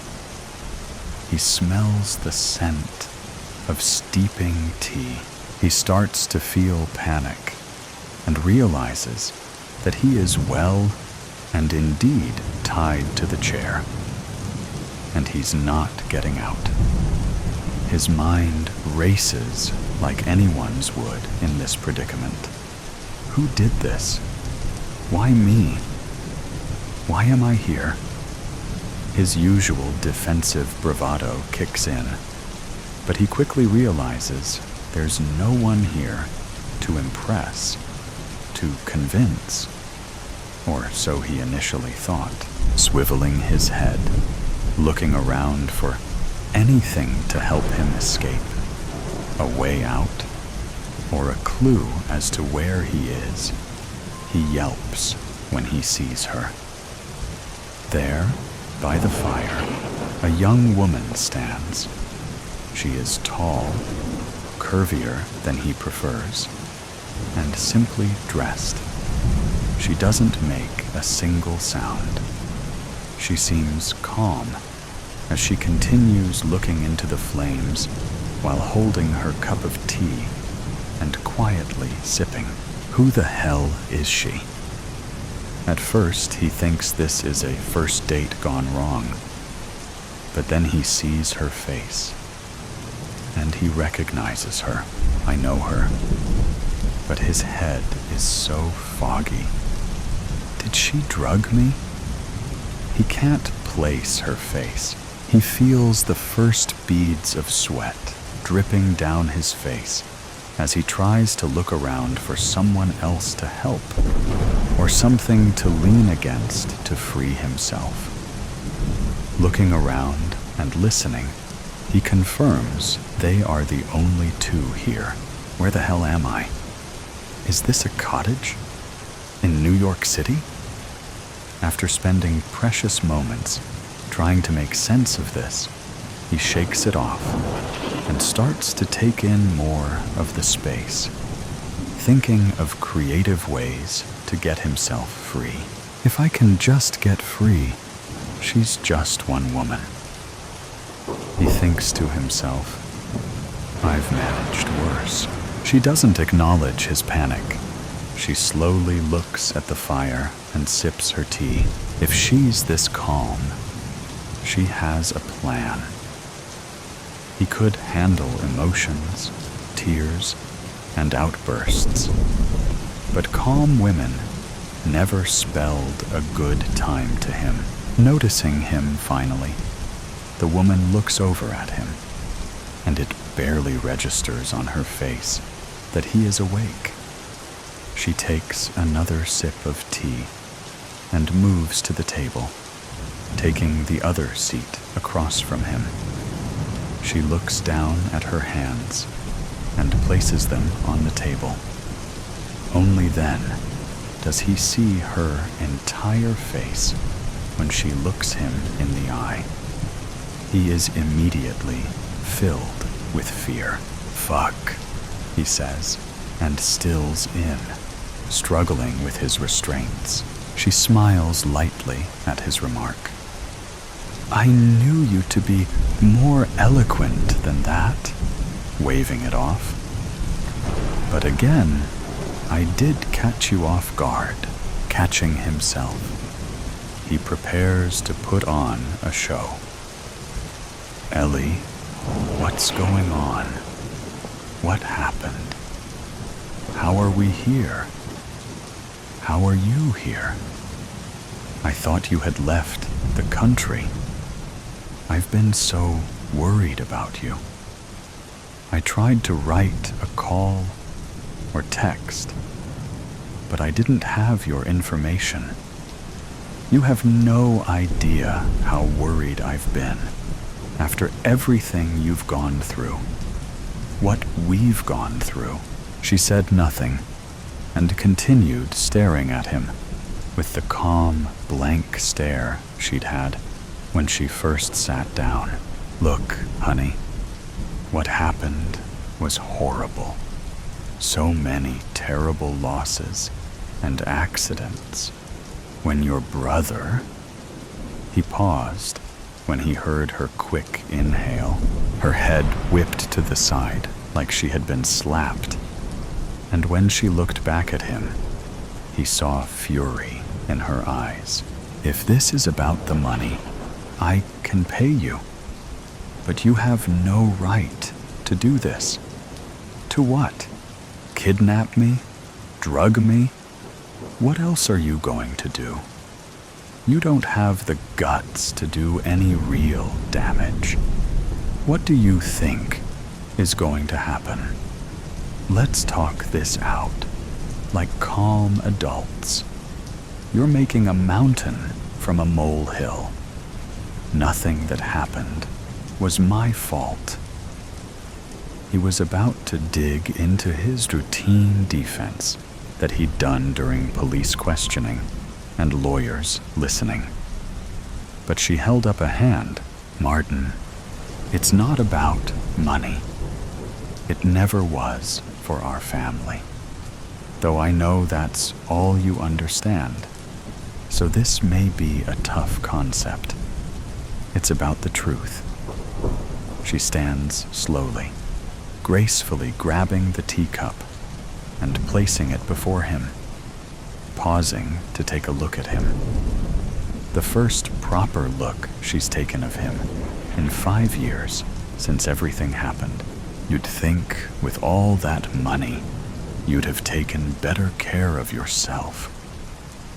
He smells the scent of steeping tea. He starts to feel panic and realizes that he is well and indeed tied to the chair, and he's not getting out. His mind races like anyone's would in this predicament. Who did this? Why me? Why am I here? His usual defensive bravado kicks in, but he quickly realizes there's no one here to impress, to convince, or so he initially thought. Swiveling his head, looking around for anything to help him escape, a way out, or a clue as to where he is, he yelps when he sees her. There, by the fire, a young woman stands. She is tall, curvier than he prefers, and simply dressed. She doesn't make a single sound. She seems calm as she continues looking into the flames while holding her cup of tea and quietly sipping. Who the hell is she? At first, he thinks this is a first date gone wrong, but then he sees her face, and he recognizes her. I know her, but his head is so foggy. Did she drug me? He can't place her face. He feels the first beads of sweat dripping down his face as he tries to look around for someone else to help, or something to lean against to free himself. Looking around and listening, he confirms they are the only two here. Where the hell am I? Is this a cottage? In New York City? After spending precious moments trying to make sense of this, He shakes it off and starts to take in more of the space, thinking of creative ways to get himself free. If I can just get free, she's just one woman. He thinks to himself, I've managed worse. She doesn't acknowledge his panic. She slowly looks at the fire and sips her tea. If she's this calm, she has a plan. He could handle emotions, tears, and outbursts. But calm women never spelled a good time to him. Noticing him finally, the woman looks over at him, and it barely registers on her face that he is awake. She takes another sip of tea and moves to the table, taking the other seat across from him. She looks down at her hands and places them on the table. Only then does he see her entire face when she looks him in the eye. He is immediately filled with fear. Fuck, he says, and stills in, struggling with his restraints. She smiles lightly at his remark. I knew you to be more eloquent than that, waving it off. But again, I did catch you off guard. Catching himself, he prepares to put on a show. Ellie, what's going on? What happened? How are we here? How are you here? I thought you had left the country. I've been so worried about you. I tried to write a call or text, but I didn't have your information. You have no idea how worried I've been after everything you've gone through, what we've gone through. She said nothing and continued staring at him with the calm, blank stare she'd had when she first sat down. Look, honey, what happened was horrible. So many terrible losses and accidents. When your brother... He paused when he heard her quick inhale. Her head whipped to the side like she had been slapped. And when she looked back at him, he saw fury in her eyes. If this is about the money, I can pay you. But you have no right to do this. To what? Kidnap me? Drug me? What else are you going to do? You don't have the guts to do any real damage. What do you think is going to happen? Let's talk this out, like calm adults. You're making a mountain from a molehill. Nothing that happened was my fault. He was about to dig into his routine defense that he'd done during police questioning and lawyers listening. But she held up a hand. Martin, it's not about money. It never was for our family. Though I know that's all you understand. So this may be a tough concept. It's about the truth. She stands slowly, gracefully grabbing the teacup and placing it before him, pausing to take a look at him. The first proper look she's taken of him in 5 years since everything happened. You'd think with all that money, you'd have taken better care of yourself.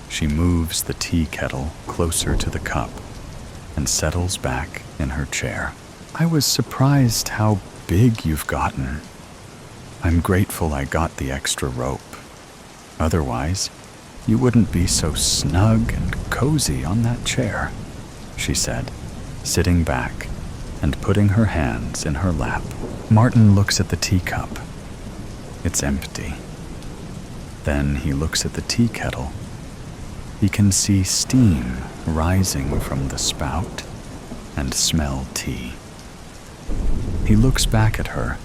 She moves the tea kettle closer to the cup and settles back in her chair. I was surprised how big you've gotten. I'm grateful I got the extra rope. Otherwise, you wouldn't be so snug and cozy on that chair, she said, sitting back and putting her hands in her lap. Martin looks at the teacup. It's empty. Then he looks at the tea kettle. He can see steam rising from the spout and smell tea. He looks back at her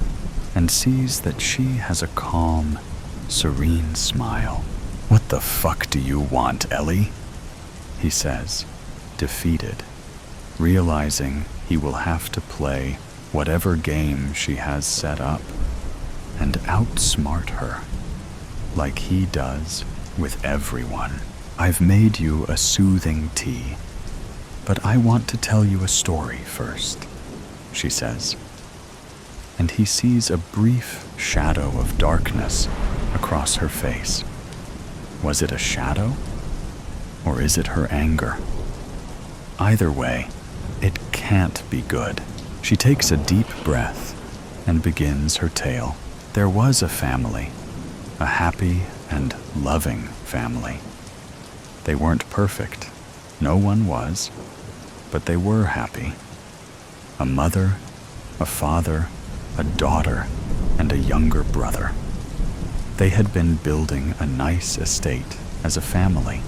and sees that she has a calm, serene smile. "What the fuck do you want, Ellie?" he says, defeated, realizing he will have to play whatever game she has set up and outsmart her, like he does with everyone. "I've made you a soothing tea, but I want to tell you a story first," she says. And he sees a brief shadow of darkness across her face. Was it a shadow? Or is it her anger? Either way, it can't be good. She takes a deep breath and begins her tale. There was a family, a happy and loving family. They weren't perfect. No one was, but they were happy. A mother, a father, a daughter, and a younger brother. They had been building a nice estate as a family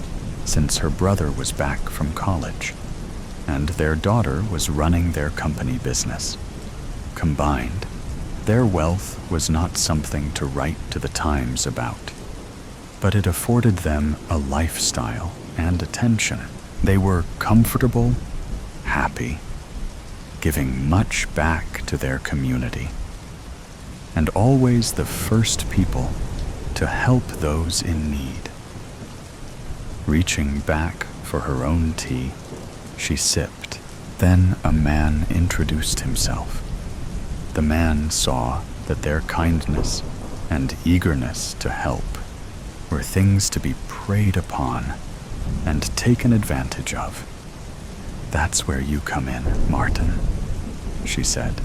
since her brother was back from college, and their daughter was running their company business. Combined, their wealth was not something to write to the Times about, but it afforded them a lifestyle and attention. They were comfortable, happy, giving much back to their community, and always the first people to help those in need. Reaching back for her own tea, she sipped. Then a man introduced himself. The man saw that their kindness and eagerness to help were things to be preyed upon and taken advantage of. "That's where you come in, Martin," she said,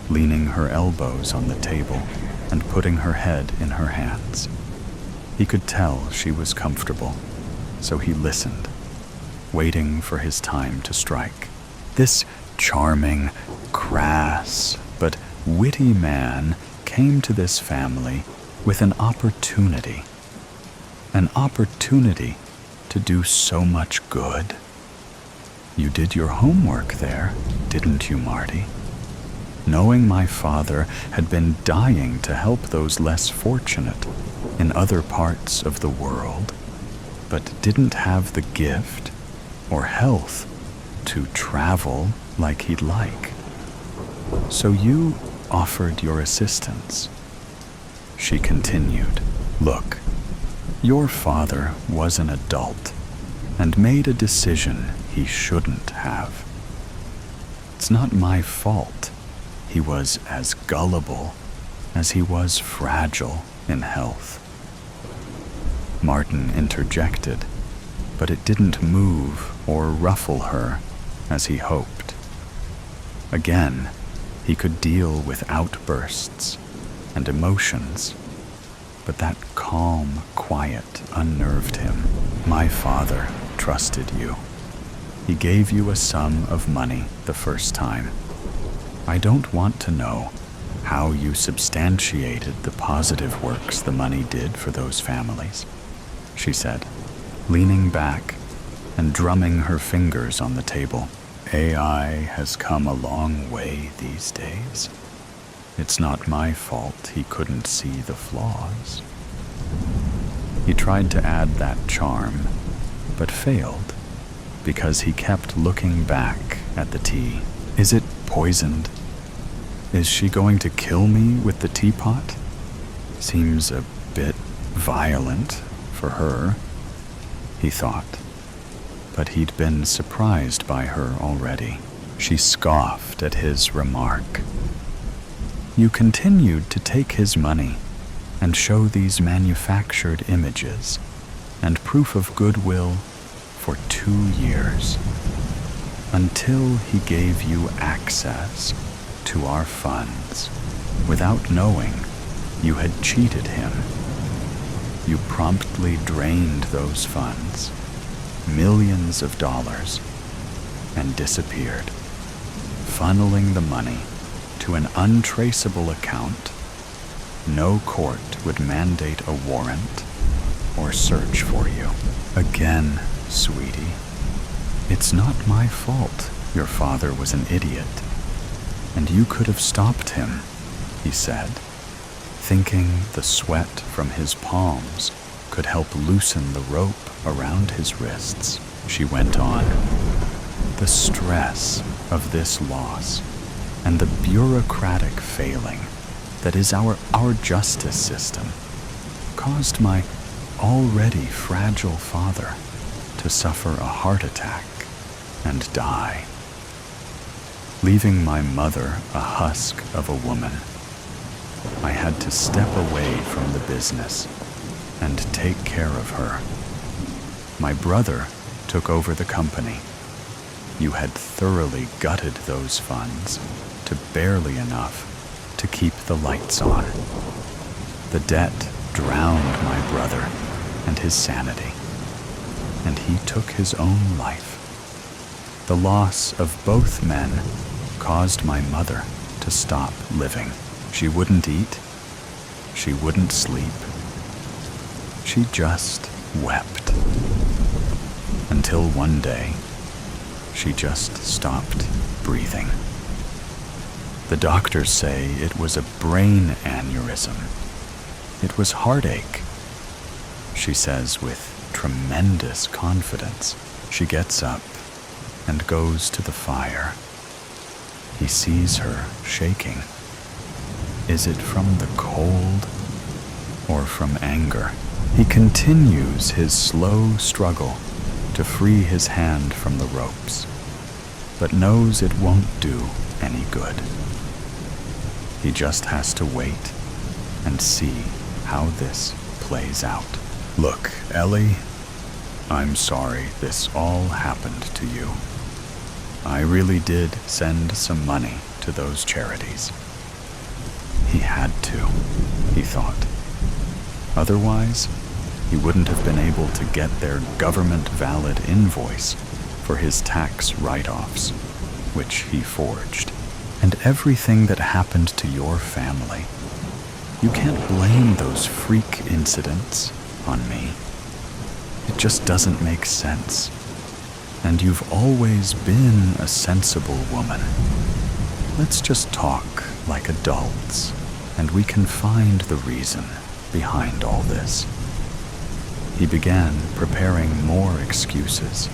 leaning her elbows on the table and putting her head in her hands. He could tell she was comfortable, so he listened, waiting for his time to strike. This charming, crass, but witty man came to this family with an opportunity to do so much good. "You did your homework there, didn't you, Marty? Knowing my father had been dying to help those less fortunate in other parts of the world, but didn't have the gift or health to travel like he'd like. So you offered your assistance." She continued, "Look, your father was an adult and made a decision he shouldn't have. It's not my fault he was as gullible as he was fragile in health." Martin interjected, but it didn't move or ruffle her as he hoped. Again, he could deal with outbursts and emotions, but that calm quiet unnerved him. "My father trusted you. He gave you a sum of money the first time. I don't want to know how you substantiated the positive works the money did for those families," she said, leaning back and drumming her fingers on the table. "AI has come a long way these days. It's not my fault he couldn't see the flaws." He tried to add that charm, but failed because he kept looking back at the tea. "Is it poisoned? Is she going to kill me with the teapot? Seems a bit violent for her," he thought. But he'd been surprised by her already. She scoffed at his remark. "You continued to take his money and show these manufactured images and proof of goodwill for 2 years, until he gave you access to our funds without knowing you had cheated him. You promptly drained those funds, millions of dollars, and disappeared, funneling the money to an untraceable account. No court would mandate a warrant or search for you. Again, sweetie, it's not my fault your father was an idiot. And you could have stopped him, he said, thinking the sweat from his palms could help loosen the rope around his wrists. She went on. The stress of this loss and the bureaucratic failing that is our justice system caused my already fragile father to suffer a heart attack and die, leaving my mother a husk of a woman. I had to step away from the business and take care of her. My brother took over the company. You had thoroughly gutted those funds to barely enough to keep the lights on. The debt drowned my brother and his sanity, and he took his own life. The loss of both men caused my mother to stop living. She wouldn't eat. She wouldn't sleep. She just wept. Until one day, she just stopped breathing. The doctors say it was a brain aneurysm. It was heartache. She says with tremendous confidence. She gets up and goes to the fire. He sees her shaking. Is it from the cold or from anger? He continues his slow struggle to free his hand from the ropes, but knows it won't do any good. He just has to wait and see how this plays out. Look, Ellie, I'm sorry this all happened to you. I really did send some money to those charities. He had to, he thought. Otherwise, he wouldn't have been able to get their government-valid invoice for his tax write-offs, which he forged. And everything that happened to your family, you can't blame those freak incidents on me. It just doesn't make sense. And you've always been a sensible woman. Let's just talk like adults, and we can find the reason behind all this. He began preparing more excuses,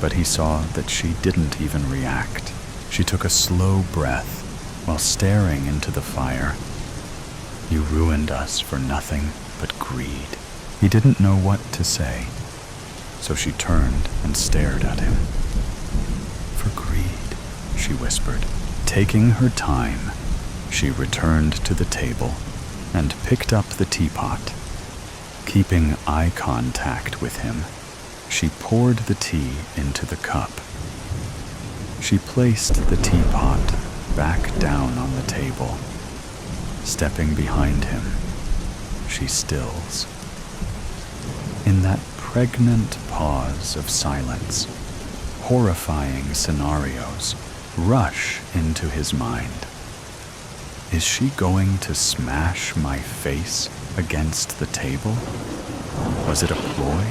but he saw that she didn't even react. She took a slow breath while staring into the fire. You ruined us for nothing but greed. He didn't know what to say, so she turned and stared at him. For greed, she whispered. Taking her time, she returned to the table and picked up the teapot. Keeping eye contact with him, she poured the tea into the cup. She placed the teapot back down on the table. Stepping behind him, she stills. In that pregnant pause of silence, horrifying scenarios rush into his mind. Is she going to smash my face against the table? Was it a ploy?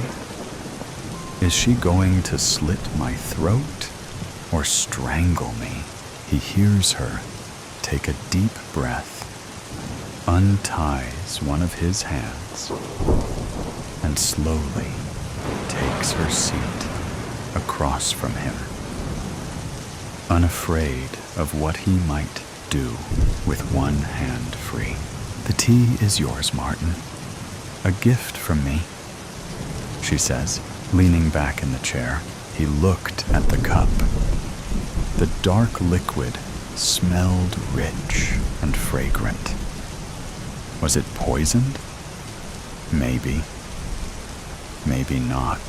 Is she going to slit my throat or strangle me? He hears her take a deep breath, unties one of his hands, and slowly takes her seat across from him, unafraid of what he might do with one hand free. The tea is yours, Martin. A gift from me, she says, leaning back in the chair. He looked at the cup. The dark liquid smelled rich and fragrant. Was it poisoned? Maybe. Maybe not.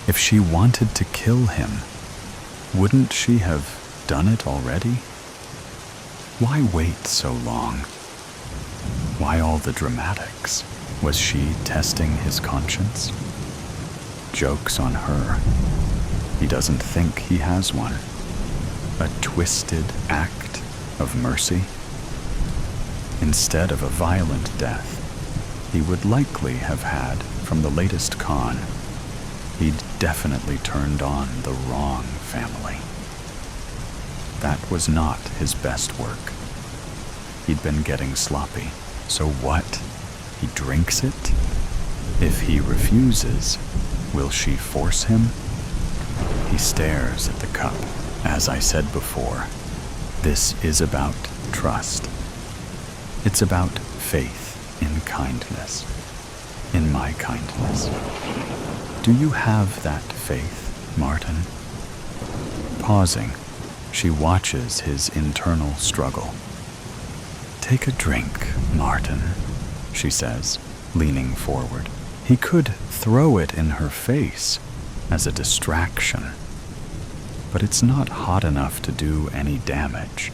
If she wanted to kill him, wouldn't she have done it already? Why wait so long? Why all the dramatics? Was she testing his conscience? Joke's on her. He doesn't think he has one. A twisted act of mercy? Instead of a violent death, he would likely have had from the latest con. He'd definitely turned on the wrong family. That was not his best work. He'd been getting sloppy. So what? He drinks it? If he refuses, will she force him? He stares at the cup. As I said before, this is about trust. It's about faith in kindness, in my kindness. Do you have that faith, Martin? Pausing, she watches his internal struggle. Take a drink, Martin, she says, leaning forward. He could throw it in her face as a distraction, but it's not hot enough to do any damage,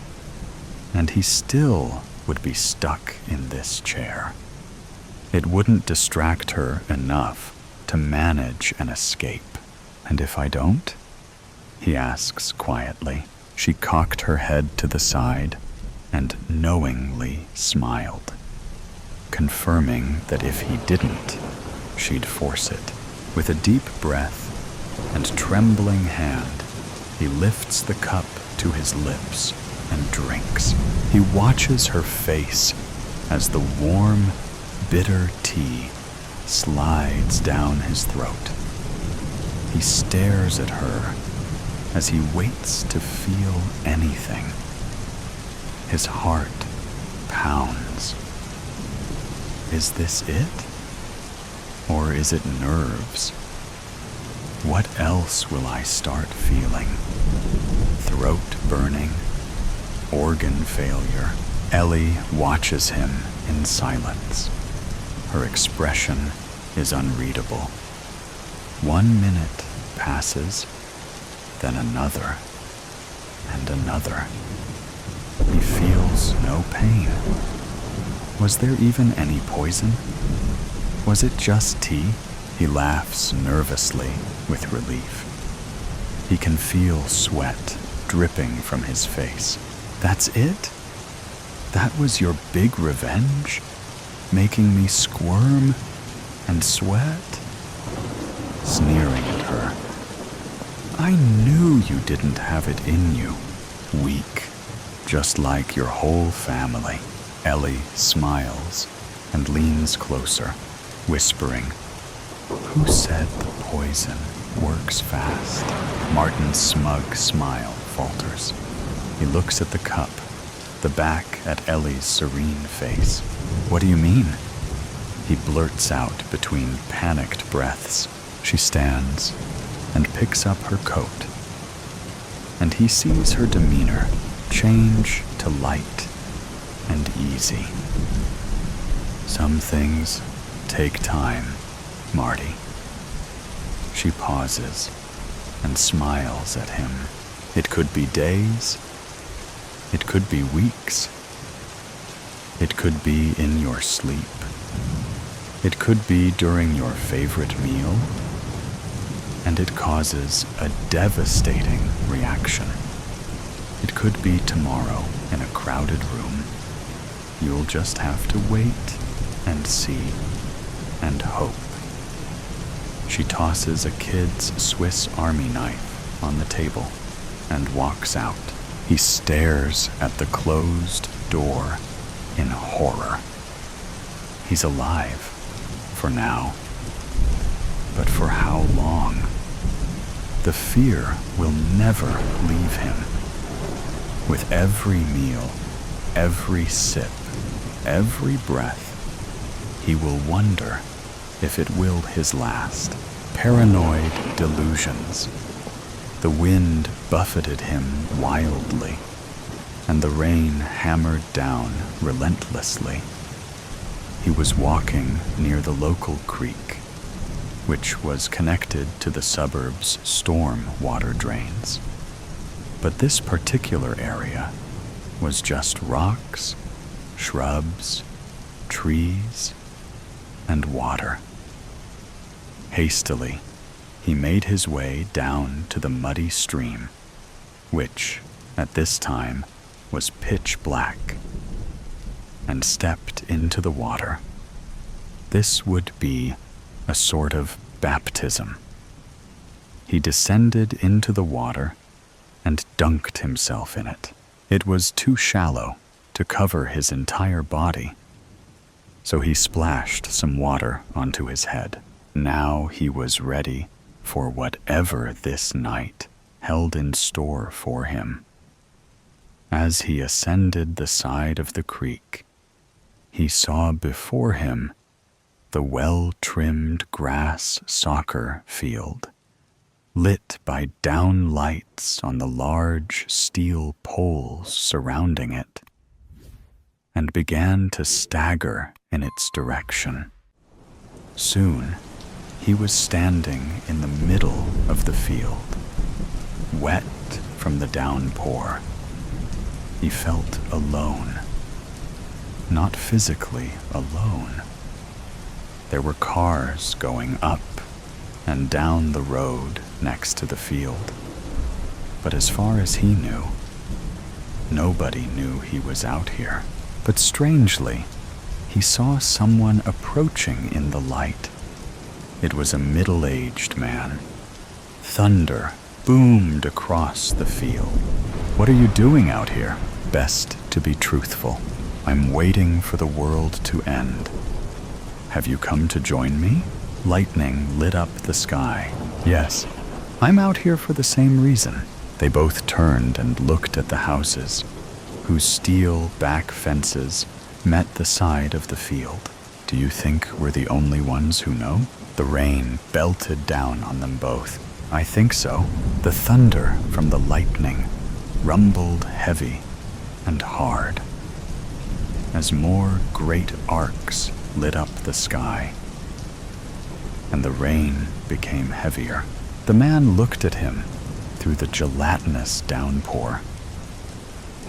and he still would be stuck in this chair. It wouldn't distract her enough to manage an escape. And if I don't? He asks quietly. She cocked her head to the side and knowingly smiled, confirming that if he didn't, she'd force it. With a deep breath and trembling hand, he lifts the cup to his lips and drinks. He watches her face as the warm, bitter tea slides down his throat. He stares at her as he waits to feel anything. His heart pounds. Is this it? Or is it nerves? What else will I start feeling? Throat burning? Organ failure? Ellie watches him in silence. Her expression is unreadable. 1 minute passes, then another, and another. He feels no pain. Was there even any poison? Was it just tea? He laughs nervously with relief. He can feel sweat dripping from his face. That's it? That was your big revenge? Making me squirm and sweat? Sneering at her. I knew you didn't have it in you. Weak, just like your whole family. Ellie smiles and leans closer, whispering, Who said the poison works fast? Martin's smug smile falters. He looks at the cup, the back at Ellie's serene face. What do you mean? He blurts out between panicked breaths. She stands and picks up her coat, and he sees her demeanor change to light and easy. Some things take time, Marty. She pauses and smiles at him. It could be days. It could be weeks. It could be in your sleep. It could be during your favorite meal. And it causes a devastating reaction. It could be tomorrow in a crowded room. You'll just have to wait and see and hope. She tosses a kid's Swiss Army knife on the table and walks out. He stares at the closed door in horror. He's alive, for now. But for how long? The fear will never leave him. With every meal, every sip, every breath, he will wonder if it will his last. Paranoid delusions. The wind buffeted him wildly, and the rain hammered down relentlessly. He was walking near the local creek, which was connected to the suburb's storm water drains. But this particular area was just rocks, shrubs, trees, and water. Hastily, he made his way down to the muddy stream, which, at this time, was pitch black, and stepped into the water. This would be a sort of baptism. He descended into the water and dunked himself in it. It was too shallow to cover his entire body, so he splashed some water onto his head. Now he was ready for whatever this night held in store for him. As he ascended the side of the creek, he saw before him the well-trimmed grass soccer field, lit by down lights on the large steel poles surrounding it, and began to stagger in its direction. Soon, he was standing in the middle of the field, wet from the downpour. He felt alone. Not physically alone. There were cars going up and down the road next to the field, but as far as he knew, nobody knew he was out here. But strangely, he saw someone approaching in the light. It was a middle-aged man. Thunder boomed across the field. "What are you doing out here?" "Best to be truthful. I'm waiting for the world to end." "Have you come to join me?" Lightning lit up the sky. "Yes, I'm out here for the same reason." They both turned and looked at the houses, whose steel back fences met the side of the field. "Do you think we're the only ones who know?" The rain belted down on them both. "I think so." The thunder from the lightning rumbled heavy and hard as more great arcs lit up the sky, and the rain became heavier. The man looked at him through the gelatinous downpour.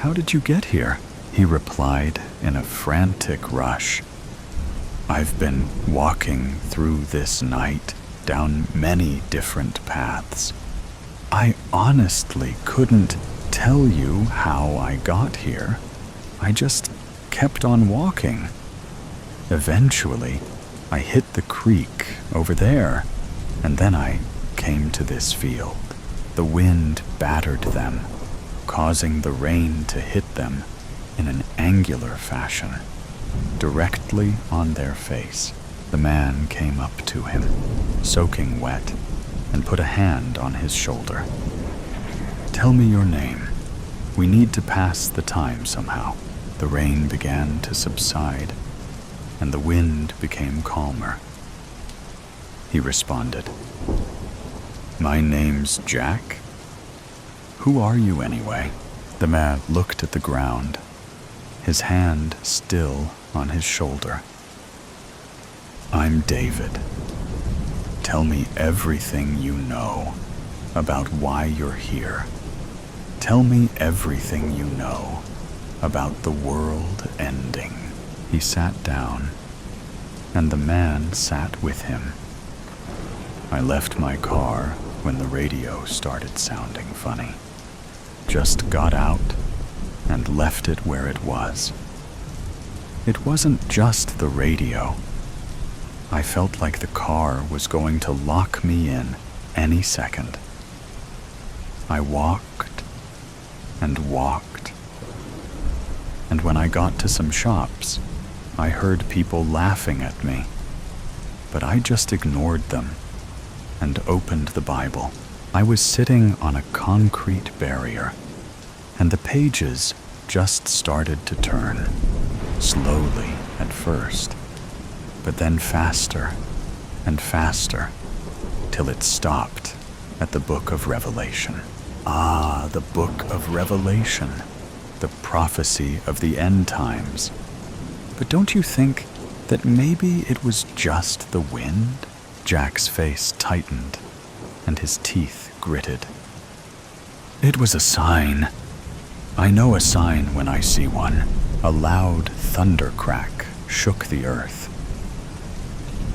"How did you get here?" he replied in a frantic rush. "I've been walking through this night down many different paths. I honestly couldn't tell you how I got here. I just kept on walking. Eventually, I hit the creek over there, and then I came to this field." The wind battered them, causing the rain to hit them in an angular fashion, directly on their face. The man came up to him, soaking wet, and put a hand on his shoulder. "Tell me your name. We need to pass the time somehow." The rain began to subside, and the wind became calmer. He responded, "My name's Jack. Who are you anyway?" The man looked at the ground, his hand still on his shoulder. "I'm David. Tell me everything you know about why you're here. Tell me everything you know about the world ending." He sat down, and the man sat with him. "I left my car when the radio started sounding funny. Just got out and left it where it was. It wasn't just the radio. I felt like the car was going to lock me in any second. I walked and walked, and when I got to some shops, I heard people laughing at me, but I just ignored them and opened the Bible. I was sitting on a concrete barrier, and the pages just started to turn, slowly at first, but then faster and faster, till it stopped at the book of Revelation. Ah, the book of Revelation, the prophecy of the end times. But don't you think that maybe it was just the wind? Jack's face tightened, and his teeth gritted. "It was a sign. I know a sign when I see one." A loud thunder crack shook the earth.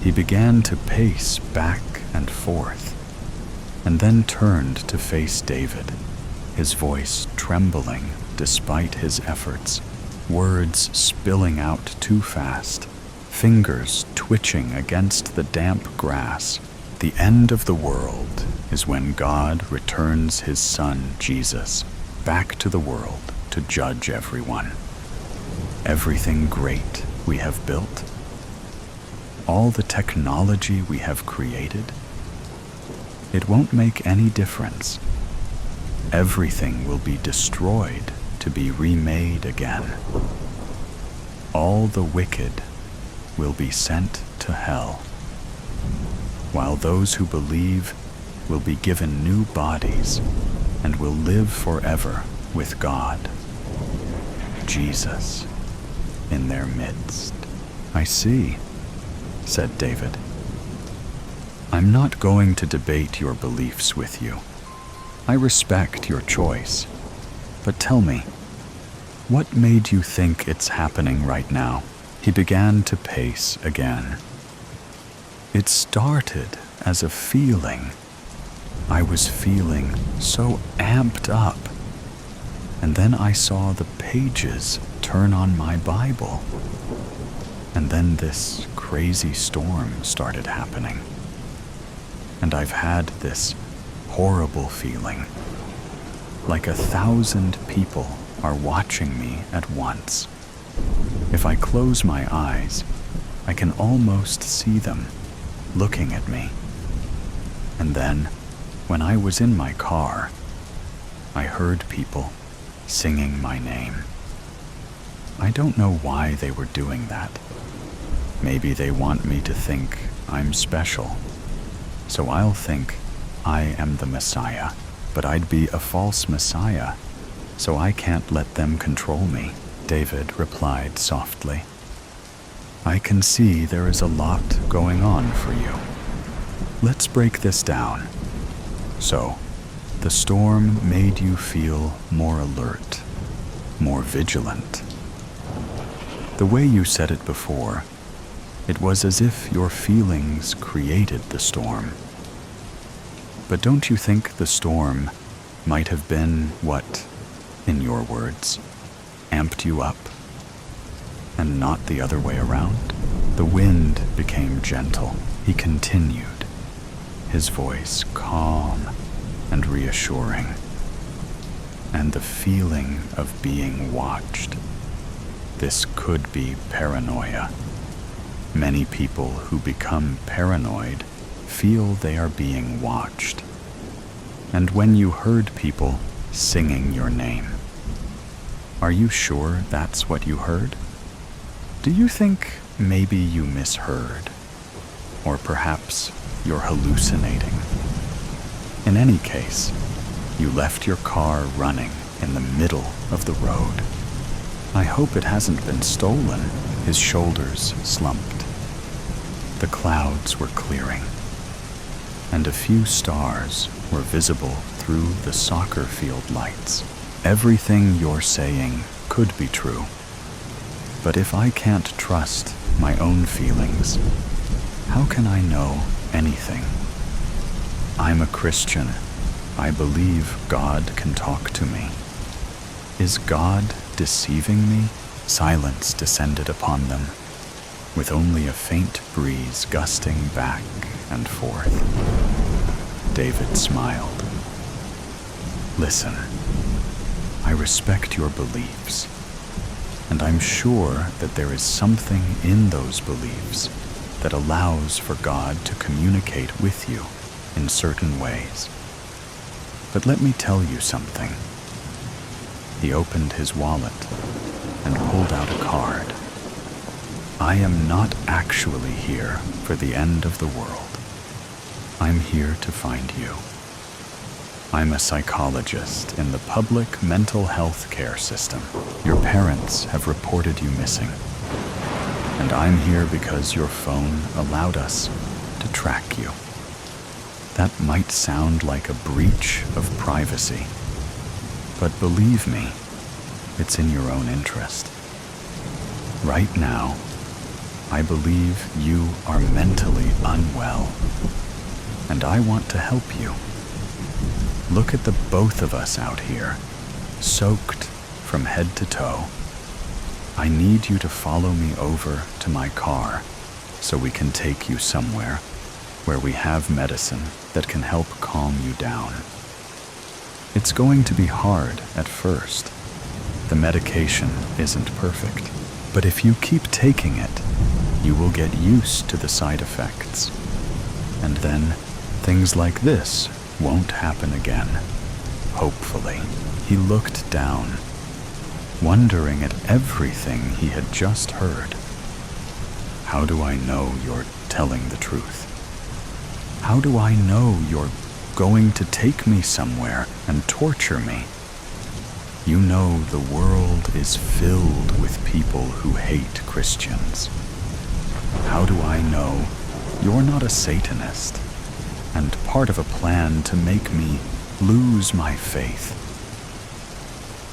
He began to pace back and forth, and then turned to face David, his voice trembling despite his efforts, words spilling out too fast, fingers twitching against the damp grass. The end of the world is when God returns his Son, Jesus, back to the world to judge everyone. Everything great we have built, all the technology we have created, it won't make any difference. Everything will be destroyed to be remade again. All the wicked will be sent to hell, while those who believe will be given new bodies and will live forever with God, Jesus, in their midst. I see, said David. I'm not going to debate your beliefs with you. I respect your choice. But tell me, what made you think it's happening right now? He began to pace again. It started as a feeling. I was feeling so amped up. And then I saw the pages turn on my Bible. And then this crazy storm started happening. And I've had this horrible feeling, like 1,000 people are watching me at once. If I close my eyes, I can almost see them looking at me. And then, when I was in my car, I heard people singing my name. I don't know why they were doing that. Maybe they want me to think I'm special. So I'll think I am the Messiah, but I'd be a false Messiah, so I can't let them control me, David replied softly. I can see there is a lot going on for you. Let's break this down. So, the storm made you feel more alert, more vigilant. The way you said it before, it was as if your feelings created the storm. But don't you think the storm might have been what, in your words, amped you up, and not the other way around? The wind became gentle. He continued, his voice calm and reassuring, and the feeling of being watched. This could be paranoia. Many people who become paranoid feel they are being watched. And when you heard people singing your name, are you sure that's what you heard? Do you think maybe you misheard? Or perhaps you're hallucinating? In any case, you left your car running in the middle of the road. I hope it hasn't been stolen. His shoulders slumped. The clouds were clearing, and a few stars were visible through the soccer field lights. Everything you're saying could be true, but if I can't trust my own feelings, how can I know anything? I'm a Christian. I believe God can talk to me. Is God deceiving me? Silence descended upon them, with only a faint breeze gusting back and forth. David smiled. Listen, I respect your beliefs, and I'm sure that there is something in those beliefs that allows for God to communicate with you in certain ways. But let me tell you something. He opened his wallet and pulled out a card. I am not actually here for the end of the world. I'm here to find you. I'm a psychologist in the public mental health care system. Your parents have reported you missing, and I'm here because your phone allowed us to track you. That might sound like a breach of privacy, but believe me, it's in your own interest. Right now, I believe you are mentally unwell, and I want to help you. Look at the both of us out here, soaked from head to toe. I need you to follow me over to my car so we can take you somewhere. where we have medicine that can help calm you down. It's going to be hard at first. The medication isn't perfect, but if you keep taking it, you will get used to the side effects. And then things like this won't happen again. Hopefully. He looked down, wondering at everything he had just heard. How do I know you're telling the truth? How do I know you're going to take me somewhere and torture me? You know the world is filled with people who hate Christians. How do I know you're not a Satanist and part of a plan to make me lose my faith?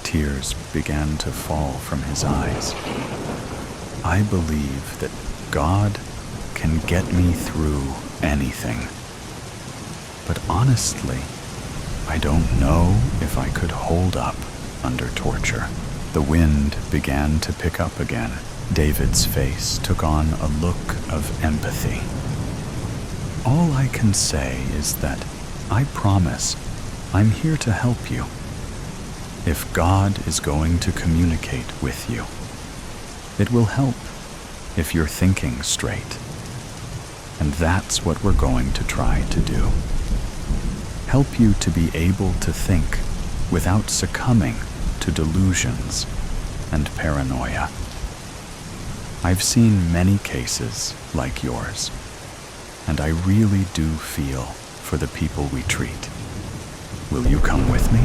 Tears began to fall from his eyes. I believe that God can get me through anything. But honestly, I don't know if I could hold up under torture. The wind began to pick up again. David's face took on a look of empathy. All I can say is that I promise I'm here to help you. If God is going to communicate with you, it will help if you're thinking straight. And that's what we're going to try to do. Help you to be able to think without succumbing to delusions and paranoia. I've seen many cases like yours, and I really do feel for the people we treat. Will you come with me?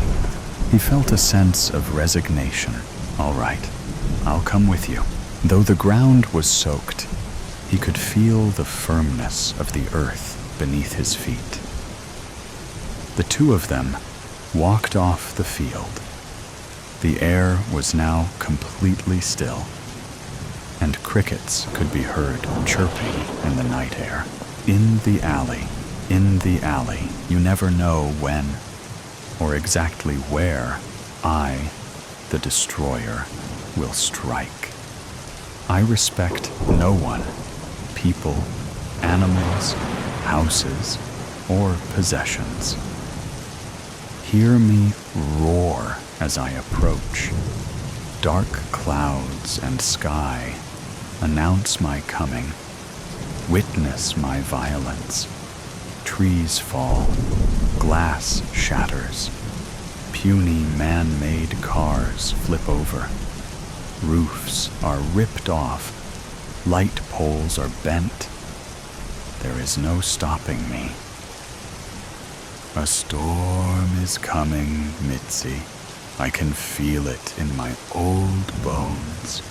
He felt a sense of resignation. All right, I'll come with you. Though the ground was soaked, he could feel the firmness of the earth beneath his feet. The two of them walked off the field. The air was now completely still, and crickets could be heard chirping in the night air. In the alley, you never know when or exactly where I, the destroyer, will strike. I respect no one, people, animals, houses, or possessions. Hear me roar as I approach. Dark clouds and sky announce my coming. Witness my violence. Trees fall, glass shatters, puny man-made cars flip over, roofs are ripped off, light poles are bent. There is no stopping me. A storm is coming, Mitzi. I can feel it in my old bones,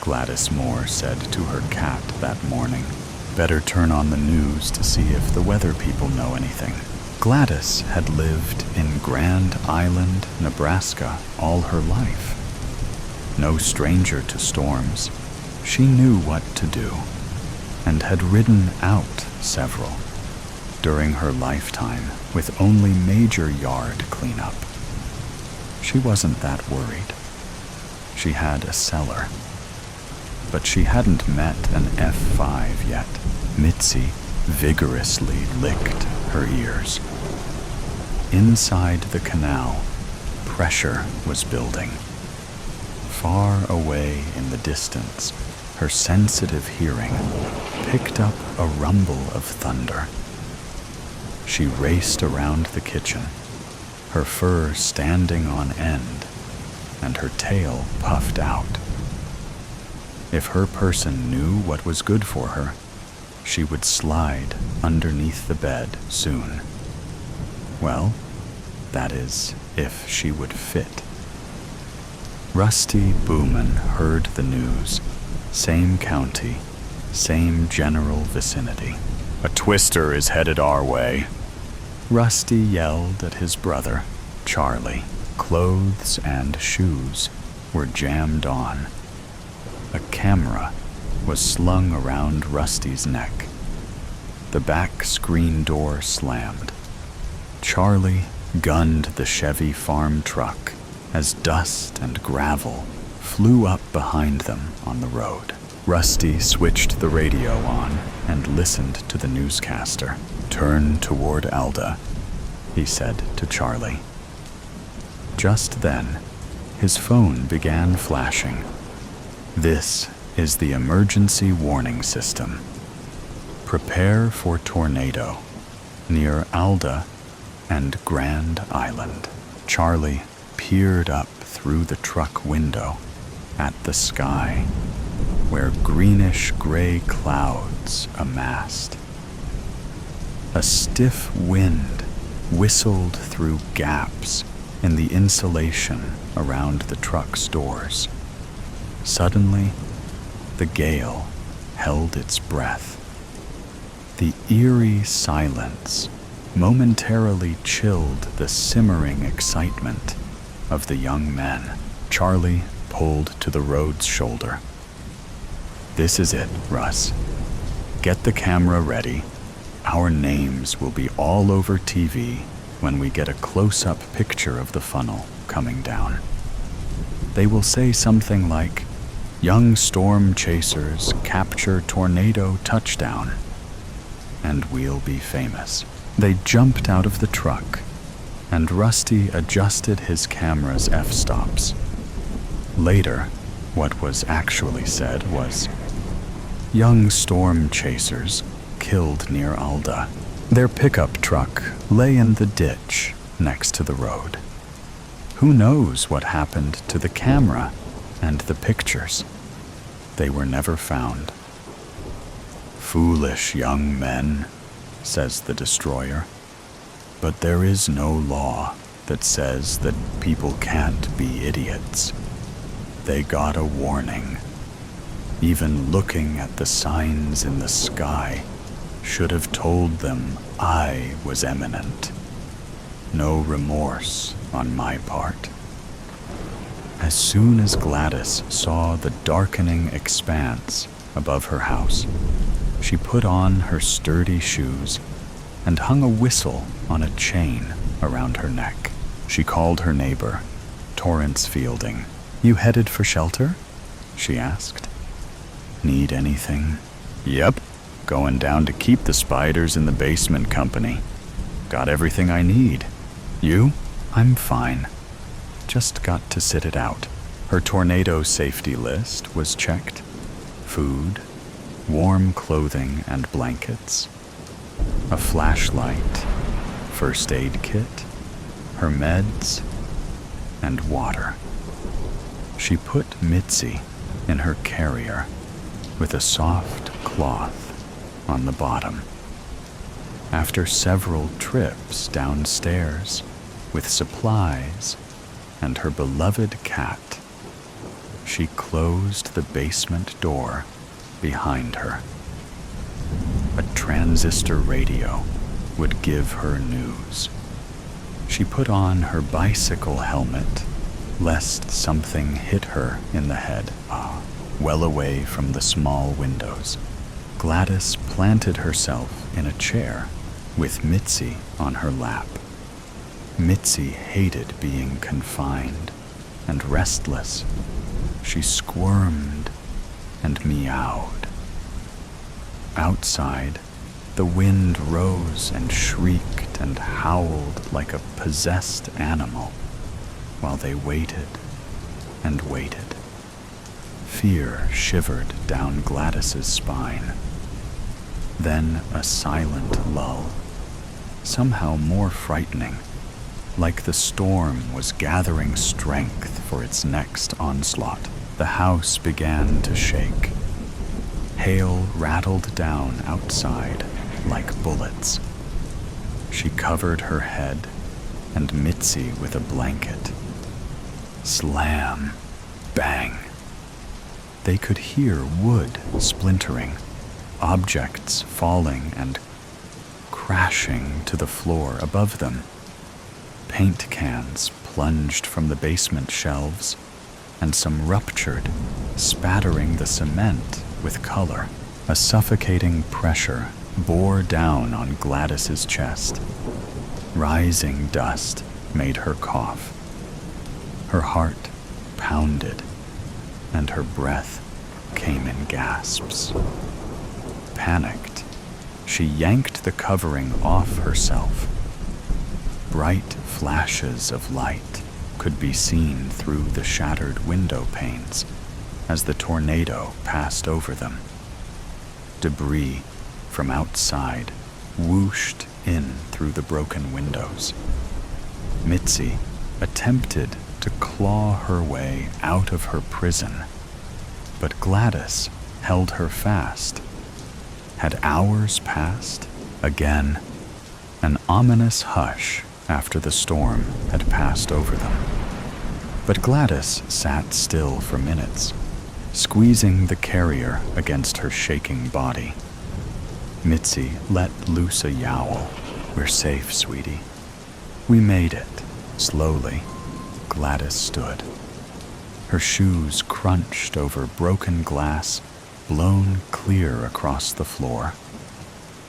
Gladys Moore said to her cat that morning. Better turn on the news to see if the weather people know anything. Gladys had lived in Grand Island, Nebraska all her life. No stranger to storms, she knew what to do and had ridden out several during her lifetime with only major yard cleanup. She wasn't that worried. She had a cellar, but she hadn't met an F5 yet. Mitzi vigorously licked her ears. Inside the canal, pressure was building. Far away in the distance, her sensitive hearing picked up a rumble of thunder. She raced around the kitchen, her fur standing on end and her tail puffed out. If her person knew what was good for her, she would slide underneath the bed soon. Well, that is, if she would fit. Rusty Booman heard the news. Same county, same general vicinity. A twister is headed our way. Rusty yelled at his brother, Charlie. Clothes and shoes were jammed on. A camera was slung around Rusty's neck. The back screen door slammed. Charlie gunned the Chevy farm truck as dust and gravel flew up behind them on the road. Rusty switched the radio on and listened to the newscaster. "Turn toward Alda," he said to Charlie. Just then, his phone began flashing. "This is the emergency warning system. Prepare for tornado near Alda and Grand Island." Charlie peered up through the truck window at the sky, where greenish-gray clouds amassed. A stiff wind whistled through gaps in the insulation around the truck's doors. Suddenly, the gale held its breath. The eerie silence momentarily chilled the simmering excitement of the young men. Charlie pulled to the road's shoulder. "This is it, Russ. Get the camera ready. Our names will be all over TV when we get a close-up picture of the funnel coming down. They will say something like, 'Young storm chasers capture tornado touchdown,' and we'll be famous." They jumped out of the truck, and Rusty adjusted his camera's f-stops. Later, what was actually said was, "Young storm chasers killed near Alda." Their pickup truck lay in the ditch next to the road. Who knows what happened to the camera and the pictures? They were never found. "Foolish young men," says the destroyer. "But there is no law that says that people can't be idiots. They got a warning. Even looking at the signs in the sky should have told them I was imminent. No remorse on my part." As soon as Gladys saw the darkening expanse above her house, she put on her sturdy shoes and hung a whistle on a chain around her neck. She called her neighbor, Torrance Fielding. "You headed for shelter?" she asked. "Need anything?" "Yep, going down to keep the spiders in the basement company. Got everything I need. You?" "I'm fine. Just got to sit it out." Her tornado safety list was checked. Food, warm clothing and blankets, a flashlight, first aid kit, her meds, and water. She put Mitzi in her carrier with a soft cloth on the bottom. After several trips downstairs with supplies and her beloved cat, she closed the basement door behind her. A transistor radio would give her news. She put on her bicycle helmet, lest something hit her in the head, well away from the small windows. Gladys planted herself in a chair with Mitzi on her lap. Mitzi hated being confined and restless. She squirmed and meowed. Outside, the wind rose and shrieked and howled like a possessed animal while they waited and waited. Fear shivered down Gladys's spine. Then a silent lull, somehow more frightening, like the storm was gathering strength for its next onslaught. The house began to shake. Hail rattled down outside like bullets. She covered her head and Mitzi with a blanket. Slam, bang. They could hear wood splintering, objects falling and crashing to the floor above them. Paint cans plunged from the basement shelves, and some ruptured, spattering the cement with color. A suffocating pressure bore down on Gladys's chest. Rising dust made her cough. Her heart pounded, and her breath came in gasps. Panicked, she yanked the covering off herself. Bright flashes of light could be seen through the shattered window panes as the tornado passed over them. Debris from outside whooshed in through the broken windows. Mitzi attempted to claw her way out of her prison, but Gladys held her fast. Had hours passed? Again, an ominous hush after the storm had passed over them. But Gladys sat still for minutes, squeezing the carrier against her shaking body. Mitzi let loose a yowl. "We're safe, sweetie." "We made it." Slowly, Gladys stood. Her shoes crunched over broken glass, blown clear across the floor.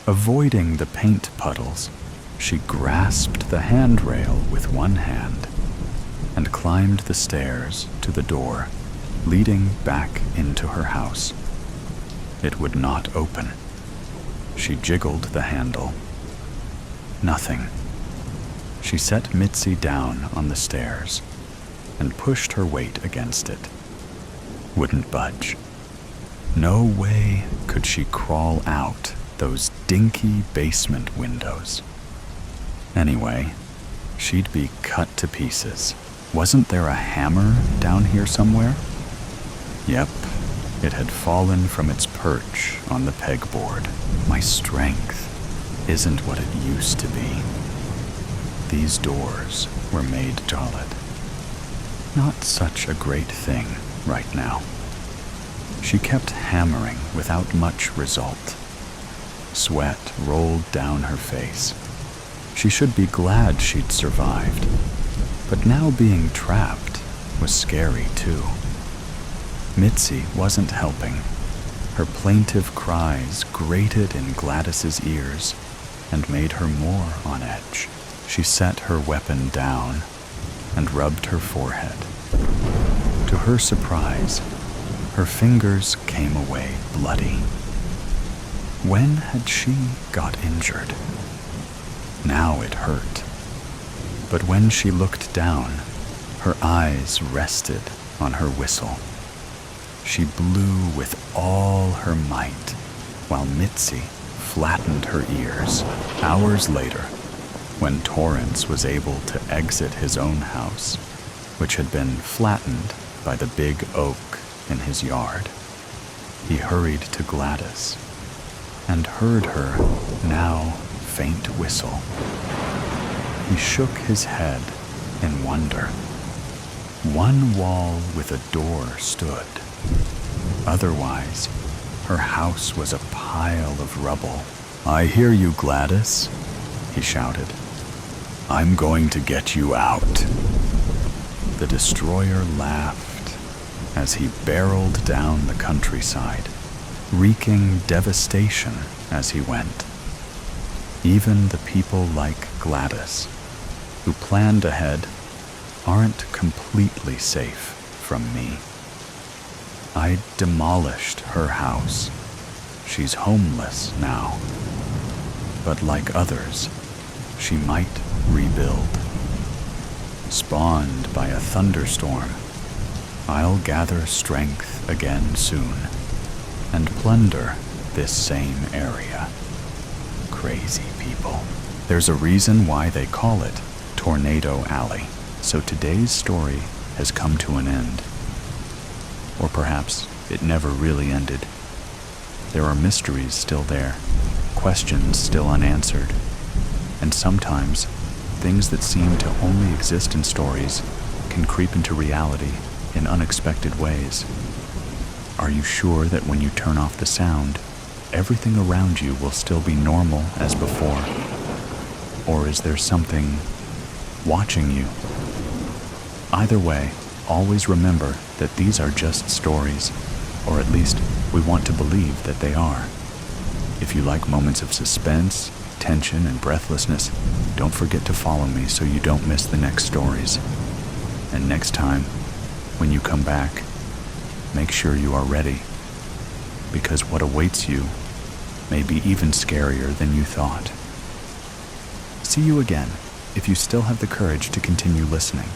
Avoiding the paint puddles, she grasped the handrail with one hand and climbed the stairs to the door leading back into her house. It would not open. She jiggled the handle. Nothing. She set Mitzi down on the stairs and pushed her weight against it. Wouldn't budge. No way could she crawl out those dinky basement windows. Anyway, she'd be cut to pieces. Wasn't there a hammer down here somewhere? Yep, it had fallen from its perch on the pegboard. My strength isn't what it used to be. These doors were made solid. Not such a great thing right now. She kept hammering without much result. Sweat rolled down her face. She should be glad she'd survived, but now being trapped was scary too. Mitzi wasn't helping. Her plaintive cries grated in Gladys's ears and made her more on edge. She set her weapon down and rubbed her forehead. To her surprise, her fingers came away bloody. When had she got injured? Now it hurt. But when she looked down, her eyes rested on her whistle. She blew with all her might, while Mitzi flattened her ears. Hours later, when Torrance was able to exit his own house, which had been flattened by the big oak in his yard, he hurried to Gladys and heard her now faint whistle. He shook his head in wonder. One wall with a door stood. Otherwise, her house was a pile of rubble. "I hear you, Gladys," he shouted. "I'm going to get you out." The destroyer laughed as he barreled down the countryside, wreaking devastation as he went. Even the people like Gladys, who planned ahead, aren't completely safe from me. I demolished her house. She's homeless now. But like others, she might rebuild. Spawned by a thunderstorm, I'll gather strength again soon and plunder this same area. Crazy people. There's a reason why they call it Tornado Alley. So today's story has come to an end. Or perhaps it never really ended. There are mysteries still there, questions still unanswered, and sometimes things that seem to only exist in stories can creep into reality in unexpected ways. Are you sure that when you turn off the sound, everything around you will still be normal as before? Or is there something watching you? Either way, always remember that these are just stories, or at least we want to believe that they are. If you like moments of suspense, tension, and breathlessness, don't forget to follow me so you don't miss the next stories. And next time, when you come back, make sure you are ready because what awaits you may be even scarier than you thought. See you again if you still have the courage to continue listening.